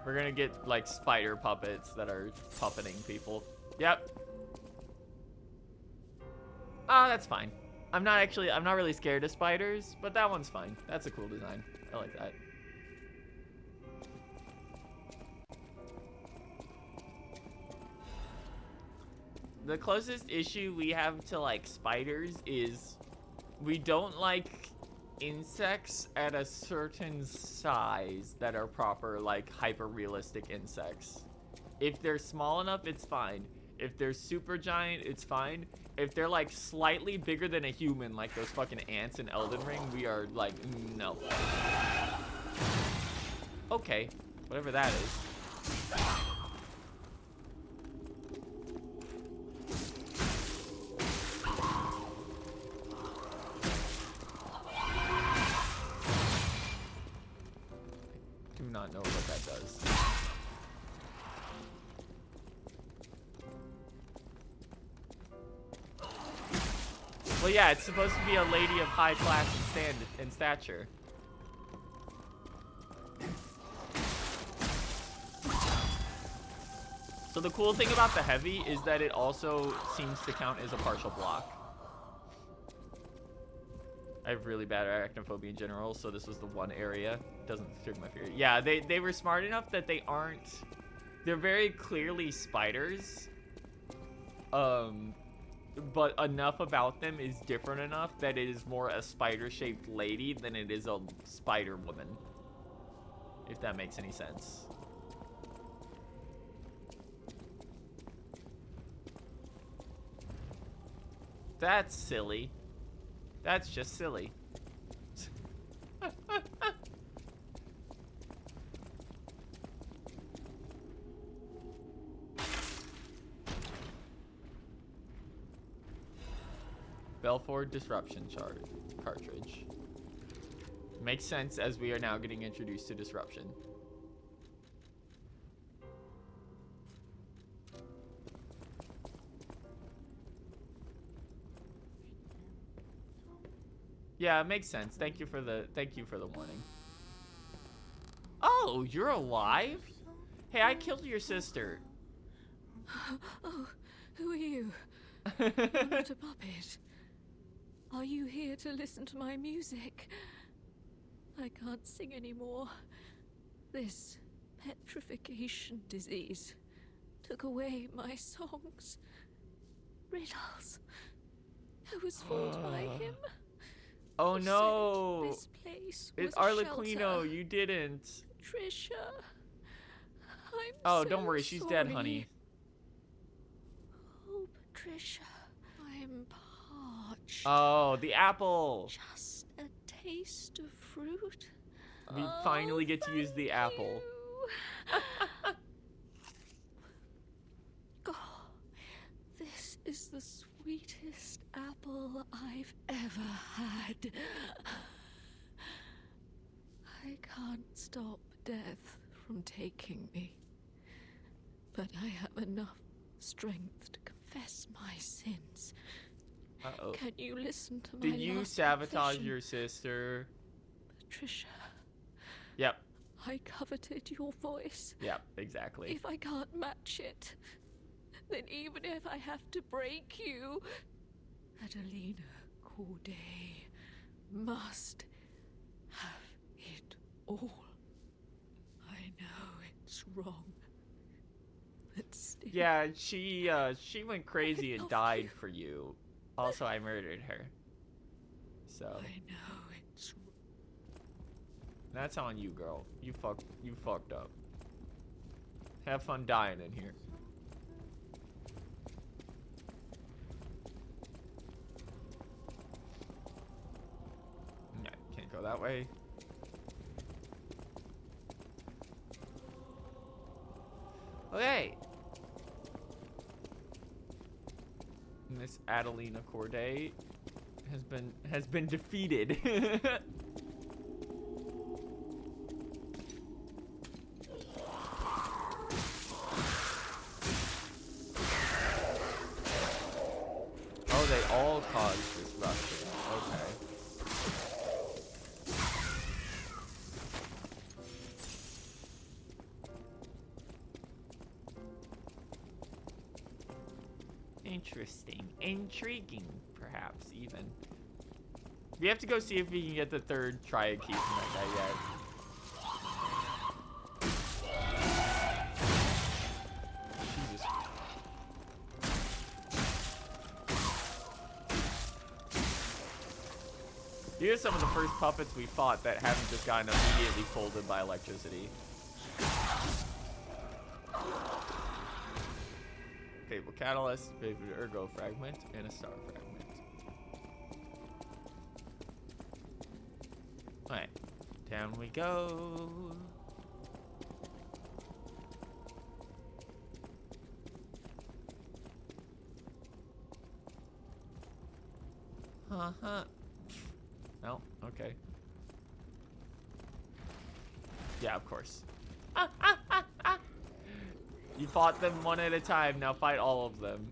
We're gonna get like spider puppets that are puppeting people. Yep. Ah, that's fine. I'm not really scared of spiders, but that one's fine. That's a cool design. I like that. The closest issue we have to like spiders is we don't like insects at a certain size that are proper like hyper realistic insects. If they're small enough, it's fine. If they're super giant, it's fine. If they're like slightly bigger than a human, like those fucking ants in Elden Ring, we are like, no. Okay, whatever that is. I do not know what that does. Well, yeah, it's supposed to be a lady of high class and stature. So the cool thing about the heavy is that it also seems to count as a partial block. I have really bad arachnophobia in general, so this was the one area. Doesn't trigger my fear. Yeah, they were smart enough that they aren't... They're very clearly spiders. But enough about them is different enough that it is more a spider-shaped lady than it is a spider woman. If that makes any sense. That's silly. That's just silly. Belfort Disruption cartridge. Makes sense as we are now getting introduced to disruption. Yeah, it makes sense. Thank you for the warning. Oh, you're alive? Hey, I killed your sister. Oh, who are you? I'm not a puppet. Are you here to listen to my music? I can't sing anymore. This petrification disease took away my songs. Riddles. I was fooled by him. Oh He no! said this place It's was a Arlecchino, shelter. you didn't. Patricia. I'm Oh, so don't worry, she's dead, sorry. honey. Oh, Patricia. I'm parched. Oh, the apple! Just a taste of fruit. We finally get to use the apple. God, this is the sweetest apple I've ever had. I can't stop death from taking me, but I have enough strength to confess my sins. Uh-oh. Can you listen to my Did you last sabotage confession? your sister? Patricia, Yep. I coveted your voice. Yep, exactly. If I can't match it, then even if I have to break you, Adelina Corday must have it all. I know it's wrong, but still. Yeah, she went crazy and died for you. Also, I murdered her. So. I know it's wrong. That's on you, girl. You fucked up. Have fun dying in here. No, can't go that way. Okay. Miss Adelina Corday has been defeated. Oh, they all cause disruption. Okay. Interesting. Intriguing, perhaps, even. We have to go see if we can get the third triad key from that guy yet. Jesus. These are some of the first puppets we fought that haven't just gotten immediately folded by electricity. Fable Catalyst, Favorite Ergo Fragment, and a Star Fragment. Alright, down we go. Uh-huh. No, okay. Yeah, of course. You fought them one at a time, now fight all of them.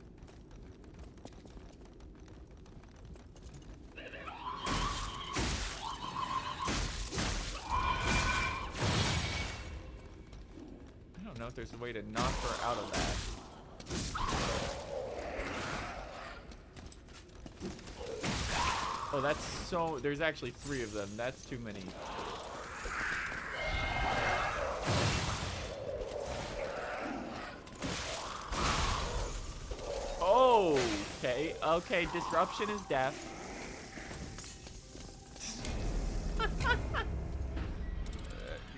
I don't know if there's a way to knock her out of that. Oh, that's so... There's actually 3 of them. That's too many. Oh, okay. Okay, disruption is death.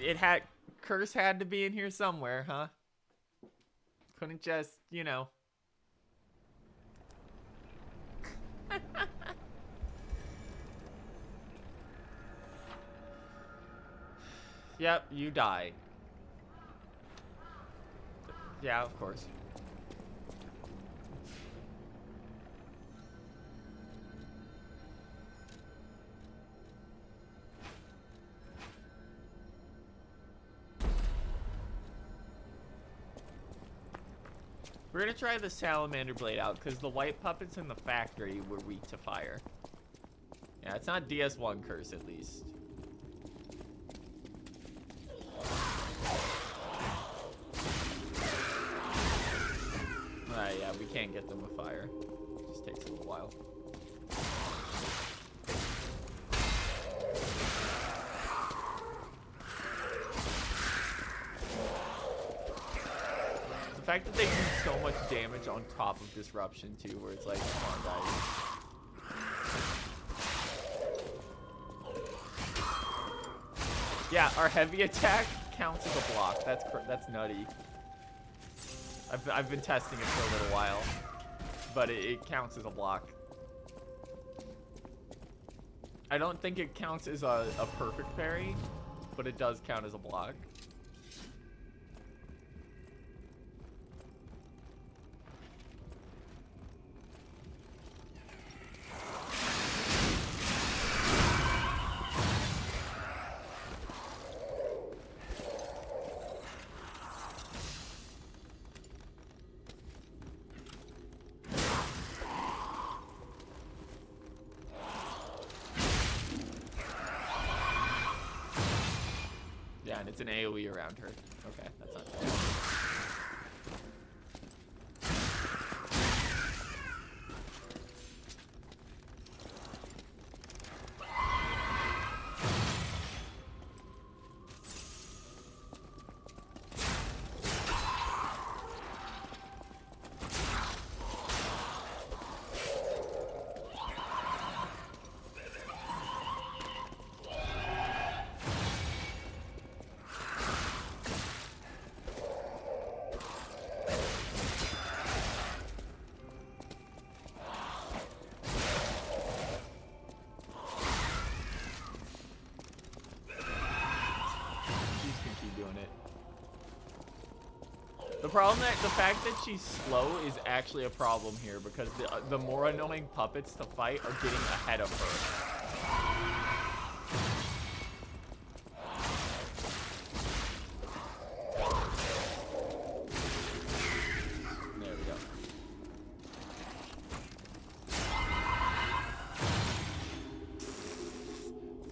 It had... Curse had to be in here somewhere, huh? Couldn't just, you know... Yep, you die. Yeah, of course. We're gonna try the salamander blade out because the white puppets in the factory were weak to fire. Yeah, it's not DS1 curse at least. Yeah, we can't get them with fire. It just takes a little while. The fact that they do so much damage on top of disruption too, where it's like, come on guys. Yeah, our heavy attack counts as a block. That's nutty. I've been testing it for a little while, but it counts as a block. I don't think it counts as a perfect parry, but it does count as a block. It's an AoE around her. Okay, that's not bad. The fact that she's slow is actually a problem here because the more annoying puppets to fight are getting ahead of her. There we go.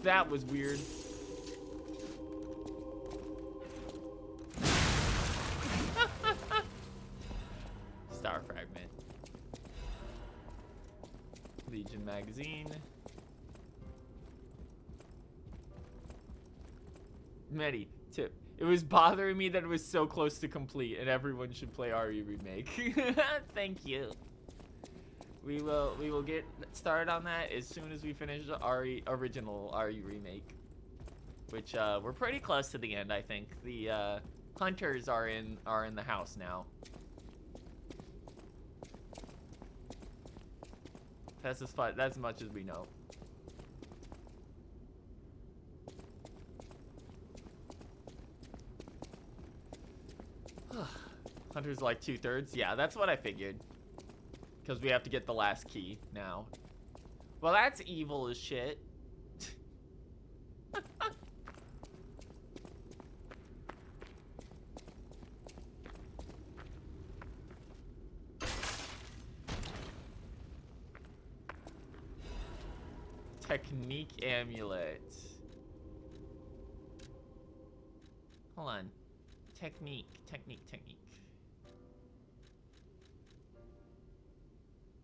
That was weird. Star Fragment. Legion Magazine. Medi, tip. It was bothering me that it was so close to complete and everyone should play RE Remake. Thank you. We will get started on that as soon as we finish the original RE remake, which we're pretty close to the end. I think the hunters are in the house now. That's as much as we know. Hunter's like 2/3. Yeah, that's what I figured. Because we have to get the last key now. Well, that's evil as shit. Technique amulet. Hold on. Technique.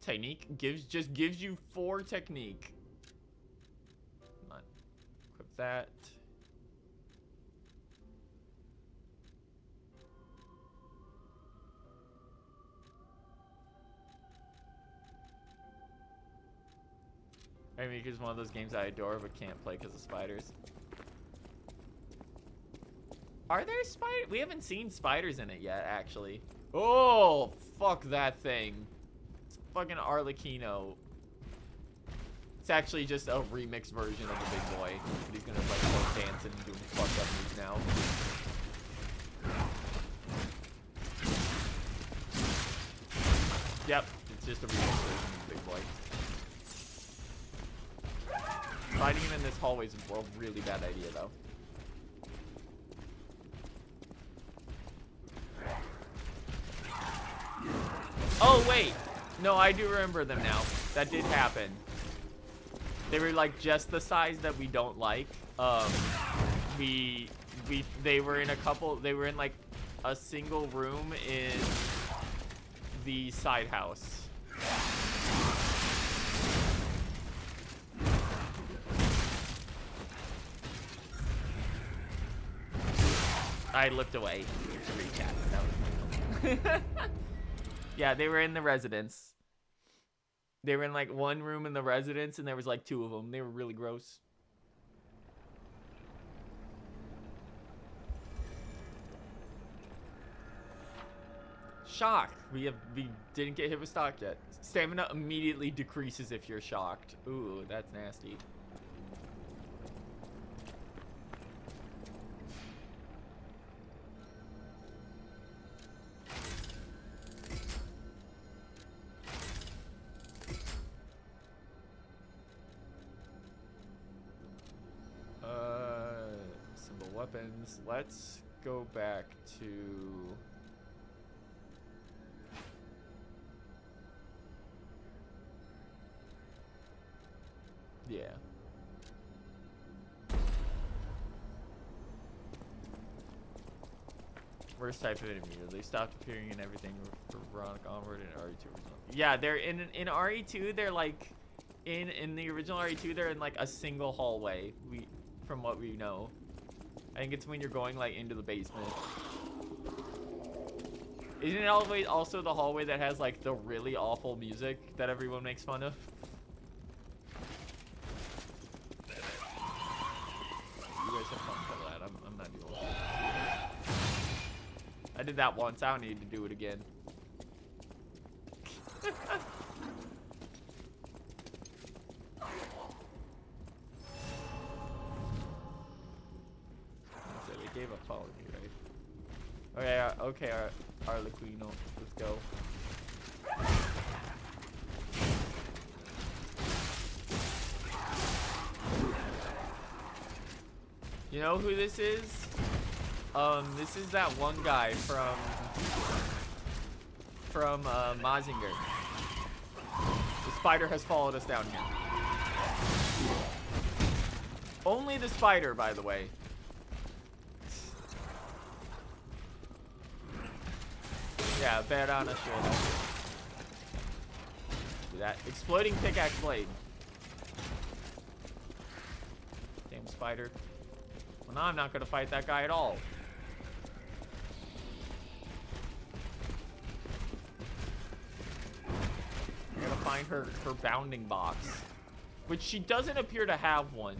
Technique just gives you 4 technique. Come on. Equip that. Rainmaker is one of those games I adore but can't play because of spiders. Are there spiders? We haven't seen spiders in it yet, actually. Oh, fuck that thing. It's fucking Arlecchino. It's actually just a remixed version of the big boy. But he's gonna like start dancing and doing fucked up moves now. Yep, it's just a remixed version of the big boy. Fighting him in this hallway is a really bad idea, though. Oh, wait. No, I do remember them now. That did happen. They were, like, just the size that we don't like. They were in a couple... They were in, like, a single room in the side house. I looked away to recap. That was my fault. Yeah, they were in the residence. They were in like one room in the residence, and there was like 2 of them. They were really gross. Shock. We didn't get hit with shock yet. Stamina immediately decreases if you're shocked. Ooh, that's nasty. Weapons. Let's go back to... Yeah. Worst type of enemy. They stopped appearing in everything for Veronica Onward and RE2 original. Yeah, they're in RE2. They're like in the original RE2. They're in like a single hallway. From what we know. I think it's when you're going like into the basement. Isn't it always also the hallway that has like the really awful music that everyone makes fun of? You guys have fun with that. I'm not doing that. I did that once. I don't need to do it again. Gave up following me, right? Okay, Arlecchino, let's go. You know who this is? This is that one guy from Mazinger. The spider has followed us down here. Only the spider, by the way. Yeah, bad on a shit. Do that. Exploding pickaxe blade. Damn spider. Well, now I'm not gonna fight that guy at all. I'm gonna find find her bounding box, which she doesn't appear to have one.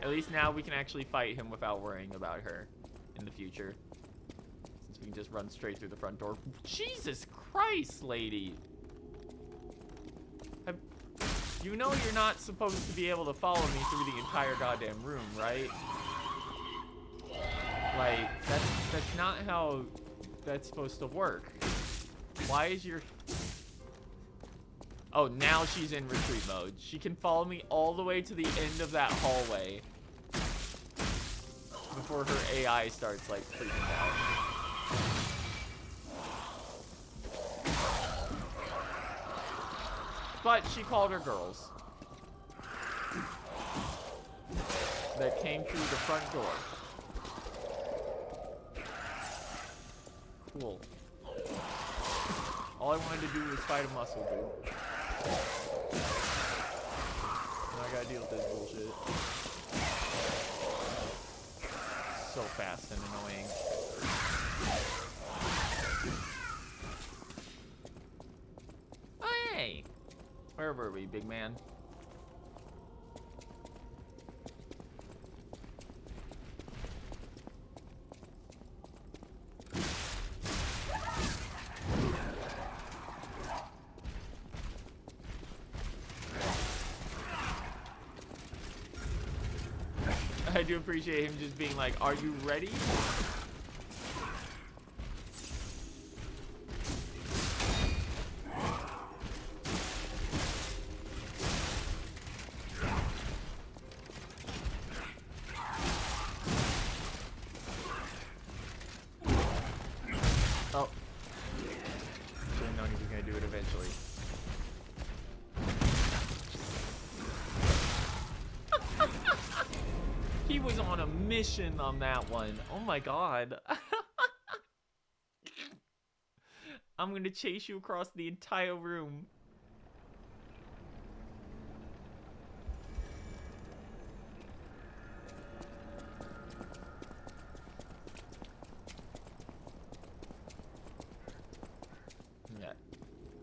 At least now we can actually fight him without worrying about her in the future. Since we can just run straight through the front door. Jesus Christ, lady! You know you're not supposed to be able to follow me through the entire goddamn room, right? Like, that's not how that's supposed to work. Why is your... Oh, now she's in retreat mode. She can follow me all the way to the end of that hallway before her AI starts, like, freaking out. But she called her girls. That came through the front door. Cool. All I wanted to do was fight a muscle, dude. Now I gotta deal with this bullshit. So fast and annoying. Oh, hey! Where were we, big man? I do appreciate him just being like, are you ready? Oh. Should have known he was going to do it eventually. He was on a mission on that one. Oh my god. I'm gonna chase you across the entire room. Yeah.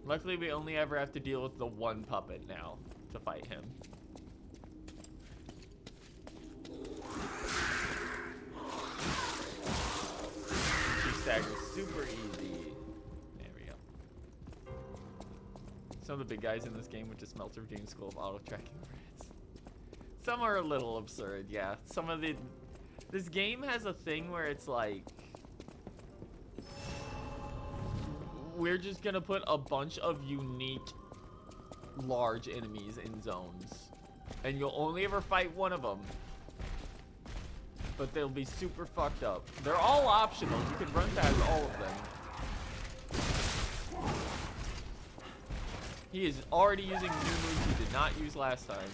Luckily, we only ever have to deal with the one puppet now to fight him. Staggers super easy. There we go. Some of the big guys in this game went to Smelter Doom School of Auto Tracking Rats. Some are a little absurd, yeah. Some of the... This game has a thing where it's like... We're just gonna put a bunch of unique large enemies in zones. And you'll only ever fight one of them. But they'll be super fucked up. They're all optional. You can run past all of them. He is already using new moves he did not use last time.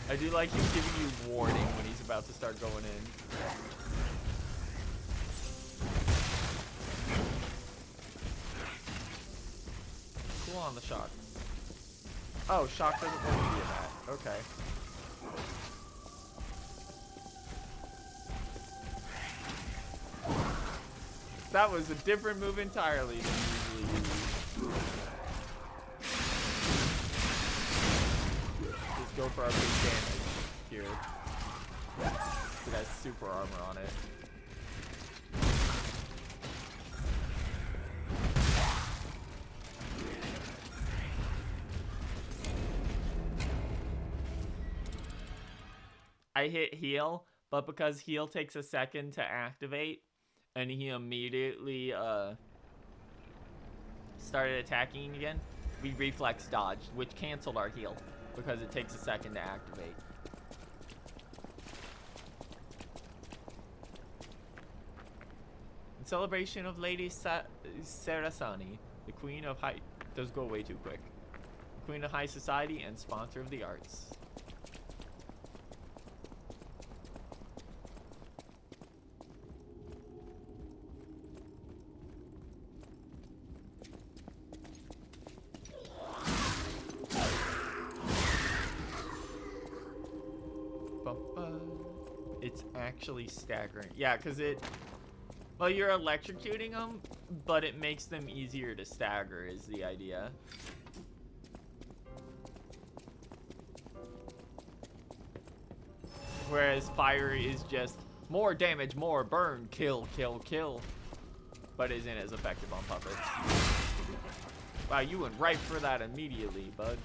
I do like him giving you warning when he's about to start going in. Cool on the shock. Oh, shock doesn't work via that. Okay. That was a different move entirely than usually used. Just go for our big damage here. It has super armor on it. I hit heal, but because heal takes a second to activate, and he immediately started attacking again, we reflex dodged, which canceled our heal because it takes a second to activate. In celebration of Lady Sarasani, the Queen of High... Those go way too quick. Queen of High Society and sponsor of the arts. It's actually staggering. Yeah, because it... Well, you're electrocuting them, but it makes them easier to stagger is the idea. Whereas fire is just more damage, more burn, kill, kill, kill. But isn't as effective on puppets. Wow, you went right for that immediately, bud.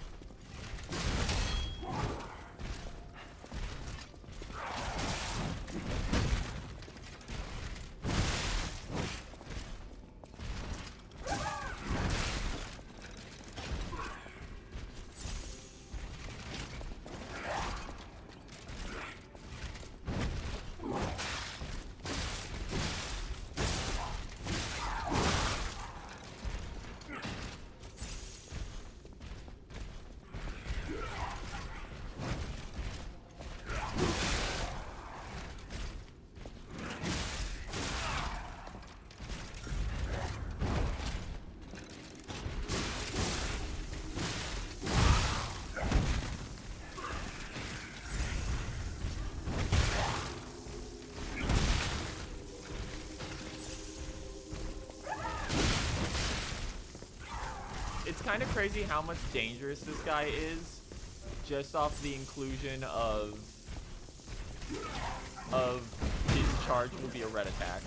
It's kind of crazy how much dangerous this guy is just off the inclusion of his charge will be a red attack.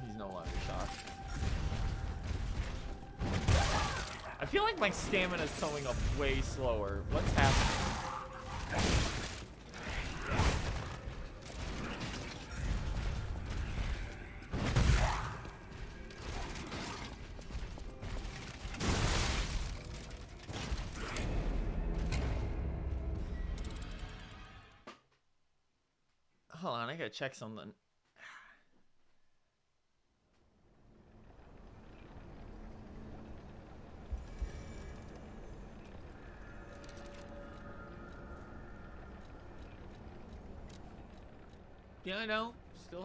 He's no longer shocked. I feel like my stamina is coming up way slower. What's happening? Hold on, I gotta check something. Yeah, I know. Still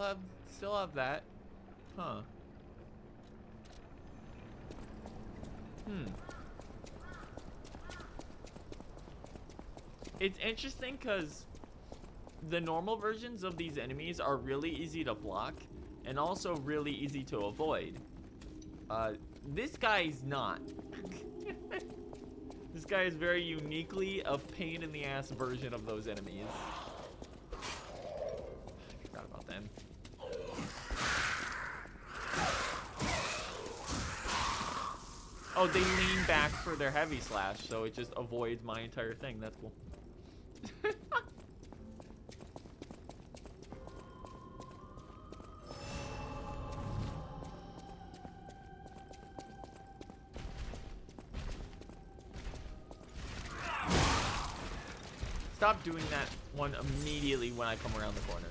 have that. Huh. It's interesting because the normal versions of these enemies are really easy to block and also really easy to avoid. This guy's not. This guy is very uniquely a pain in the ass version of those enemies. I forgot about them. Oh, they lean back for their heavy slash, so it just avoids my entire thing. That's cool. Stop doing that one immediately when I come around the corner.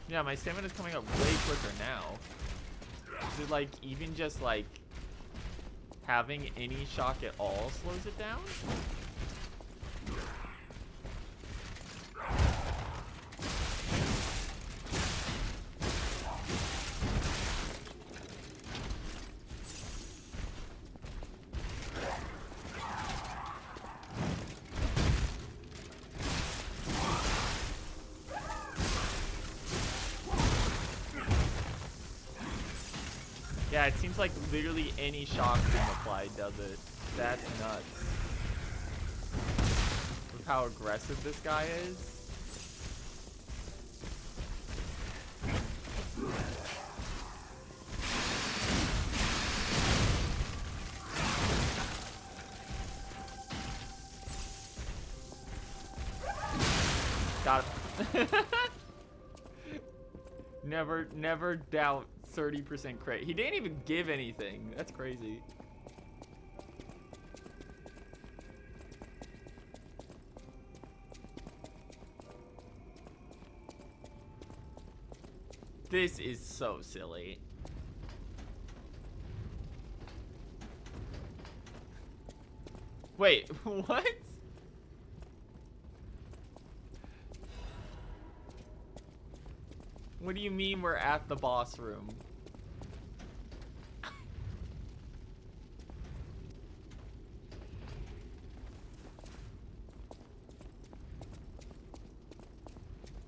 Yeah, my stamina's coming up way quicker now. Is it like even just like having any shock at all slows it down? Yeah, it seems like literally any shock being applied does it. That's nuts. Look how aggressive this guy is. Got it. Never doubt 30% crit. He didn't even give anything. That's crazy. This is so silly. Wait, what? What do you mean we're at the boss room?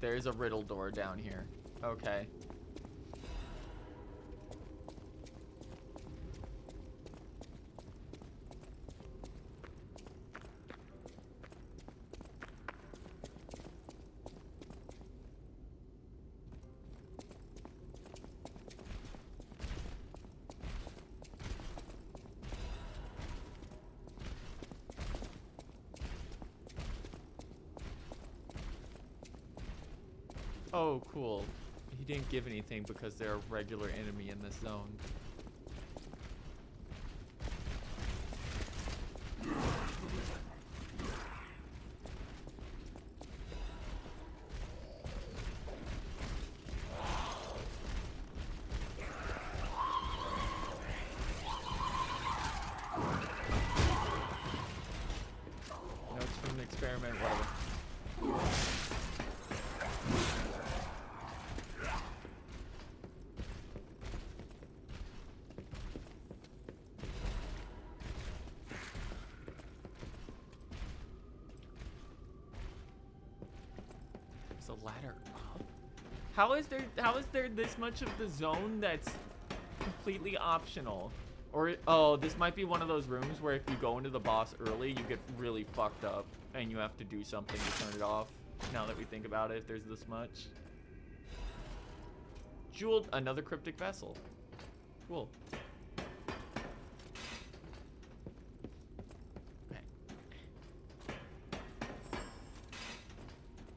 There's a riddle door down here. Okay. Oh, cool. He didn't give anything because they're a regular enemy in this zone. Notes from the experiment, whatever. A ladder up? How is there this much of the zone that's completely optional? Or oh, this might be one of those rooms where if you go into the boss early, you get really fucked up and you have to do something to turn it off. Now that we think about it, if there's this much. Jeweled, another cryptic vessel. Cool. Okay.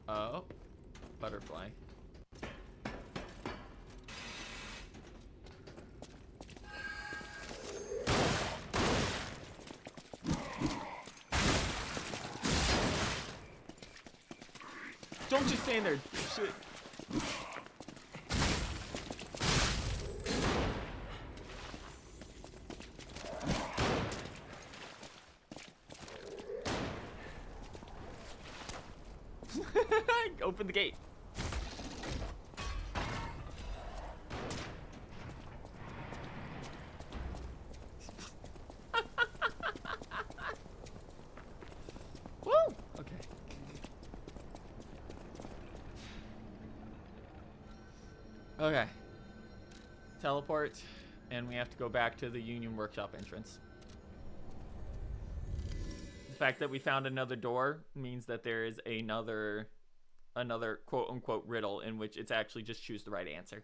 Oh. Butterfly. Don't just stand there. Shit. Open the gate. Woo! Okay. Okay. Teleport, and we have to go back to the Union Workshop entrance. The fact that we found another door means that there is another quote-unquote riddle in which it's actually just choose the right answer.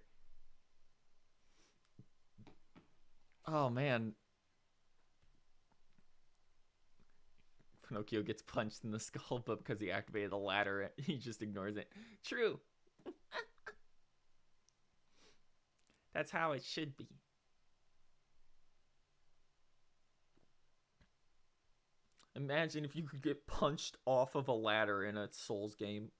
Oh, man. Pinocchio gets punched in the skull, but because he activated the ladder, he just ignores it. True. That's how it should be. Imagine if you could get punched off of a ladder in a Souls game.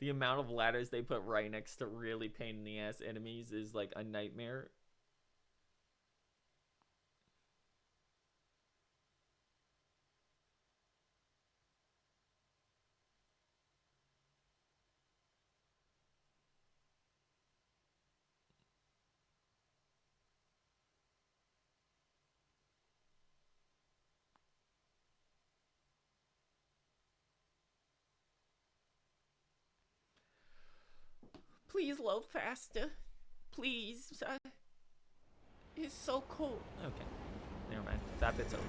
The amount of ladders they put right next to really pain in the ass enemies is like a nightmare. Please load faster. Please. It's so cold. Okay. Never mind. That bit's over.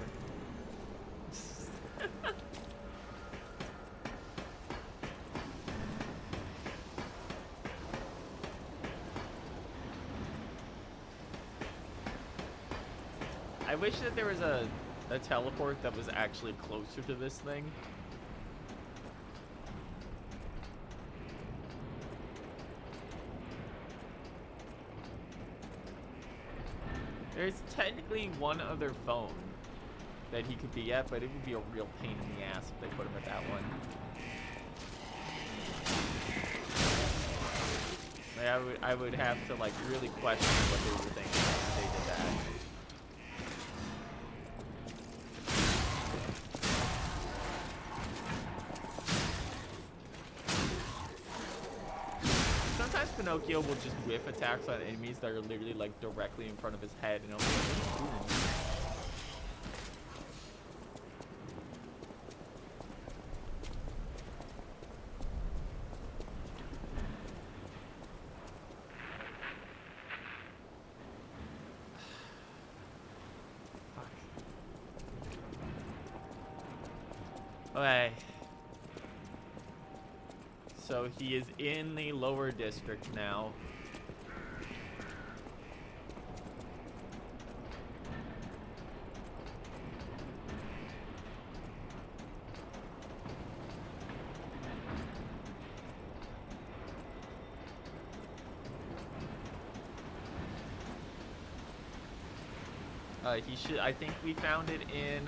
I wish that there was a teleport that was actually closer to this thing. There's technically one other phone that he could be at, but it would be a real pain in the ass if they put him at that one. Like, I would have to like really question what they were thinking if they did that. Sometimes Pinocchio will just whiff attacks on enemies that are literally like directly in front of his head, and I'll be like, what are you doing? Okay. So he is in the lower district now. He should, I think we found it in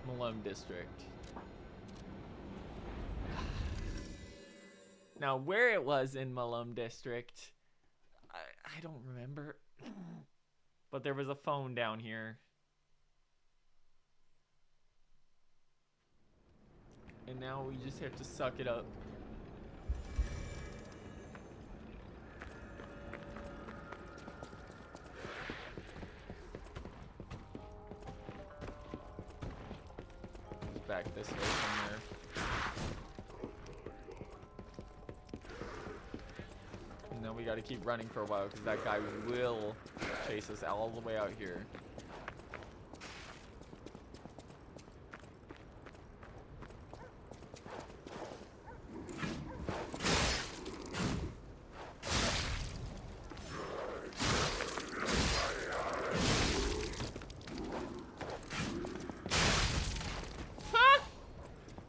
Malum district. Now, where it was in Malum district, I don't remember. But there was a phone down here. And now we just have to suck it up. It's back this way somewhere. And then we gotta keep running for a while because that guy will chase us all the way out here.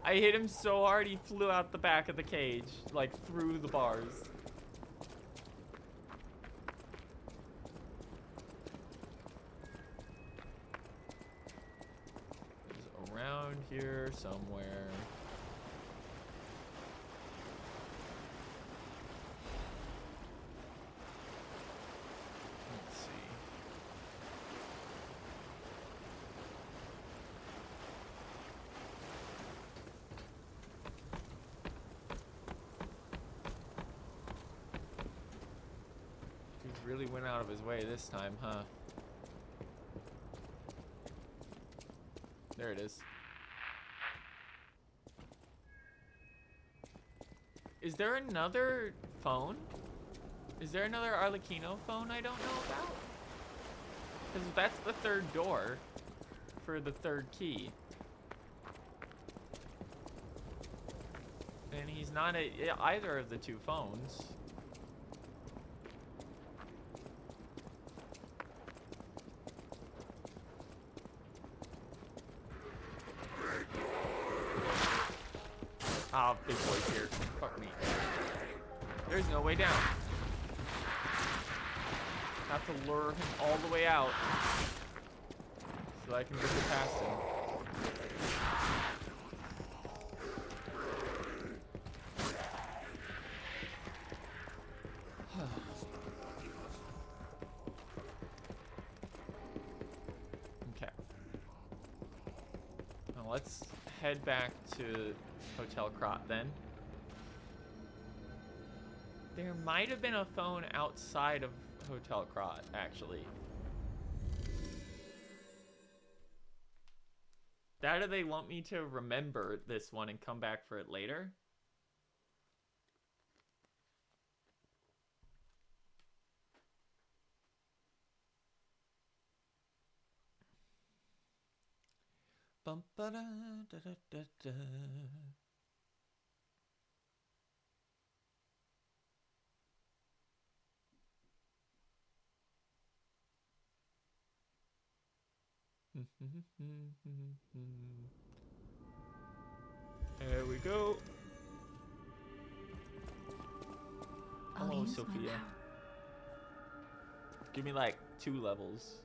I hit him so hard he flew out the back of the cage, like through the bars. It's around here somewhere. Let's see. Really went out of his way this time, huh? There it is. Is there another phone? Is there another Arlecchino phone I don't know about? Because that's the third door for the third key. And he's not at either of the two phones. Ah, big boy's here. Fuck me. There's no way down. Have to lure him all the way out so I can get past him. Okay. Now let's head back to Hotel Krat then. There might have been a phone outside of Hotel Krat, actually. That, or they want me to remember this one and come back for it later. Bum ba da da da da da. There we go. Oh, Sophia. Give me like 2 levels.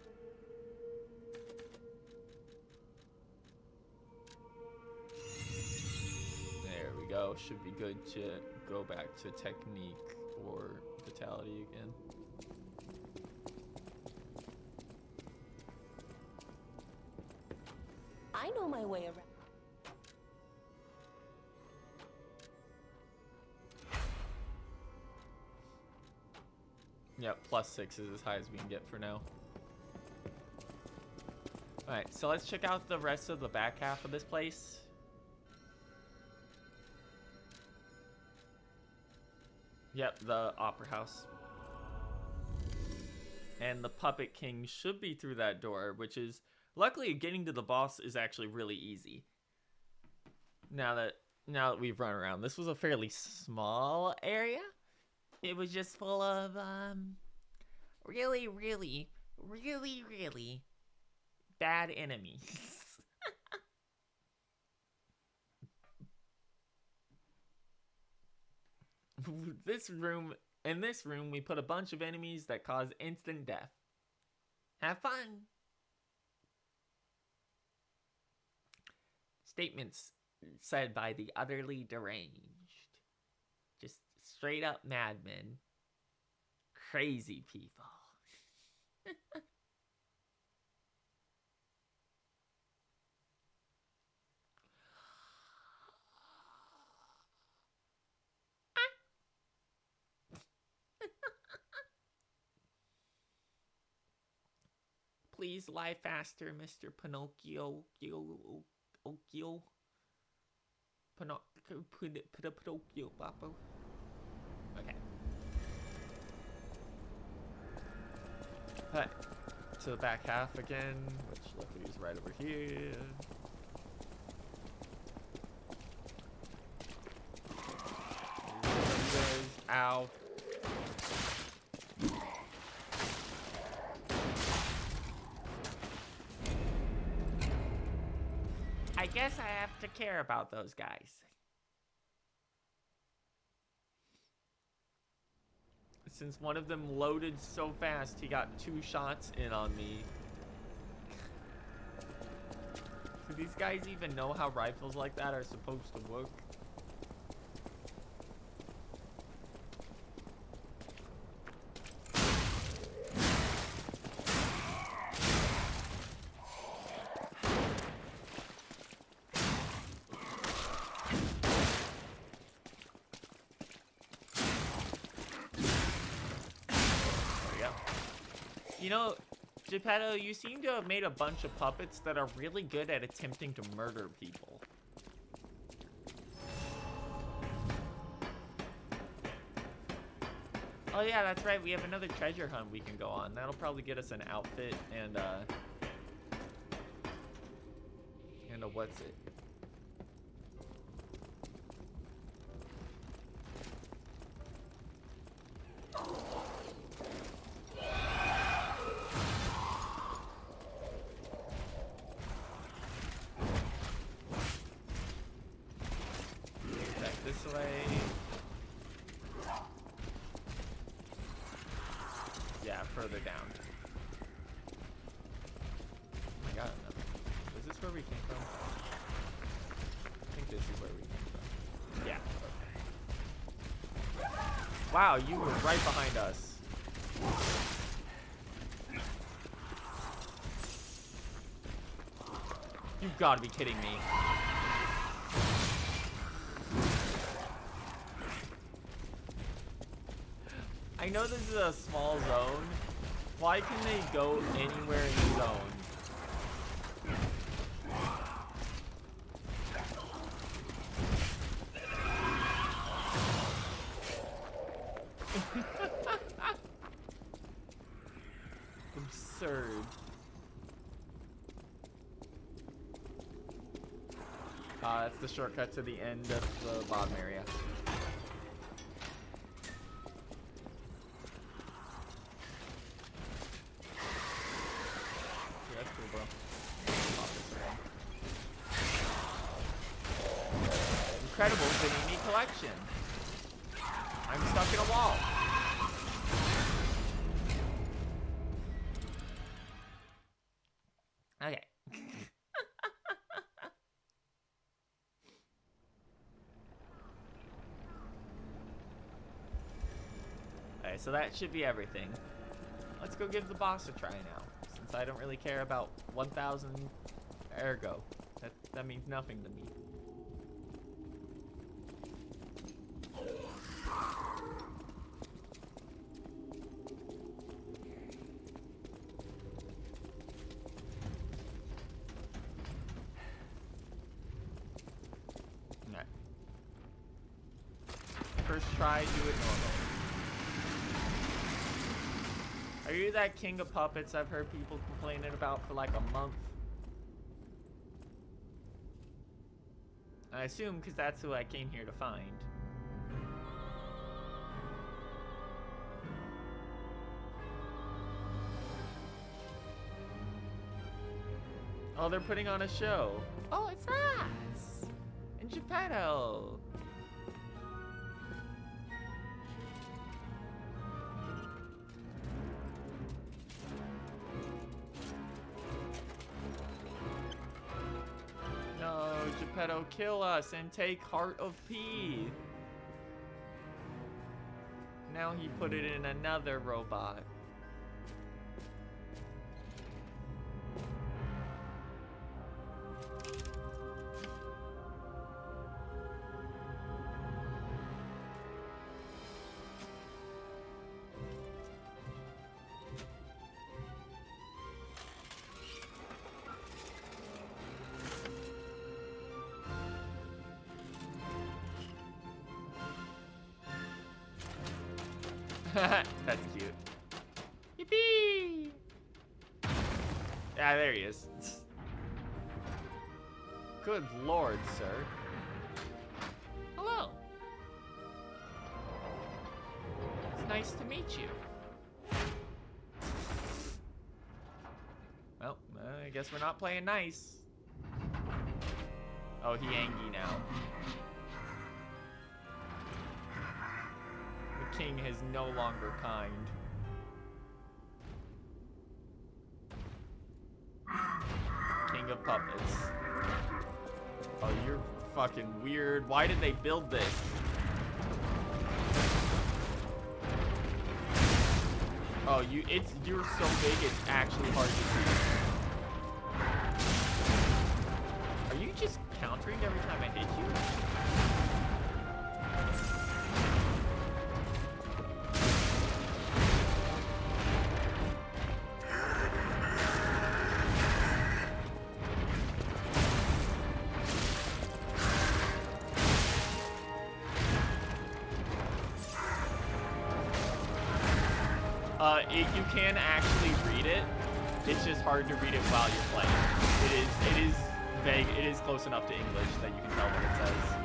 There we go. Should be good to go back to technique or vitality again. I know my way around. Yep, +6 is as high as we can get for now. Alright, so let's check out the rest of the back half of this place. Yep, the Opera House. And the Puppet King should be through that door, which is... Luckily, getting to the boss is actually really easy. Now that we've run around. This was a fairly small area. It was just full of, really, really, really, really bad enemies. In this room, we put a bunch of enemies that cause instant death. Have fun! Statements said by the utterly deranged. Just straight up madmen. Crazy people. Please lie faster, Mr. Pinocchio. Pinocchio, Papo. Okay. Alright. To the back half again, which luckily is right over here. Ow. I guess I have to care about those guys. Since one of them loaded so fast, he got 2 shots in on me. Do these guys even know how rifles like that are supposed to work? You know, Geppetto, you seem to have made a bunch of puppets that are really good at attempting to murder people. Oh yeah, that's right, we have another treasure hunt we can go on. That'll probably get us an outfit and a what's it? Further down. Oh my god, no. Is this where we came from? I think this is where we came from. Yeah, okay. Wow, you were right behind us. You've got to be kidding me. I know this is a small zone. Why can they go anywhere in the zone? Absurd. That's the shortcut to the end of the bottom area. Yeah, that's cool, bro. Pop this around. Incredible Panini collection. I'm stuck in a wall. Okay. Alright, so that should be everything. Let's go give the boss a try now, since I don't really care about 1,000 ergo. That means nothing to me. Alright. First try, do it normal. Are you that king of puppets I've heard people complaining about for like a month? I assume because that's who I came here to find. Oh, they're putting on a show. Oh, it's us! And Geppetto! No, Geppetto, kill us and take Heart of P. Now he put it in another robot. That's cute. Yippee! Ah, there he is. Good lord, sir. Hello. It's nice to meet you. Well, I guess we're not playing nice. Oh, he angry now. The king is no longer kind. King of puppets. Oh, you're fucking weird. Why did they build this? Oh, you're so big it's actually hard to see. Are you just countering every time I hit you? You can actually read it. It's just hard to read it while you're playing. It is vague. It is close enough to English that you can tell what it says.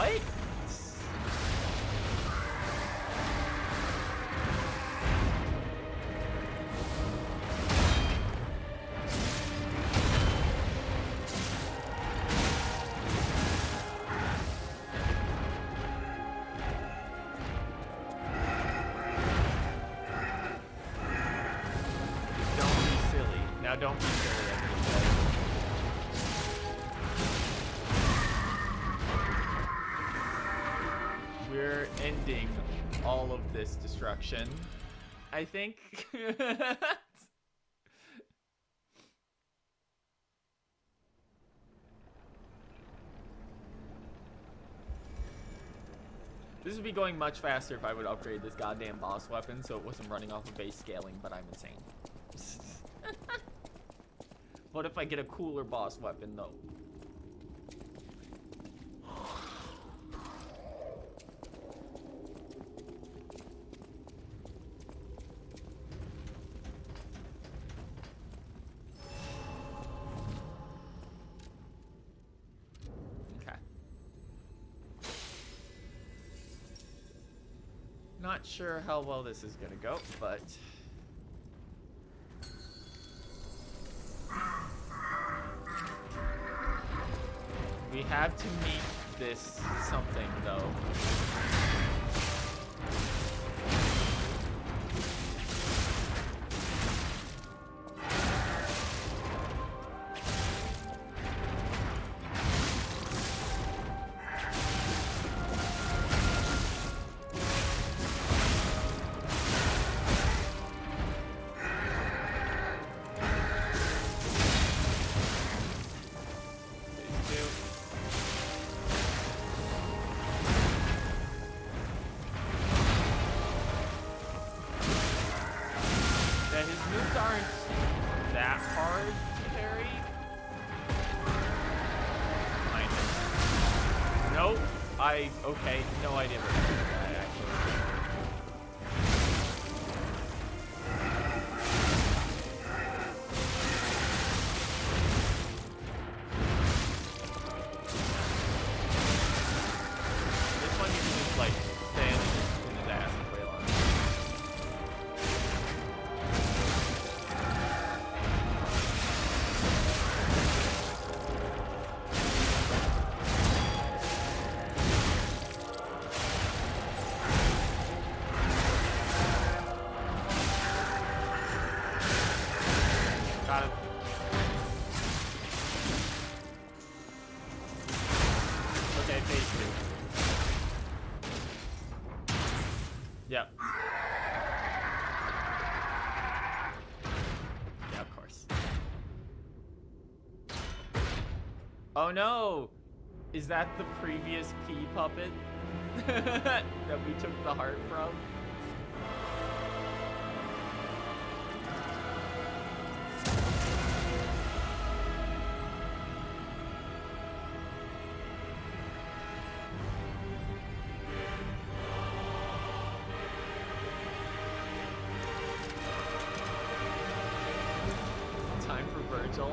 What? Don't be silly, I think that. We're ending all of this destruction, I think. This would be going much faster if I would upgrade this goddamn boss weapon so it wasn't running off of base scaling, but I'm insane. What if I get a cooler boss weapon, though? Okay. Not sure how well this is gonna go, but... we have to meet this something, though. Okay, no idea what to do with that, actually. This one you can just, like, stand in his ass and wail on him. Yep. Yeah, of course. Oh no! Is that the previous pea puppet that we took the heart from? Virgil.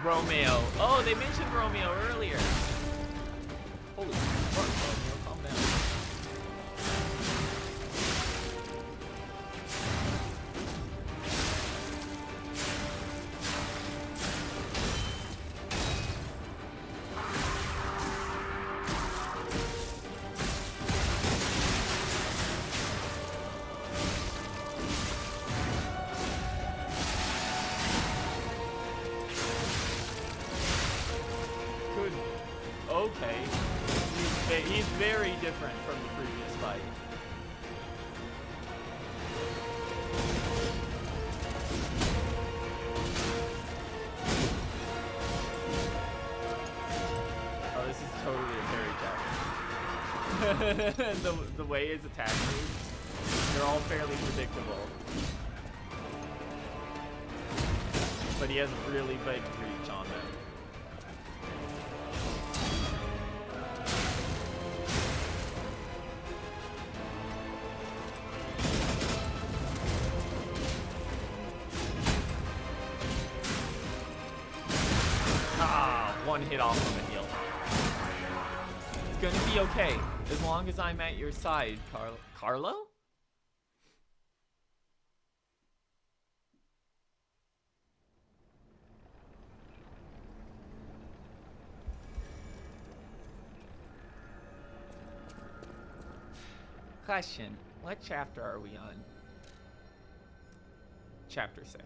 Romeo. Oh, they mentioned Romeo earlier. Holy fuck, Romeo, calm down. Okay. He's very different from the previous fight. Oh, this is totally a fairy tale. the way his attack moves, they're all fairly predictable. But he has a really big reach on them. one hit off from a heal. It's gonna be okay as long as I'm at your side, Carlo? Question, what chapter are we on? Chapter 6.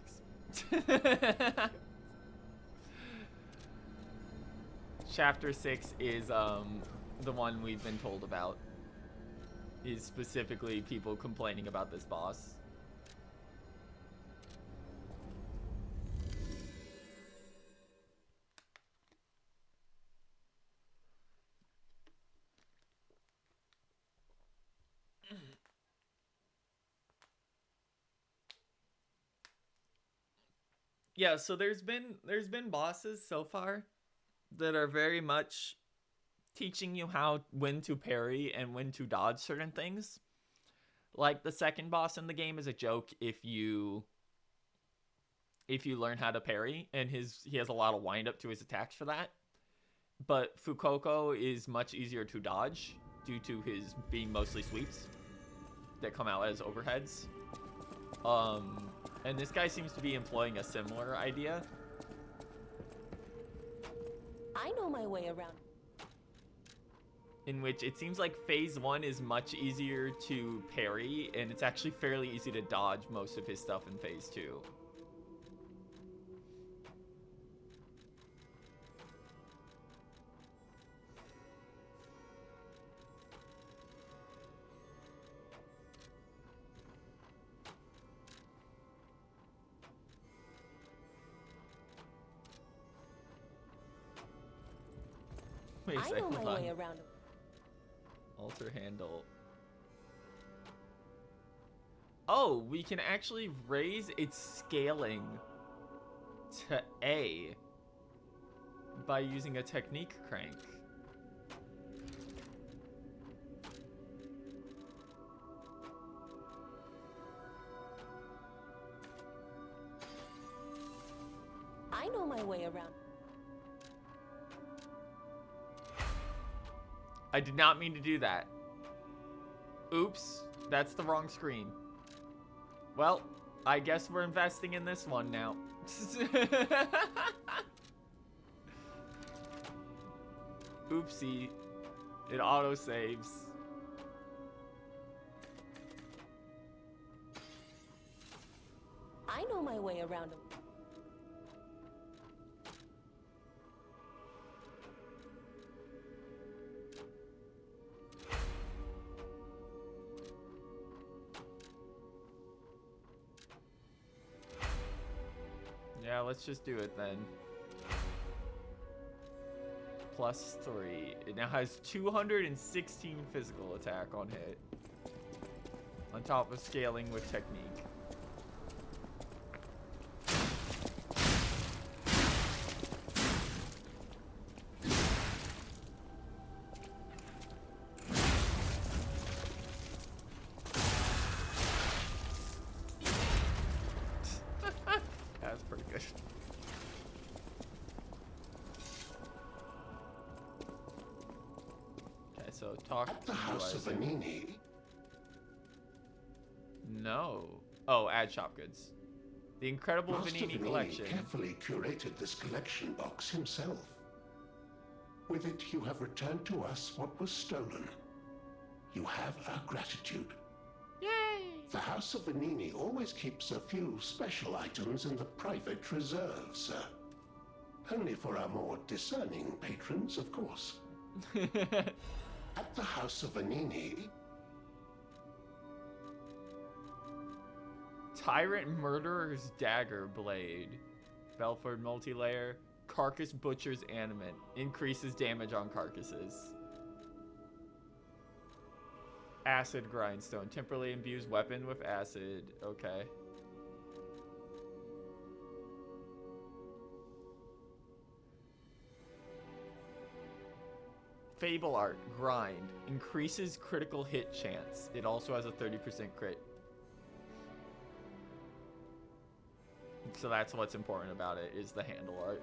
Chapter 6 is the one we've been told about. Is specifically people complaining about this boss. Yeah, so there's been bosses so far that are very much teaching you when to parry and when to dodge certain things. Like the second boss in the game is a joke if you learn how to parry, and he has a lot of wind up to his attacks for that. But Fukoko is much easier to dodge due to his being mostly sweeps that come out as overheads. And this guy seems to be employing a similar idea. I know my way around. In which it seems like phase 1 is much easier to parry, and it's actually fairly easy to dodge most of his stuff in phase 2. Wait a I second, know my hold way on. around. Alter handle. Oh, we can actually raise its scaling to A by using a technique crank. I know my way around. I did not mean to do that. Oops, that's the wrong screen. Well, I guess we're investing in this one now. Oopsie. It auto-saves. I know my way around. Yeah, let's just do it then. +3. It now has 216 physical attack on hit. On top of scaling with technique. That's pretty good. Okay, so talk At the House of Vanini. No. Oh, add shop goods. The incredible Master Vanini Vanini collection. carefully curated this collection box himself. With it, you have returned to us what was stolen. You have our gratitude. Yay! The House of Vanini always keeps a few special items in the private reserve, sir. Only for our more discerning patrons, of course. At the House of Vanini... Tyrant Murderer's Dagger Blade. Belford Multilayer. Carcass Butcher's Animate. Increases damage on carcasses. Acid Grindstone. Temporarily imbues weapon with acid. Okay. Fable Art. Grind. Increases critical hit chance. It also has a 30% crit. So that's what's important about it, is the handle art.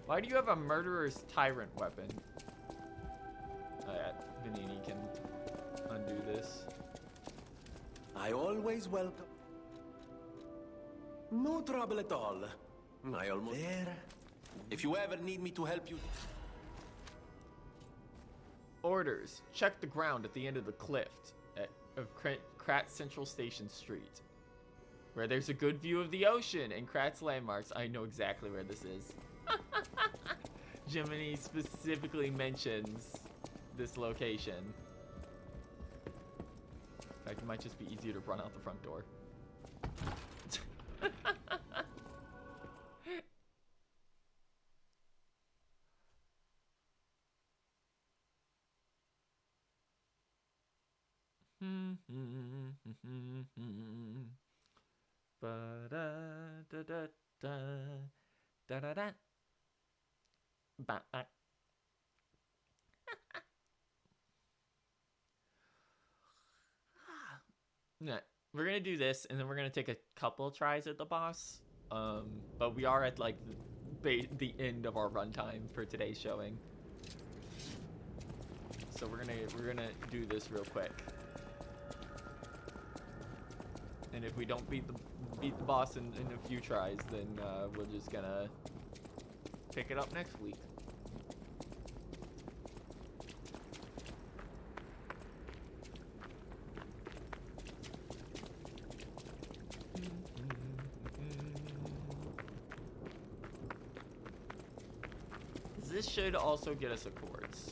Why do you have a murderer's tyrant weapon? Oh yeah, Vanini can undo this. I always welcome. No trouble at all. I almost there. If you ever need me to help you. Orders. Check the ground at the end of the cliff of Kratz Central Station Street, where there's a good view of the ocean and Kratz landmarks. I know exactly where this is. Jiminy specifically mentions this location. In fact, it might just be easier to run out the front door. Yeah, we're gonna do this, and then we're gonna take a couple tries at the boss. But we are at like the end of our runtime for today's showing, so we're gonna do this real quick. And if we don't beat the boss in a few tries, then we're just gonna pick it up next week. This should also get us a quartz.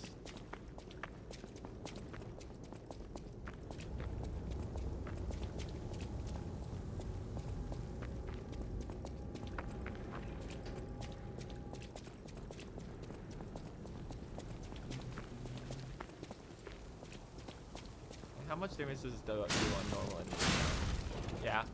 How much damage does this do on normal anyway? Yeah.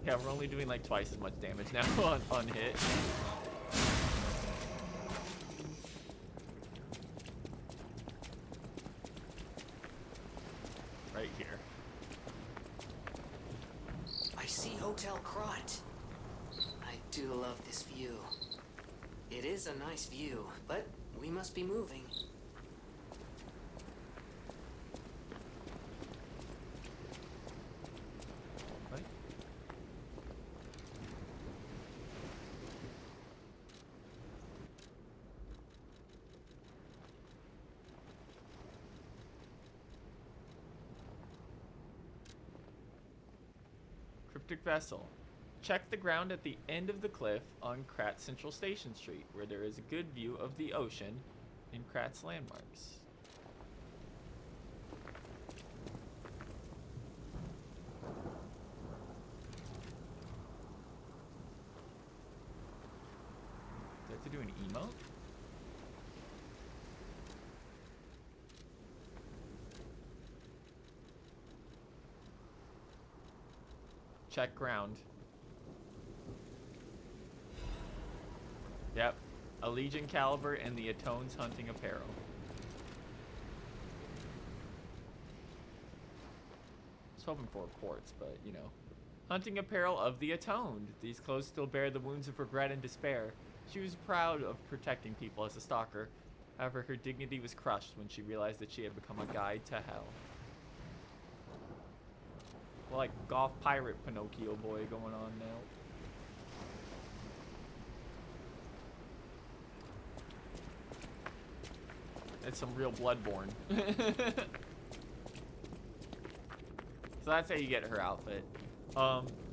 Yeah, we're only doing like twice as much damage now on hit. Right here. I see Hotel Krat. I do love this view. It is a nice view, but we must be moving. Cryptic vessel. Check the ground at the end of the cliff on Kratz Central Station Street, where there is a good view of the ocean and Kratz landmarks. Do I have to do an emote? Check ground. Yep. A Legion caliber and the Atone's hunting apparel. I was hoping for a quartz, but you know. Hunting apparel of the Atoned. These clothes still bear the wounds of regret and despair. She was proud of protecting people as a stalker. However, her dignity was crushed when she realized that she had become a guide to hell. Like golf pirate Pinocchio boy going on now. It's some real Bloodborne. So that's how you get her outfit.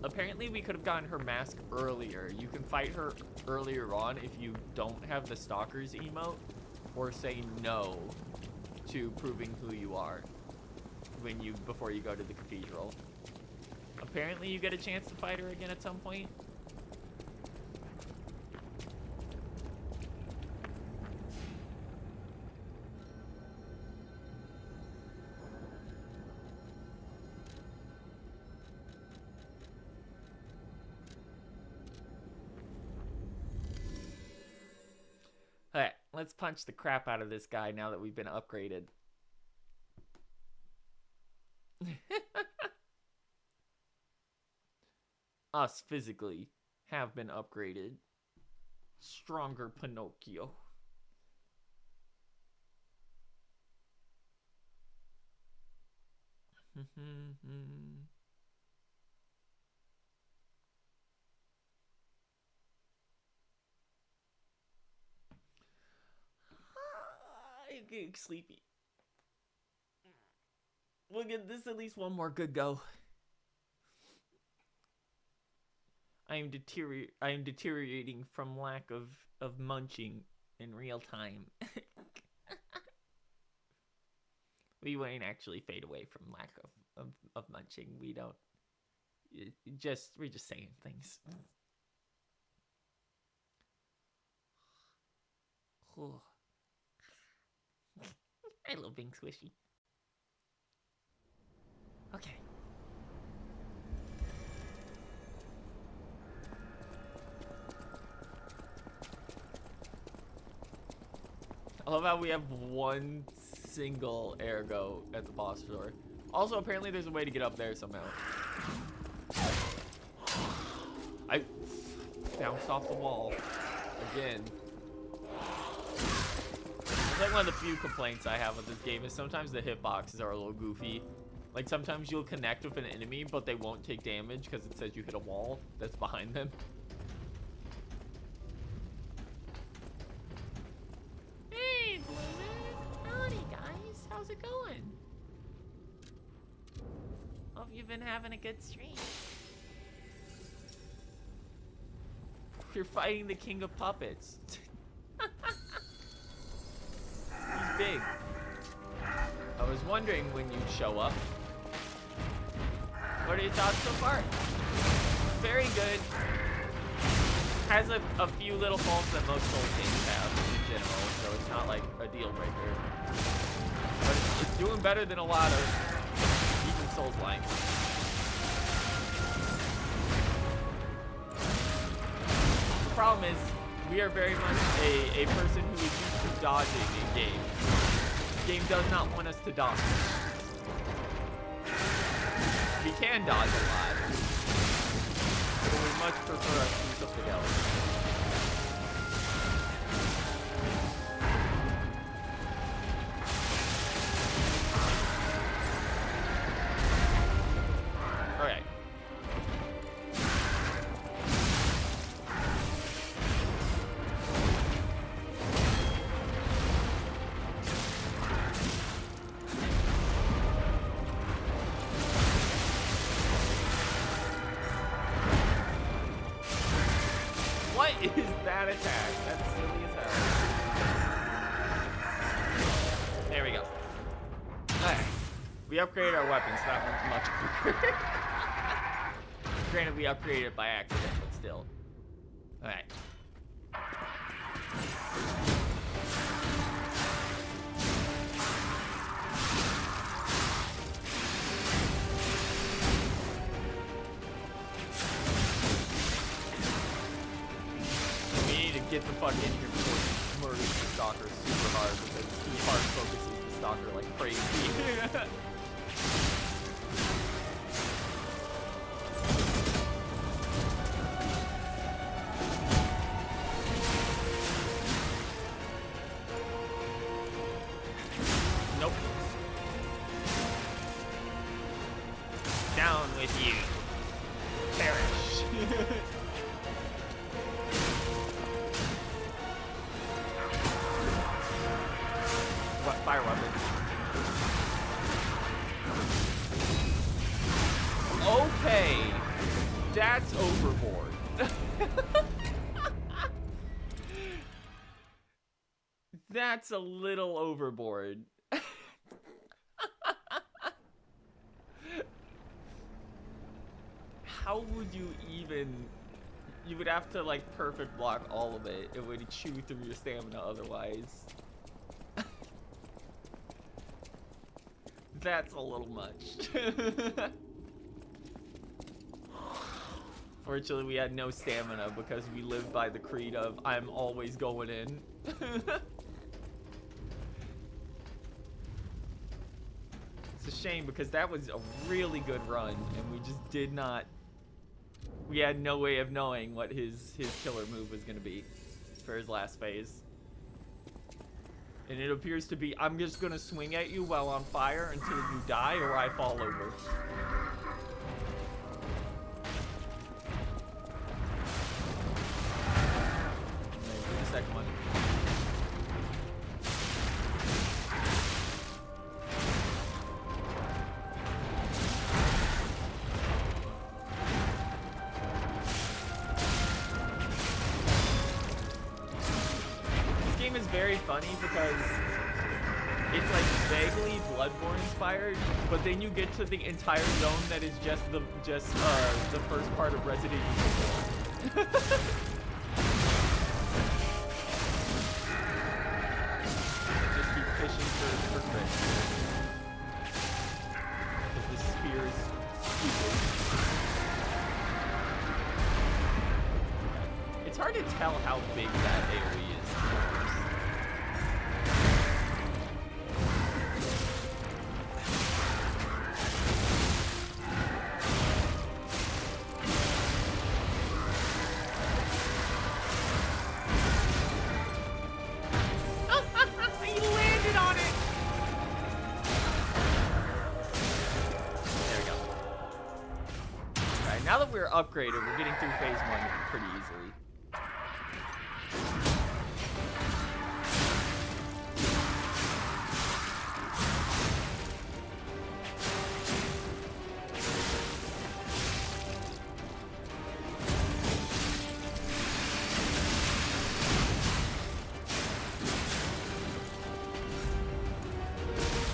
Apparently we could have gotten her mask earlier. You can fight her earlier on if you don't have the Stalker's emote, or say no to proving who you are before you go to the cathedral. Apparently you get a chance to fight her again at some point. Let's punch the crap out of this guy now that we've been upgraded. Us physically have been upgraded. Stronger Pinocchio. I'm getting sleepy. We'll get this at least one more good go. I am deteriorating from lack of munching in real time. We won't actually fade away from lack of munching. We don't. We're just saying things. I love being squishy. Okay. I love how we have one single ergo at the boss floor. Also, apparently there's a way to get up there somehow. I bounced off the wall again. It's like one of the few complaints I have with this game is sometimes the hitboxes are a little goofy. Like sometimes you'll connect with an enemy, but they won't take damage because it says you hit a wall that's behind them. Hey, Bloomin'. Howdy, guys. How's it going? Hope you've been having a good stream. You're fighting the king of puppets. He's big. I was wondering when you'd show up. What are your thoughts so far? Very good. Has a few little faults that most Souls games have in general, so it's not like a deal breaker. But it's doing better than a lot of even Souls likes. The problem is, we are very much a person who is used to dodging in games. The game does not want us to dodge. We can dodge a lot, but we much prefer us to do something else. Alright. What is that attack? That's silly as hell. There we go. Alright. We upgraded our weapons, that went much quicker. Granted, we upgraded it by accident, but still. Alright. Get the fuck in here before he murders the stalker super hard because he hard focuses the stalker like crazy. Nope. Down with you. Perish. Fire weapon. Okay, that's overboard. That's a little overboard. How would you even... You would have to like perfect block all of it. It would chew through your stamina otherwise. That's a little much. Fortunately, we had no stamina because we lived by the creed of I'm always going in. shame because that was a really good run, and we just did not. We had no way of knowing what his killer move was going to be for his last phase. And it appears to be, I'm just going to swing at you while on fire until you die or I fall over. The second one. Is very funny because it's like vaguely Bloodborne inspired, but then you get to the entire zone that is just the first part of Resident Evil 4. Just keep fishing for crits. Because the spear is stupid. It's hard to tell how big that area is. Upgraded, we're getting through phase 1 pretty easily.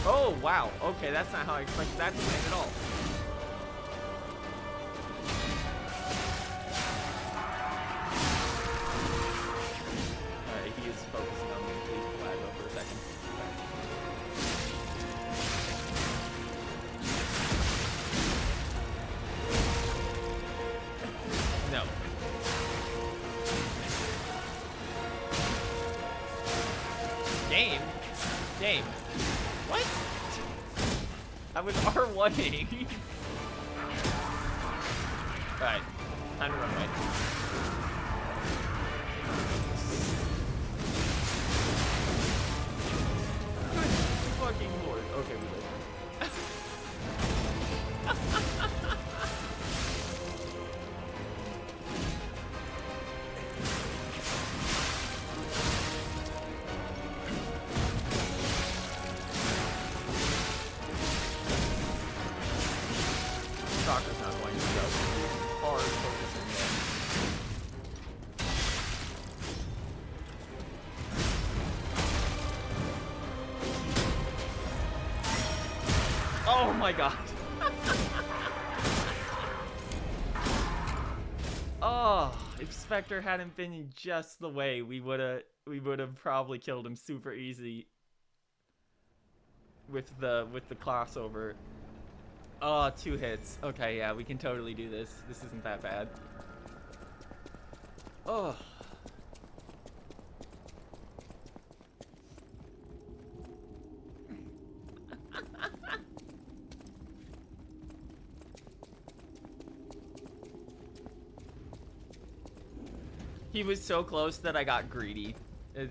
Oh wow, okay, that's not how I expected that to land at all. Game. What? I was R1ing. Alright, time to run away. Good fucking lord. Okay, we live. Oh my god. Oh, if Spectre hadn't been just the way, we would have probably killed him super easy with the crossover. Oh, 2 hits. Okay, yeah, we can totally do this. This isn't that bad. Oh. He was so close that I got greedy. Is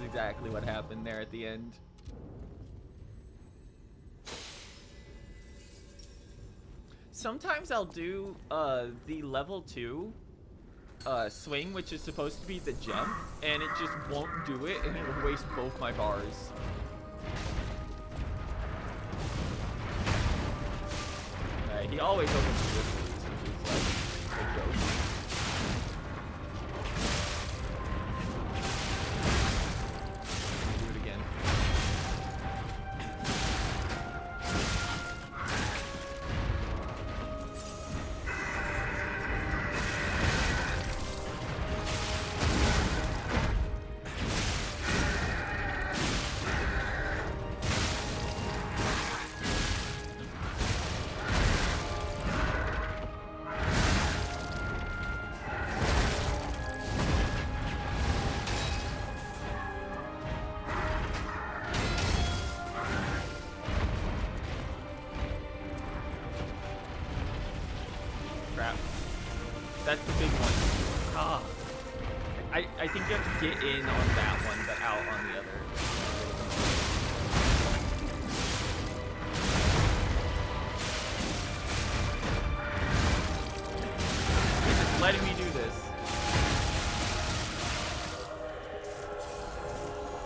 exactly what happened there at the end. Sometimes I'll do the level 2 swing, which is supposed to be the jump, and it just won't do it, and it'll waste both my bars. He always opens the whistles, which is like a joke. That's the big one. Ah. I think you have to get in on that one, but out on the other. It's just letting me do this.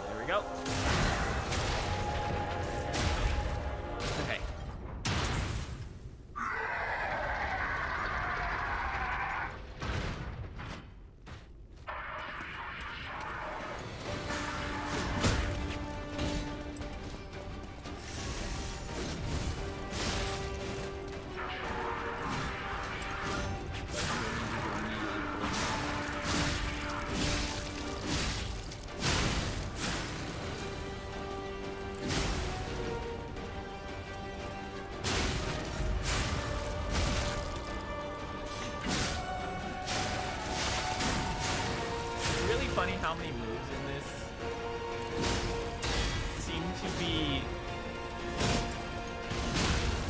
There we go. Okay. Funny how many moves in this seem to be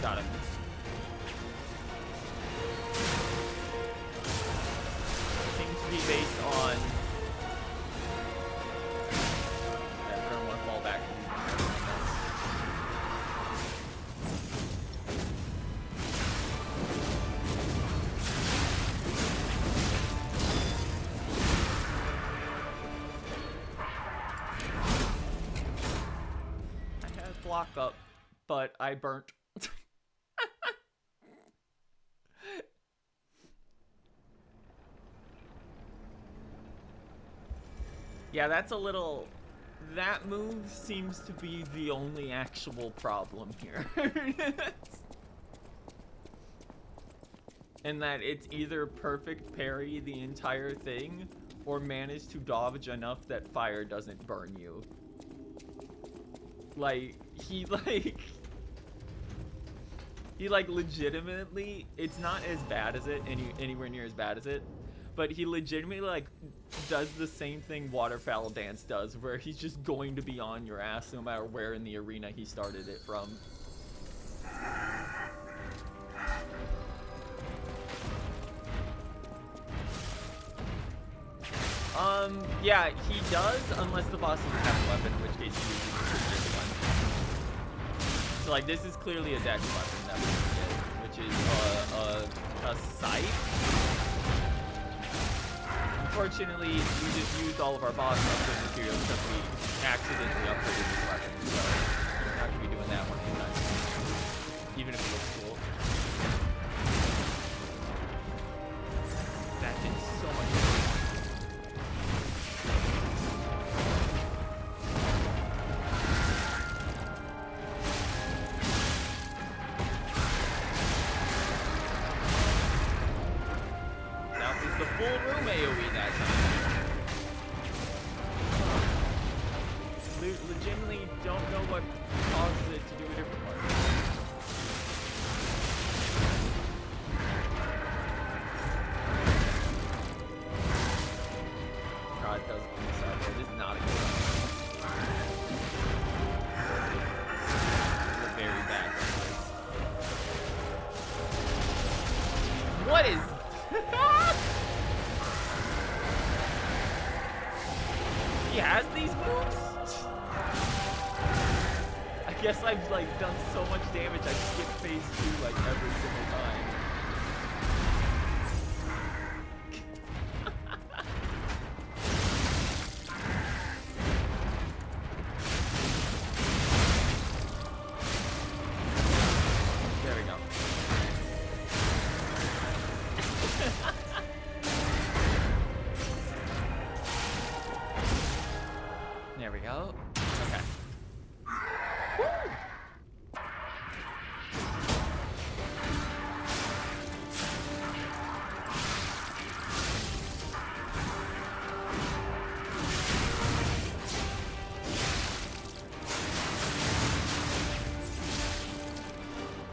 got it. Seem to be based on I don't want to fall back. Block up, but I burnt. Yeah, that's a little... That move seems to be the only actual problem here. And that it's either perfect parry the entire thing, or manage to dodge enough that fire doesn't burn you. Like, he legitimately, it's not as bad as it, anywhere near as bad as it, but he legitimately, like, does the same thing Waterfowl Dance does, where he's just going to be on your ass no matter where in the arena he started it from. Yeah, he does, unless the boss doesn't have a weapon, in which case he uses the previous one. So, like, this is clearly a dex weapon that we get, which is a scythe. Unfortunately, we just used all of our boss upgrade materials because we accidentally upgraded this weapon, so we're not going to be doing that one anytime soon, even if it looks cool. That did so much damage. Full room AoE that time. Legitimately don't know what causes it to do a different one. God, it doesn't finish out there. This is not a good one. This is a very bad one. What is... He has these moves? I guess I've like done so much damage I skip phase 2 like every single time. There we go. There we go. Okay. Woo!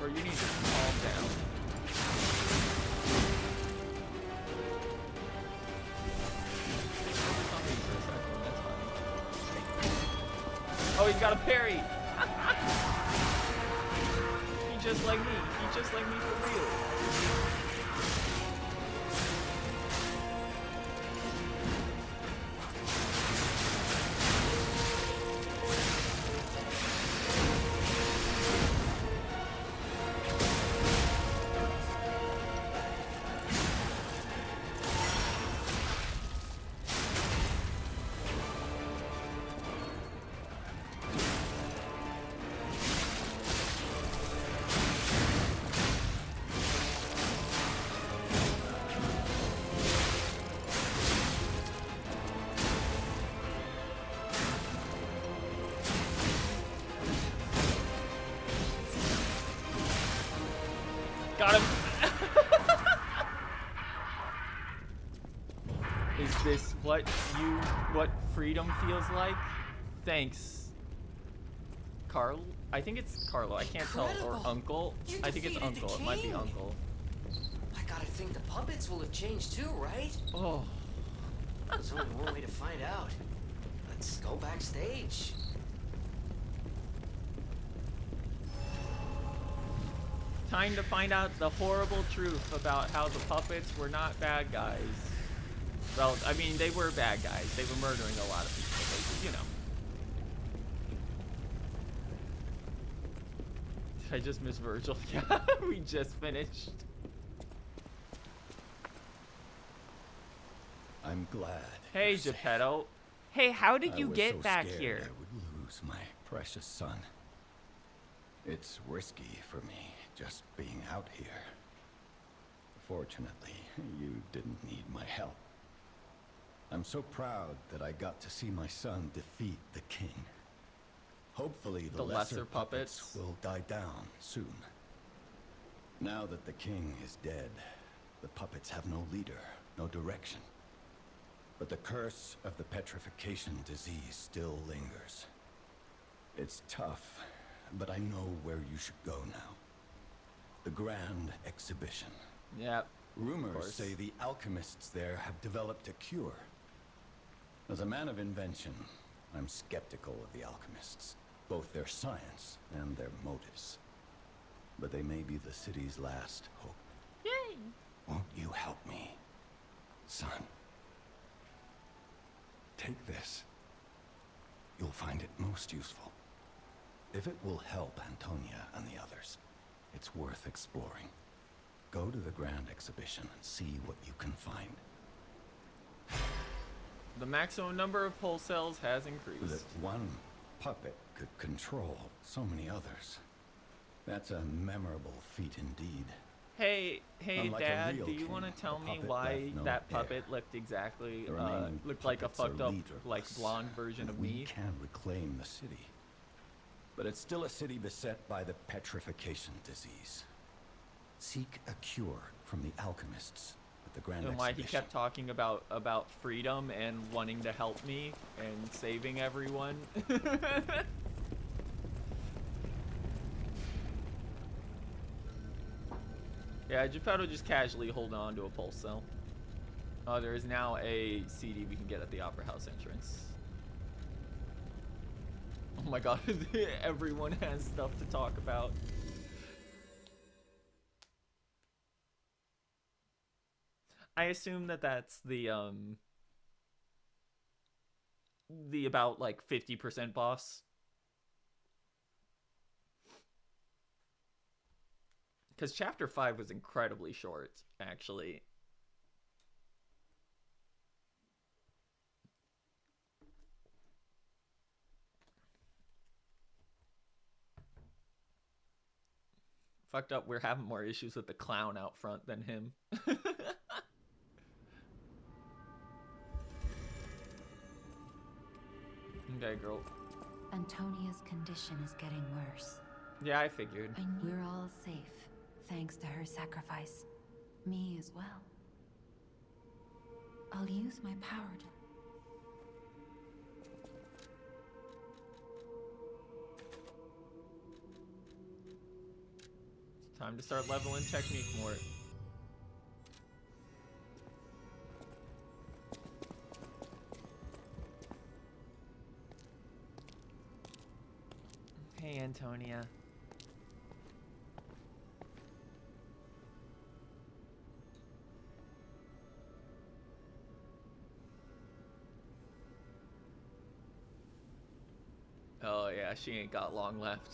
Or you need to calm down. Oh, he's got a parry! He's just like me. He's just like me for real. Is this what freedom feels like? Thanks, Carl. I think it's Carlo. I can't tell. Or Uncle. I think it's Uncle. It might be Uncle. I gotta think the puppets will have changed too, right? Oh. There's only one way to find out. Let's go backstage. Time to find out the horrible truth about how the puppets were not bad guys. Well, I mean, they were bad guys. They were murdering a lot of people, but, you know. Did I just miss Virgil? Yeah, we just finished. I'm glad. Hey, Geppetto. Hey, how did you get back here? I would lose my precious son. It's risky for me just being out here. Fortunately, you didn't need my help. I'm so proud that I got to see my son defeat the king. Hopefully the lesser puppets will die down soon. Now that the king is dead, the puppets have no leader, no direction. But the curse of the petrification disease still lingers. It's tough, but I know where you should go now. The Grand Exhibition. Yep. Rumors say the alchemists there have developed a cure. As a man of invention, I'm skeptical of the alchemists, both their science and their motives. But they may be the city's last hope. Yay! Won't you help me, son? Take this. You'll find it most useful. If it will help Antonia and the others, it's worth exploring. Go to the Grand Exhibition and see what you can find. The maximum number of pulse cells has increased. That one puppet could control so many others. That's a memorable feat indeed. Hey, Unlike a Dad, real do you king, want to tell the me puppet why left no that heir. puppet looked exactly, The remaining looked like a puppets are fucked up, leaderless, like, blonde version of we me? can reclaim the city. But it's still a city beset by the petrification disease. Seek a cure from the alchemists at the Grand And why he Exhibition. kept talking about freedom and wanting to help me and saving everyone. Yeah, Geppetto just casually holding on to a pulse cell. Oh, there is now a CD we can get at the Opera House entrance. Oh my god, everyone has stuff to talk about. I assume that that's the about like 50% boss. Because chapter 5 was incredibly short, actually. Fucked up, we're having more issues with the clown out front than him. Okay, girl. Antonia's condition is getting worse. Yeah, I figured. We're all safe, thanks to her sacrifice. Me as well. I'll use my power to... Time to start leveling technique more. Hey, Antonia. Oh yeah, she ain't got long left.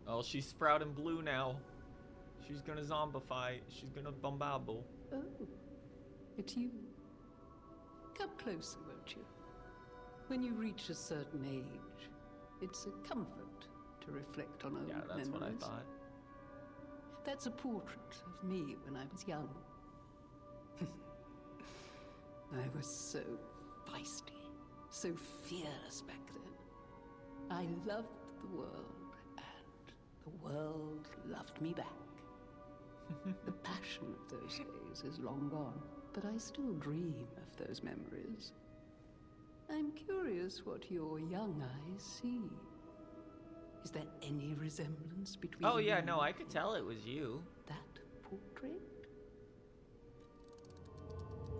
Oh, she's sprouting blue now. She's gonna zombify. She's gonna bombable. Oh, it's you. Come closer, won't you? When you reach a certain age, it's a comfort to reflect on old Yeah, that's what I memories. thought. That's a portrait of me when I was young. I was so feisty, so fearless back then. I loved the world, and the world loved me back. The passion of those days is long gone, but I still dream of those memories. I'm curious what your young eyes see. Is there any resemblance between Oh yeah, you no, I could tell it was you. that portrait?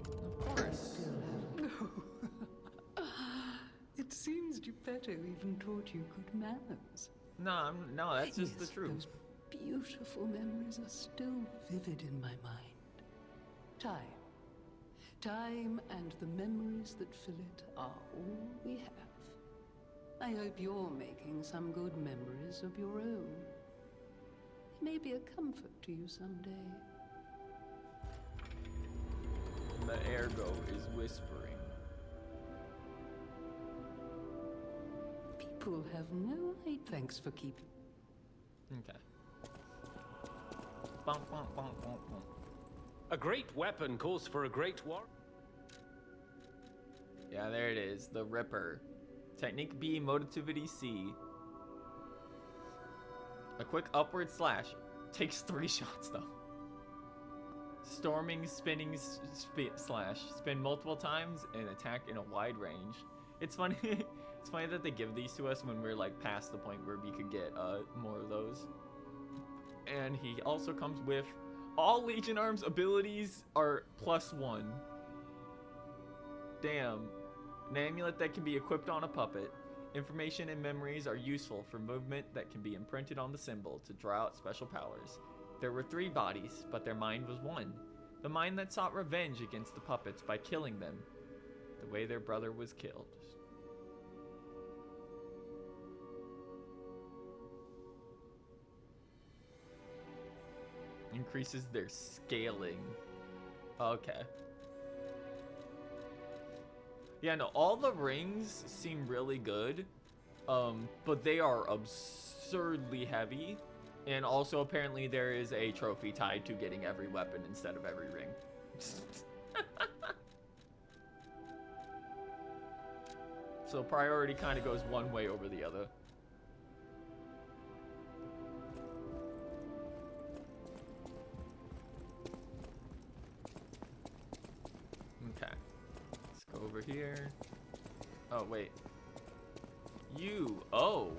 Of course. It seems Geppetto even taught you good manners. No, no, that's just the Yes, truth. Those beautiful memories are still vivid in my mind. Time and the memories that fill it are all we have. I hope you're making some good memories of your own. It may be a comfort to you someday. The ergo is whispering. People have no idea. Thanks for keeping. Okay. Bum, bum, bum, bum, bum. A great weapon calls for a great war. Yeah, there it is. The Ripper. Technique B, Motivity C. A quick upward slash. Takes 3 shots though. Storming, spinning, slash. Spin multiple times and attack in a wide range. It's funny. It's funny that they give these to us when we're like past the point where we could get more of those. And he also comes with all Legion Arms abilities are +1. Damn. An amulet that can be equipped on a puppet. Information and memories are useful for movement that can be imprinted on the symbol to draw out special powers. There were 3 bodies, but their mind was one. The mind that sought revenge against the puppets by killing them, the way their brother was killed. Increases their scaling. Okay. Yeah, no, all the rings seem really good, but they are absurdly heavy, and also apparently there is a trophy tied to getting every weapon instead of every ring. So priority kind of goes one way over the other. Okay. Let's go over here. Oh, wait. Oh.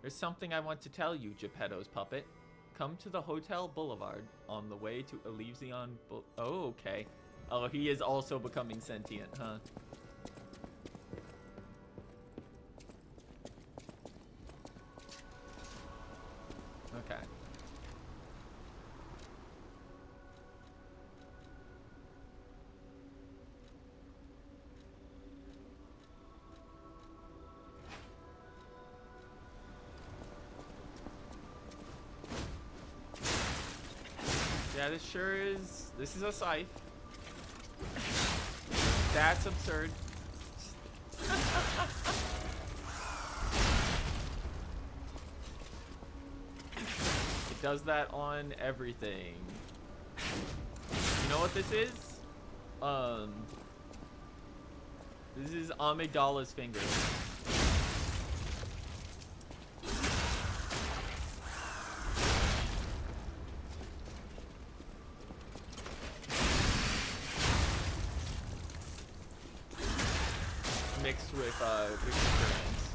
There's something I want to tell you, Geppetto's puppet. Come to the Hotel Boulevard on the way to Elysion. Oh, okay. Oh, he is also becoming sentient, huh? Okay. Yeah, this sure is. This is a scythe. That's absurd. It does that on everything. You know what this is? This is Amygdala's finger. Mixed with experience.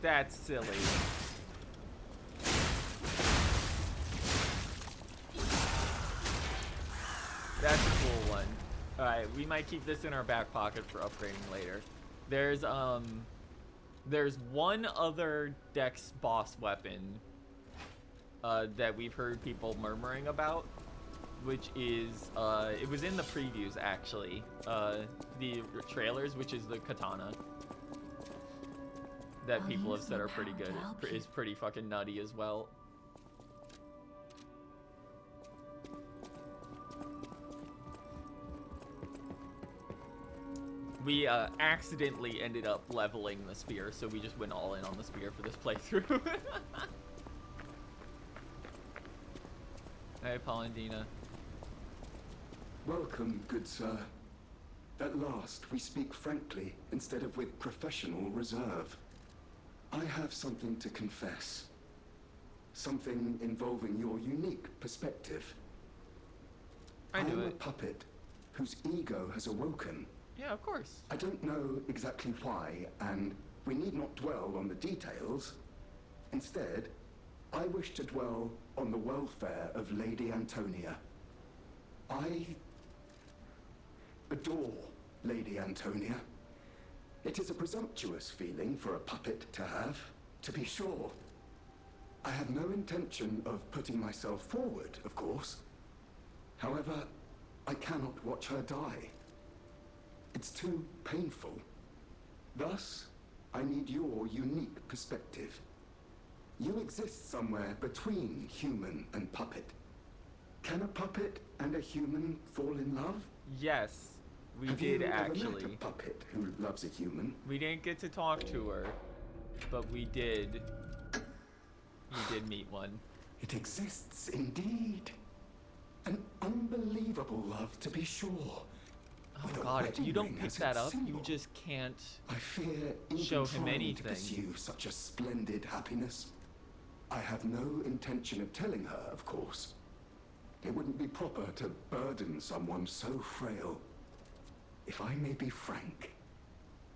That's silly. That's a cool one. Alright, we might keep this in our back pocket for upgrading later. There's one other Dex boss weapon that we've heard people murmuring about, which is, it was in the previews actually, the trailers, which is the katana. That people have said are pretty good. Is pretty fucking nutty as well. We accidentally ended up leveling the spear, so we just went all in on the spear for this playthrough. Hey, Polendina. Welcome, good sir. At last, we speak frankly instead of with professional reserve. I have something to confess. Something involving your unique perspective. I do am a it. puppet whose ego has awoken. Yeah, of course. I don't know exactly why, and we need not dwell on the details. Instead, I wish to dwell on the welfare of Lady Antonia. I adore Lady Antonia. It is a presumptuous feeling for a puppet to have, to be sure. I have no intention of putting myself forward, of course. However, I cannot watch her die. It's too painful. Thus, I need your unique perspective. You exist somewhere between human and puppet. Can a puppet and a human fall in love? Yes, we Have did you ever actually. met a puppet who loves a human? We didn't get to talk to her, but we did. We did meet one. It exists indeed. An unbelievable love, to be sure. Oh God, if you don't pick that up, you just can't I fear even show him trying anything. to pursue such a splendid happiness. I have no intention of telling her, of course. It wouldn't be proper to burden someone so frail. If I may be frank,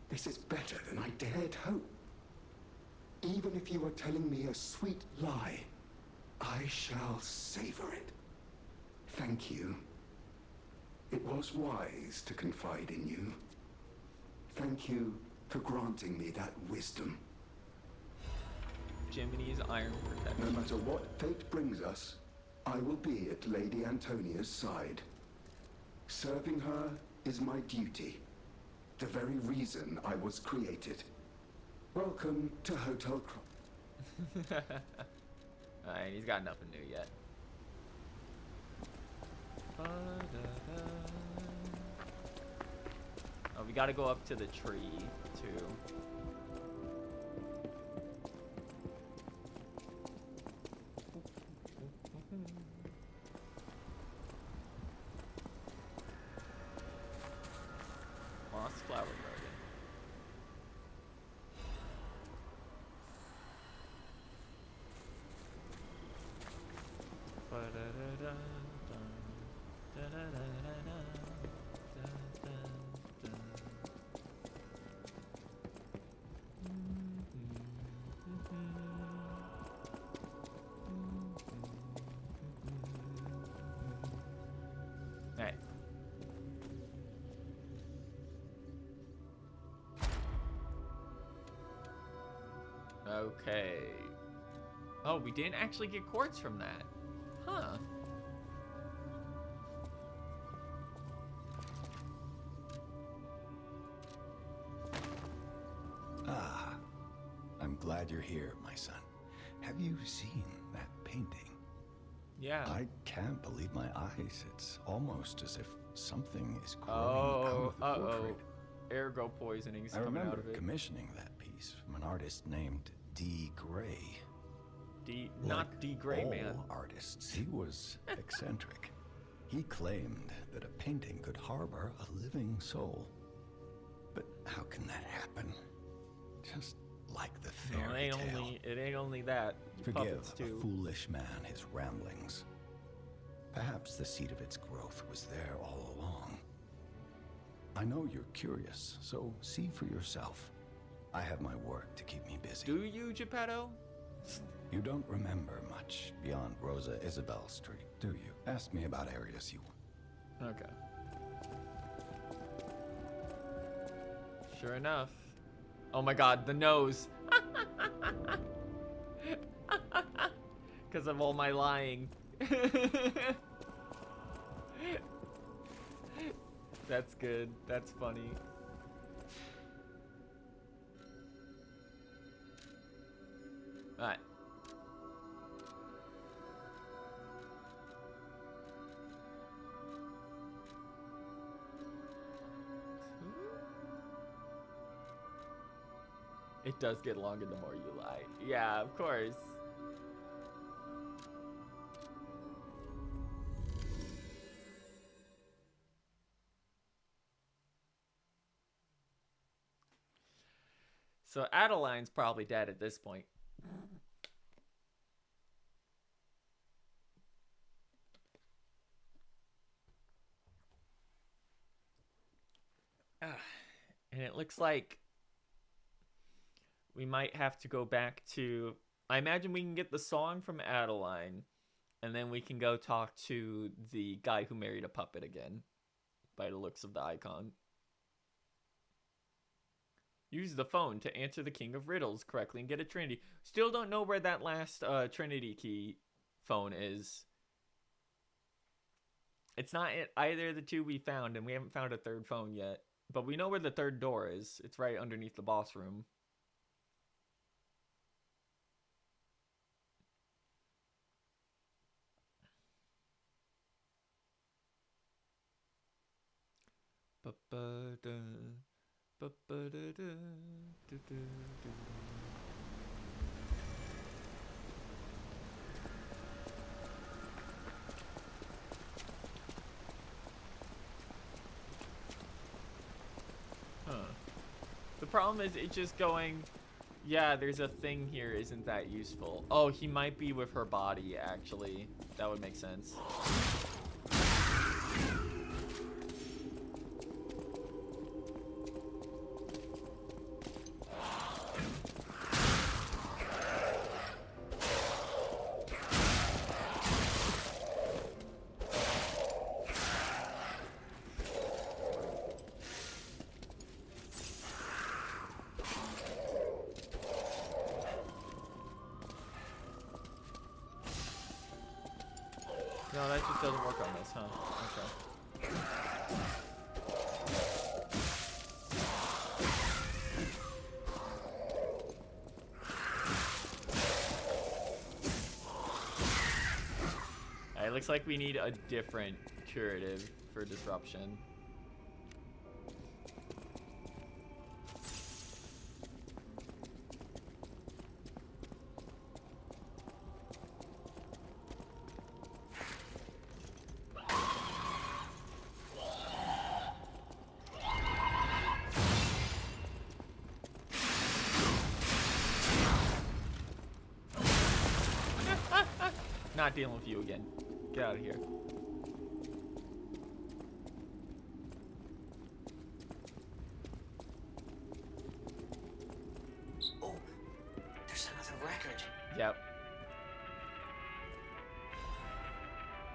this is better than I dared hope. Even if you are telling me a sweet lie, I shall savor it. Thank you. It was wise to confide in you. Thank you for granting me that wisdom. Jiminy's iron protection. No matter what fate brings us, I will be at Lady Antonia's side. Serving her is my duty. The very reason I was created. Welcome to Hotel Alright, he's got nothing new yet. Oh, we gotta go up to the tree, too. Lost Flower Garden. Alright. Okay. Oh, we didn't actually get quartz from that. Huh. Ah, I'm glad you're here, my son. Have you seen that painting? Yeah. I can't believe my eyes. It's almost as if something is growing out Oh, of the portrait. Ergo poisoning's I coming out remember of it. commissioning that piece from an artist named D. Gray. Not D. Gray, all man. artists, he was eccentric. He claimed that a painting could harbor a living soul. But how can that happen? Just like the No, fairy tale. it ain't only that. You Forgive puppets a too. foolish man his ramblings. Perhaps the seed of its growth was there all along. I know you're curious, so see for yourself. I have my work to keep me busy. Do you, Geppetto? You don't remember much beyond Rosa Isabel Street, do you? Ask me about areas you... Okay. Sure enough. Oh my god, the nose. Because of all my lying. That's good. That's funny. Alright. It does get longer the more you lie. Yeah, of course. So Adeline's probably dead at this point. And it looks like we might have to go back to... I imagine we can get the song from Adeline, and then we can go talk to the guy who married a puppet again, by the looks of the icon. Use the phone to answer the King of Riddles correctly and get a Trinity. Still don't know where that last Trinity key phone is. It's not either of the two we found, and we haven't found a third phone yet. But we know where the third door is. It's right underneath the boss room. The problem is it's just going, yeah, there's a thing here, isn't that useful? Oh, he might be with her body, actually. That would make sense. No, that just doesn't work on this, huh? Okay. It looks like we need a different curative for disruption. Not dealing with you again. Get out of here. Oh, there's another record. Yep.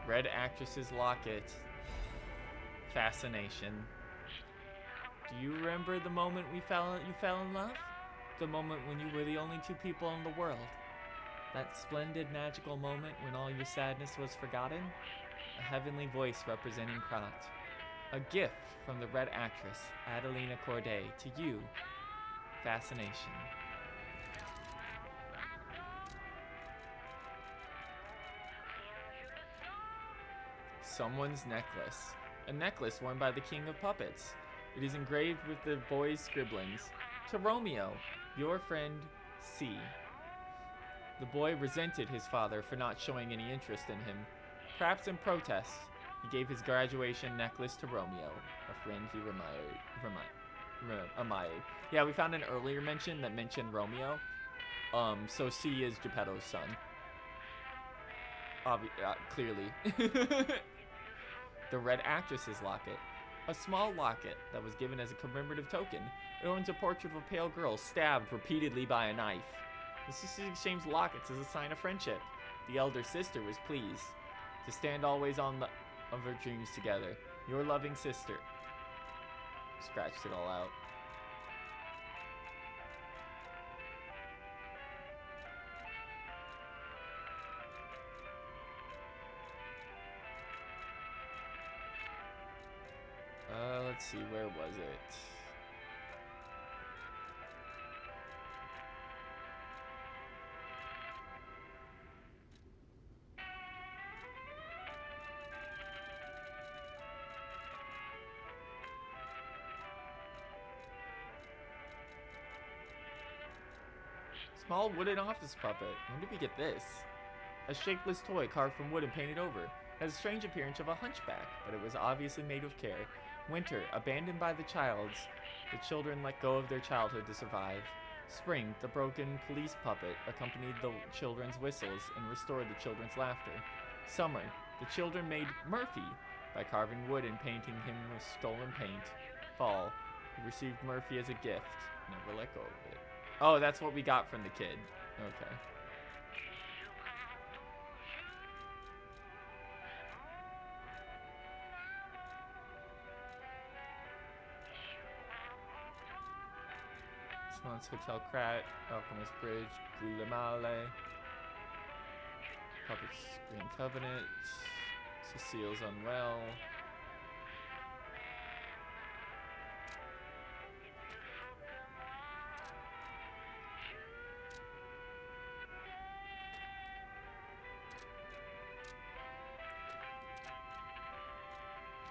Red Actress's Locket. Fascination. Do you remember the moment you fell in love? The moment when you were the only two people in the world? That splendid, magical moment when all your sadness was forgotten? A heavenly voice representing Krat. A gift from the Red Actress, Adelina Corday, to you. Fascination. Someone's necklace. A necklace worn by the King of Puppets. It is engraved with the boy's scribblings. To Romeo, your friend, C. The boy resented his father for not showing any interest in him. Perhaps in protest, he gave his graduation necklace to Romeo, a friend he admired. Yeah, we found an earlier mention that mentioned Romeo. So C is Geppetto's son. Clearly. The Red Actress's Locket. A small locket that was given as a commemorative token. It owns a portrait of a pale girl stabbed repeatedly by a knife. The sisters exchanged lockets as a sign of friendship. The elder sister was pleased to stand always on of her dreams together. Your loving sister. Scratched it all out. Let's see, where was it? Small wooden office puppet. When did we get this? A shapeless toy carved from wood and painted over. It has a strange appearance of a hunchback, but it was obviously made with care. Winter, abandoned by the children let go of their childhood to survive. Spring, the broken police puppet, accompanied the children's whistles and restored the children's laughter. Summer, the children made Murphy by carving wood and painting him with stolen paint. Fall, he received Murphy as a gift. Never let go of it. Oh, that's what we got from the kid. Okay. Swan's Hotel Krat, Alchemist Bridge, Gulemale, Puppet's Green Covenant, Cecile's Unwell.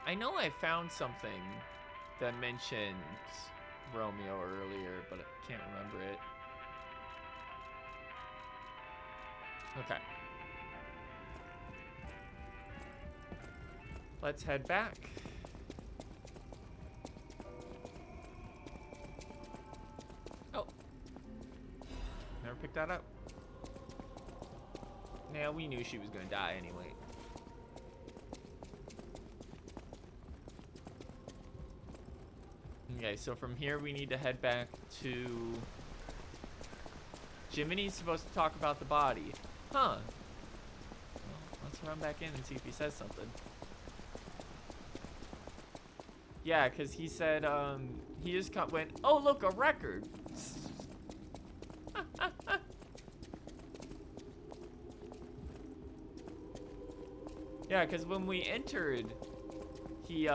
I know I found something that mentioned Romeo earlier, but I can't remember it. Okay. Let's head back. Oh. Never picked that up. Yeah, we knew she was gonna die anyway. Okay, so from here we need to head back to... Jiminy's supposed to talk about the body. Huh. Well, let's run back in and see if he says something. Yeah, because he said, he just went, oh, look, a record. Yeah, because when we entered, he,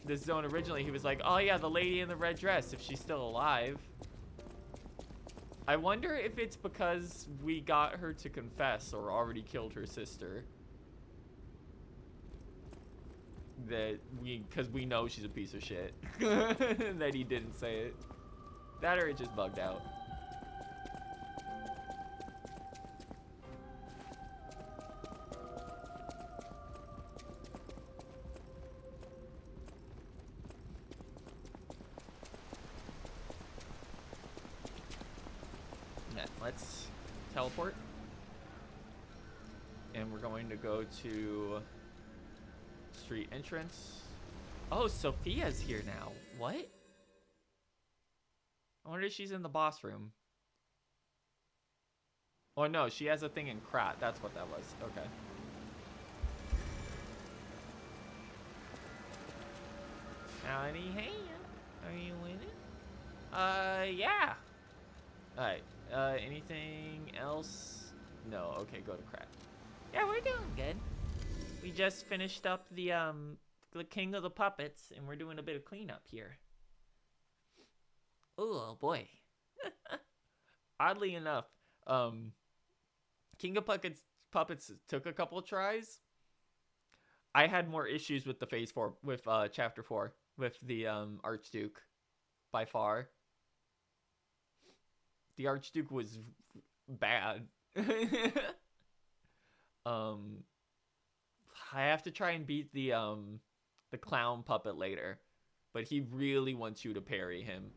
this zone originally, he was like, oh yeah, the lady in the red dress, if she's still alive. I wonder if it's because we got her to confess or already killed her sister. That because we know she's a piece of shit. That he didn't say it. That or it just bugged out. Let's teleport. And we're going to go to street entrance. Oh, Sophia's here now. What? I wonder if she's in the boss room. Oh no, she has a thing in Krat. That's what that was. Okay. Howdy, hey. Are you in it? Yeah. Alright. Anything else? No. Okay, go to Krat. Yeah, we're doing good. We just finished up the King of the Puppets, and we're doing a bit of cleanup here. Oh boy. Oddly enough, King of Puppets took a couple of tries. I had more issues with the phase 4, with chapter 4, with the Archduke, by far. The Archduke was bad. I have to try and beat the clown puppet later, but he really wants you to parry him.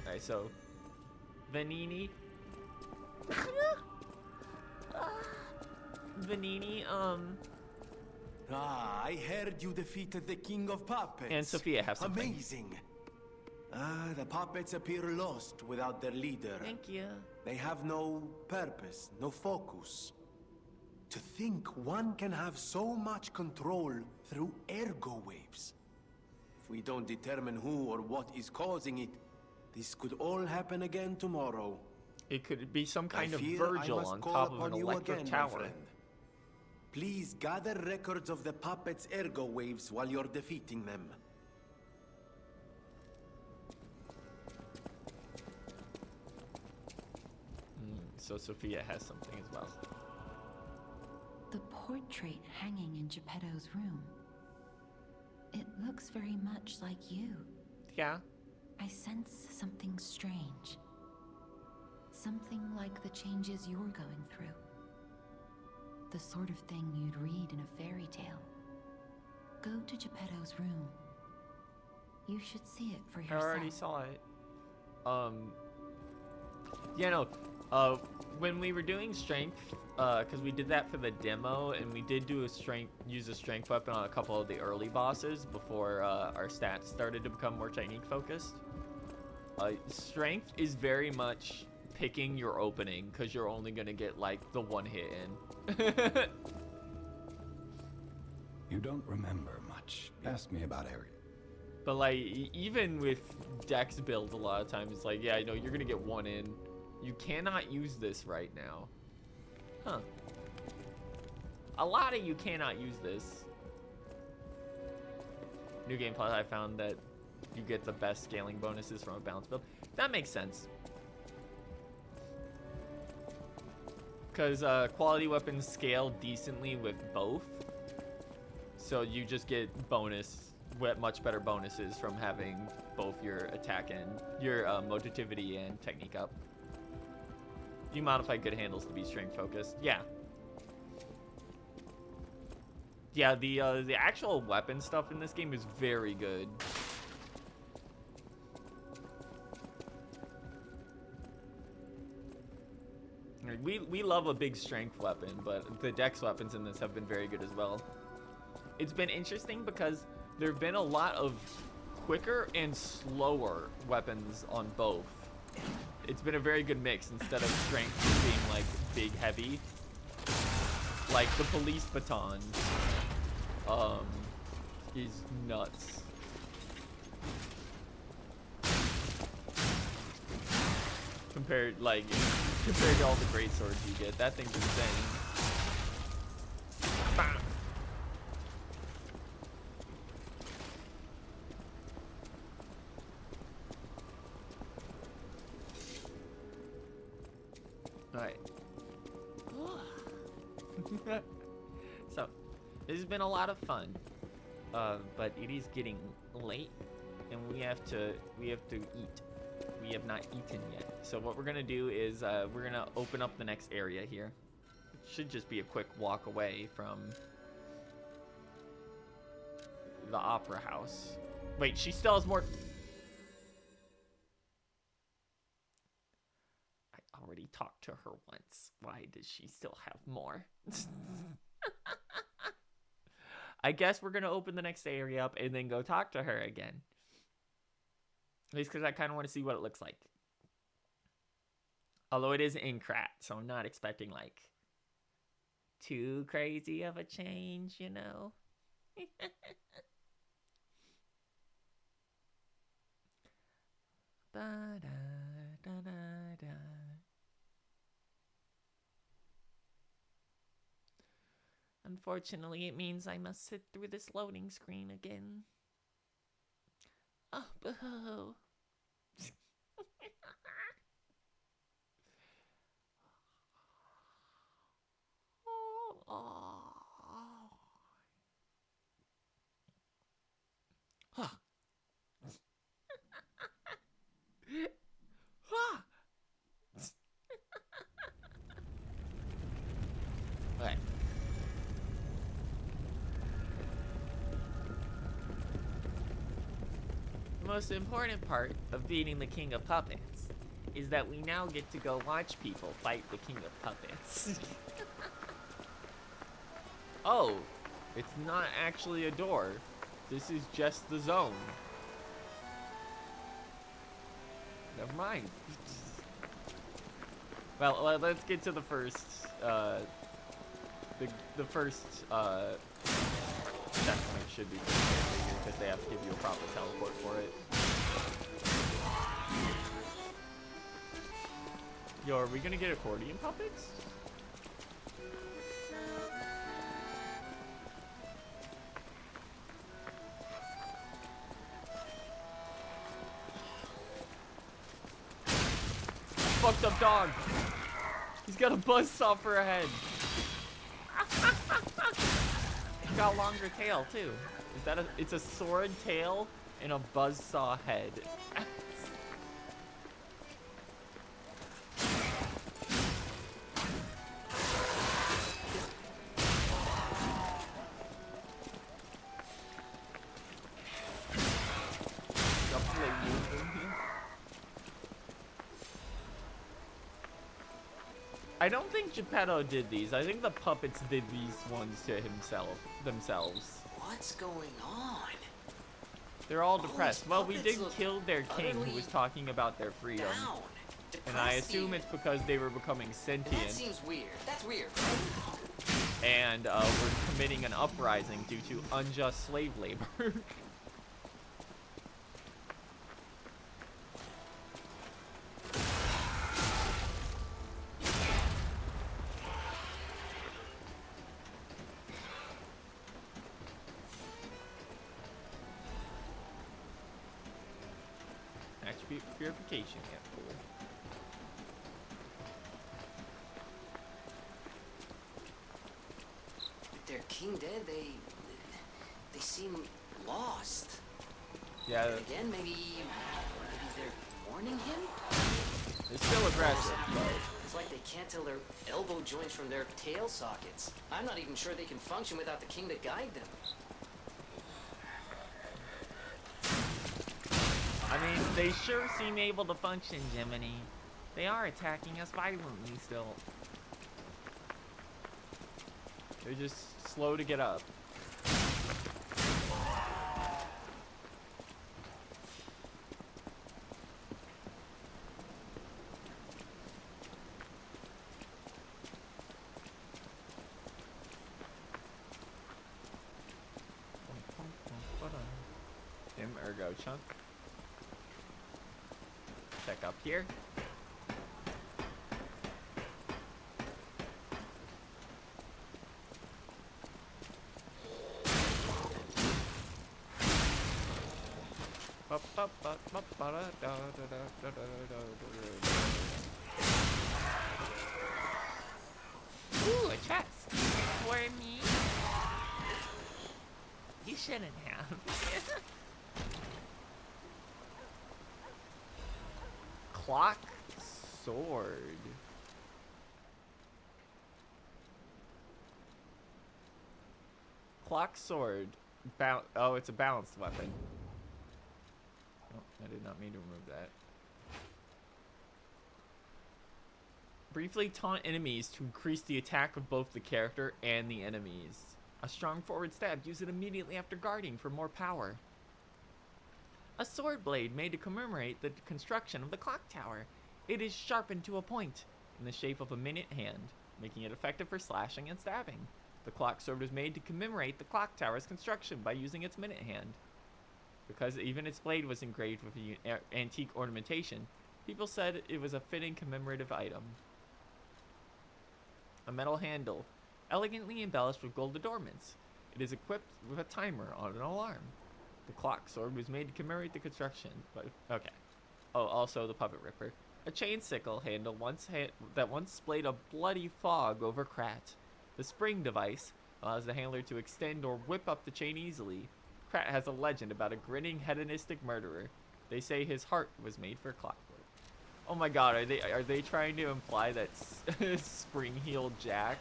Alright, so Vanini. Vanini, Ah, I heard you defeated the King of Puppets. And Sophia have something. Amazing. The puppets appear lost without their leader. Thank you. They have no purpose, no focus. To think one can have so much control through ergo waves. If we don't determine who or what is causing it, this could all happen again tomorrow. It could be some kind of Virgil on top of an electric tower. Please gather records of the puppets' ergo waves while you're defeating them. So Sophia has something as well. The portrait hanging in Geppetto's room. It looks very much like you. Yeah. I sense something strange. Something like the changes you're going through. The sort of thing you'd read in a fairy tale. Go to Geppetto's room. You should see it for yourself. I already saw it. Yeah, no. When we were doing strength, because we did that for the demo, and we did do use a strength weapon on a couple of the early bosses before our stats started to become more technique focused. Strength is very much picking your opening, because you're only gonna get like the one hit in. You don't remember much. Ask me about area. But like, even with Dex builds, a lot of times it's like, yeah, I know you're gonna get one in. You cannot use this right now. Huh. A lot of you cannot use this. New Game Plus, I found that you get the best scaling bonuses from a balance build. That makes sense. Because quality weapons scale decently with both. So you just get much better bonuses from having both your attack and your motivity and technique up. You modify good handles to be strength focused. Yeah. Yeah, the actual weapon stuff in this game is very good. We love a big strength weapon, but the dex weapons in this have been very good as well. It's been interesting because there have been a lot of quicker and slower weapons on both. It's been a very good mix instead of strength being like big heavy. Like the police baton is nuts. Compared to all the great swords you get, that thing's insane. Bam. Alright. So, this has been a lot of fun. But it is getting late and we have to eat. We have not eaten yet. So what we're gonna do is we're gonna open up the next area here. It should just be a quick walk away from the opera house. Wait, she still has more. I already talked to her once. Why does she still have more? I guess we're gonna open the next area up and then go talk to her again. At least because I kind of want to see what it looks like. Although it is in Krat, so I'm not expecting like too crazy of a change, you know? Unfortunately, it means I must sit through this loading screen again. Oh, boo. Huh. Okay. The most important part of beating the King of Puppets is that we now get to go watch people fight the King of Puppets. Oh, it's not actually a door. This is just the zone. Never mind. Well, let's get to the first, the first, checkpoint should be because they have to give you a proper teleport for it. Yo, are we gonna get accordion puppets? Fucked up dog. He's got a buzzsaw for a head. He's got a longer tail too. Is that it's a sword tail and a buzzsaw head. I don't think Geppetto did these. I think the puppets did these ones to themselves. What's going on? They're all depressed. Well, we did look kill their king who was talking about their freedom. Down. And I Depressed assume even. it's because they were becoming That sentient seems weird. That's weird. and were committing an uprising due to unjust slave labor. Attribute purification, yeah, cool. With their king dead, they seem lost. Yeah, And again, maybe they're warning him? they're still aggressive, but It's like they can't tell their elbow joints from their tail sockets. I'm not even sure they can function without the king to guide them. I mean, they sure seem able to function, Jiminy. They are attacking us violently still. they're just slow to get up. Him, ergo chunk. Check up here. Ooh, a chest. For me? You shouldn't have. Clock sword. Clock sword. Oh, it's a balanced weapon. Oh, I did not mean to remove that. Briefly taunt enemies to increase the attack of both the character and the enemies. A strong forward stab. Use it immediately after guarding for more power. A sword blade made to commemorate the construction of the clock tower. It is sharpened to a point in the shape of a minute hand, making it effective for slashing and stabbing. The clock sword was made to commemorate the clock tower's construction by using its minute hand. Because even its blade was engraved with antique ornamentation, people said it was a fitting commemorative item. A metal handle, elegantly embellished with gold adornments. It is equipped with a timer on an alarm. The clock sword was made to commemorate the construction, but okay. Oh, also the puppet ripper. A chain sickle handle that once splayed a bloody fog over Krat. The spring device allows the handler to extend or whip up the chain easily. Krat has a legend about a grinning, hedonistic murderer. They say his heart was made for clockwork. Oh my god, are they trying to imply that Spring-Heeled Jack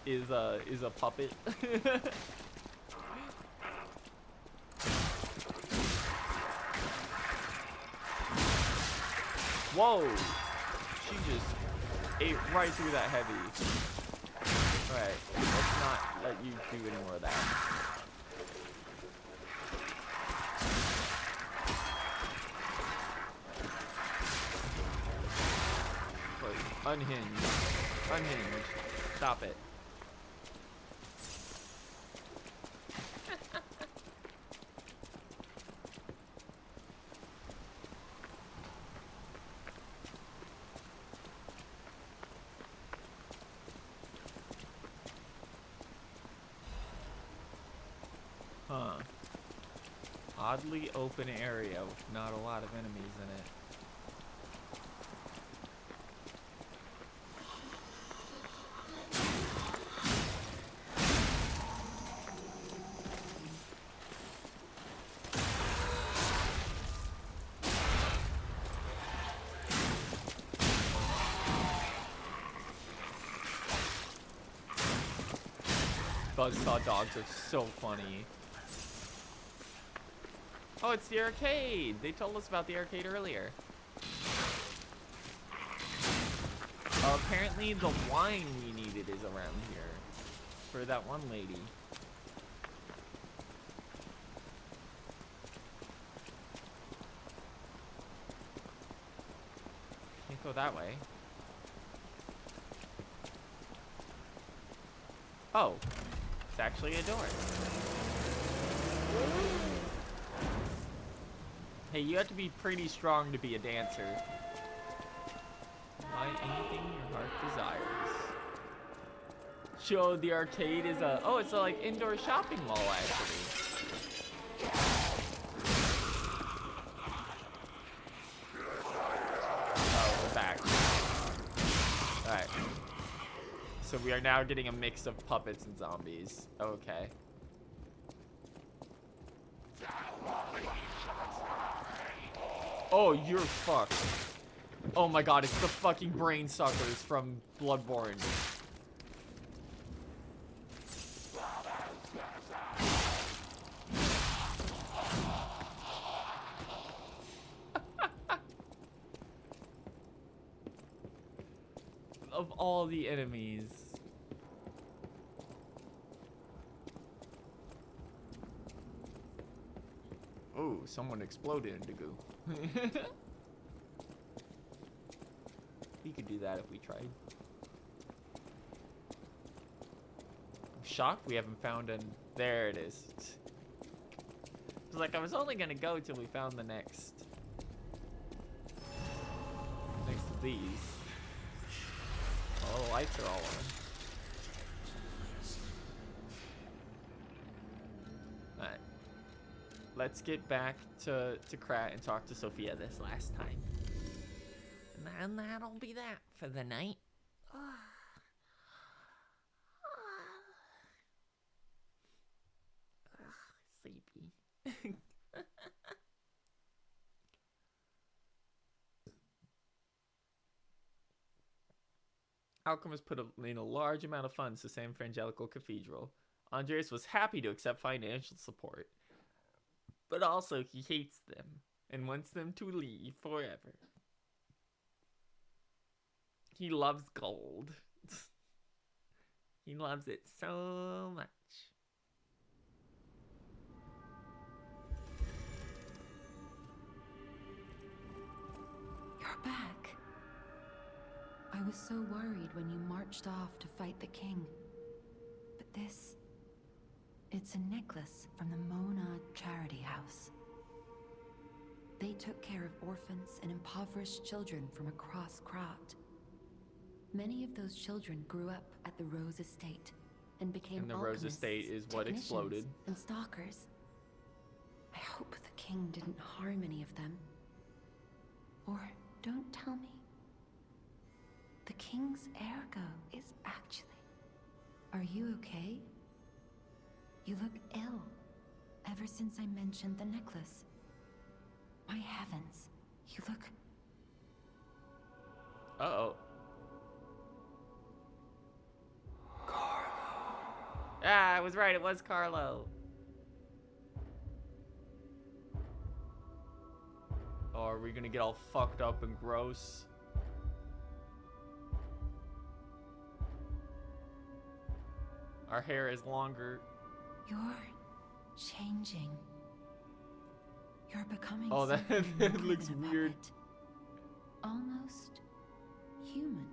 is a puppet? Whoa! She just ate right through that heavy. Alright, let's not let you do any more of that. Unhinged. Unhinged. Stop it. Huh. Oddly open area with not a lot of enemies in it. Buzzsaw dogs are so funny. Oh, it's the arcade! They told us about the arcade earlier. Apparently the wine we needed is around here. For that one lady. Can't go that way. Oh, it's actually a door. Hey, you have to be pretty strong to be a dancer. Buy anything your heart desires. Show the arcade is a... Oh, it's a, like, indoor shopping mall, actually. Oh, we're back. Alright. So we are now getting a mix of puppets and zombies. Okay. Oh, you're fucked. Oh my god, it's the fucking brain suckers from Bloodborne. Of all the enemies. Oh, someone exploded into goo. We could do that if we tried. I'm shocked we haven't found an... There it is. It's like I was only gonna go till we found the next of these. Oh, the lights are all on. Alright. Let's get back to Krat and talk to Sophia this last time. And that'll be that for the night. Sleepy. Alchemist put in a large amount of funds to San Frangelico Cathedral. Andreas was happy to accept financial support, but also he hates them and wants them to leave forever. He loves gold. He loves it so much. You're back. I was so worried when you marched off to fight the king. But this... it's a necklace from the Mona Charity House. They took care of orphans and impoverished children from across Krat. Many of those children grew up at the Rose Estate and became And the Rose Estate is what exploded. And stalkers. I hope the king didn't harm any of them. Or don't tell me. The king's ergo is actually... Are you okay? You look ill. Ever since I mentioned the necklace. My heavens, you look... Uh-oh. Ah, I was right, it was Carlo. Oh, are we gonna get all fucked up and gross? Our hair is longer. You're changing. You're becoming Oh, that, something that more looks than a weird. puppet. Almost human.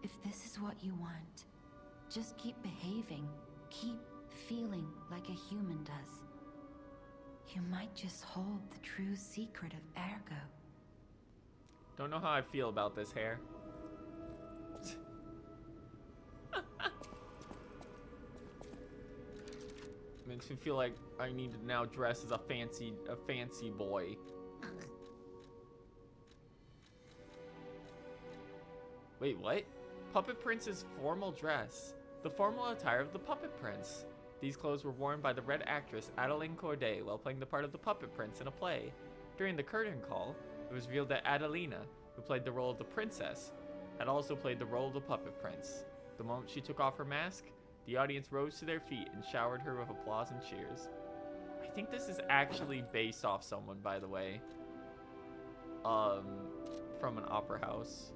If this is what you want, just keep behaving. Keep feeling like a human does. You might just hold the true secret of Ergo. Don't know how I feel about this hair. Makes me feel like I need to now dress as a fancy boy. Wait, what? Puppet Prince's formal dress. The formal attire of the Puppet Prince. These clothes were worn by the Red actress Adeline Corday while playing the part of the Puppet Prince in a play. During the curtain call, it was revealed that Adelina, who played the role of the princess, had also played the role of the Puppet Prince. The moment she took off her mask, the audience rose to their feet and showered her with applause and cheers. I think this is actually based off someone, by the way. From an opera house.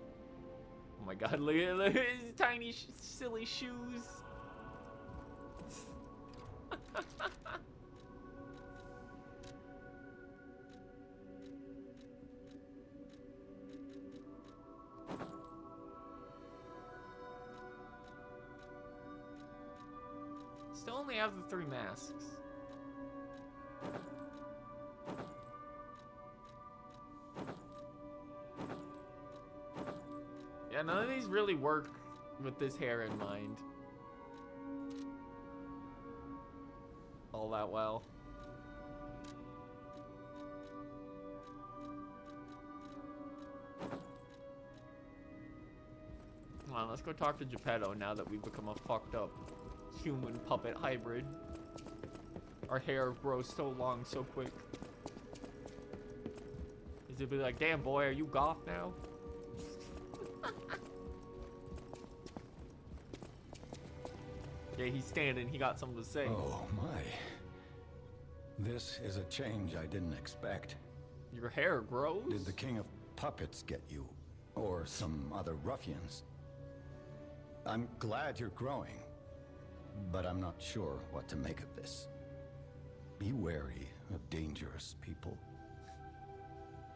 Oh my god, look at his tiny, silly shoes. Still only have the 3 masks. Yeah, none of these really work with this hair in mind all that well. Come on, let's go talk to Geppetto now that we've become a fucked up human puppet hybrid. Our hair grows so long so quick. Is it be like, damn boy, are you goth now? Yeah, he's standing. He got something to say. Oh, my. This is a change I didn't expect. Your hair grows? Did the King of Puppets get you? Or some other ruffians? I'm glad you're growing, but I'm not sure what to make of this. Be wary of dangerous people.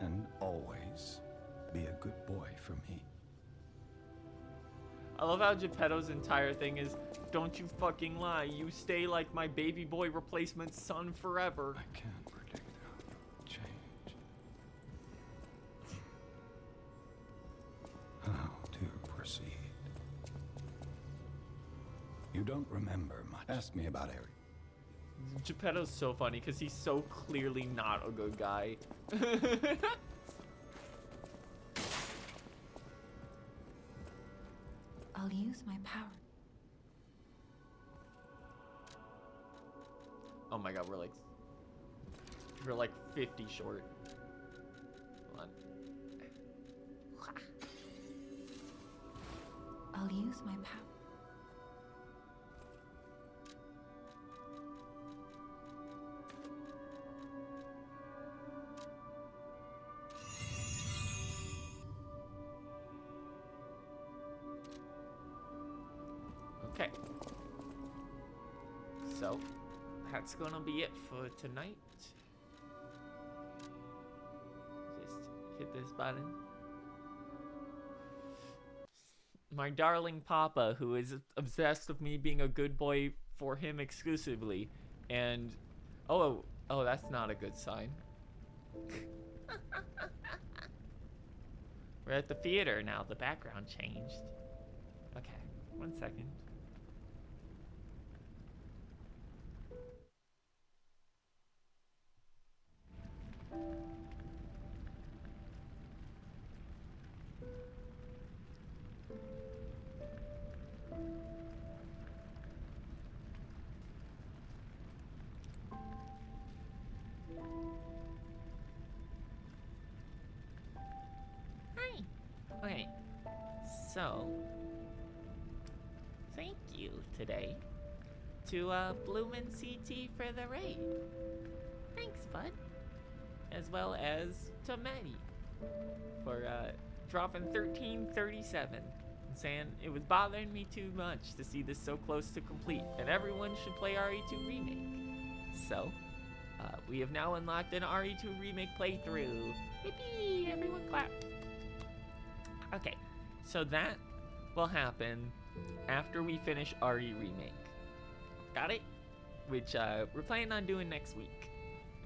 And always be a good boy for me. I love how Geppetto's entire thing is, don't you fucking lie, you stay like my baby boy replacement son forever. I can't predict how you'll change. How to proceed. You don't remember much. Ask me about Eric. Geppetto's so funny because he's so clearly not a good guy. I'll use my power. Oh my god, we're like 50 short. Hold on. I'll use my power. Okay. So, that's gonna be it for tonight. Just hit this button. My darling Papa, who is obsessed with me being a good boy for him exclusively. And, oh, that's not a good sign. We're at the theater now. The background changed. Okay, 1 second. Hi. Okay. So, thank you today to Bloomin' CT for the raid. Thanks, bud. As well as to Maddie for dropping 1337 and saying it was bothering me too much to see this so close to complete and everyone should play RE2 Remake. So, we have now unlocked an RE2 Remake playthrough. Yippee! Everyone clap. Okay, so that will happen after we finish RE Remake. Got it? Which we're planning on doing next week.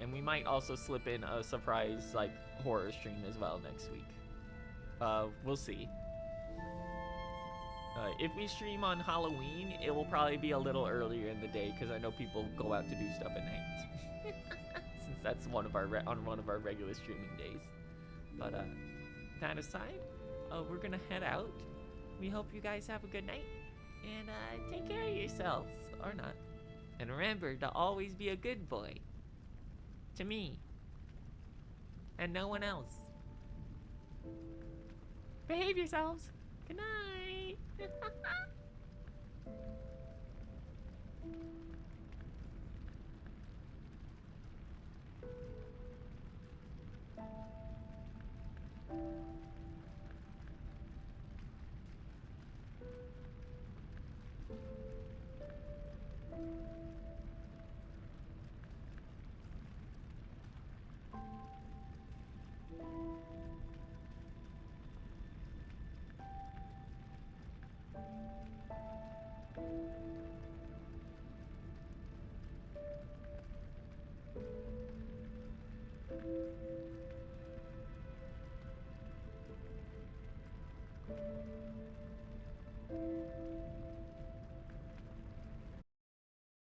And we might also slip in a surprise, like, horror stream as well next week. We'll see. If we stream on Halloween, it will probably be a little earlier in the day because I know people go out to do stuff at night. Since that's one of our regular streaming days. But that aside, we're gonna head out. We hope you guys have a good night and take care of yourselves or not. And remember to always be a good boy. To me. And no one else. Behave yourselves. Good night.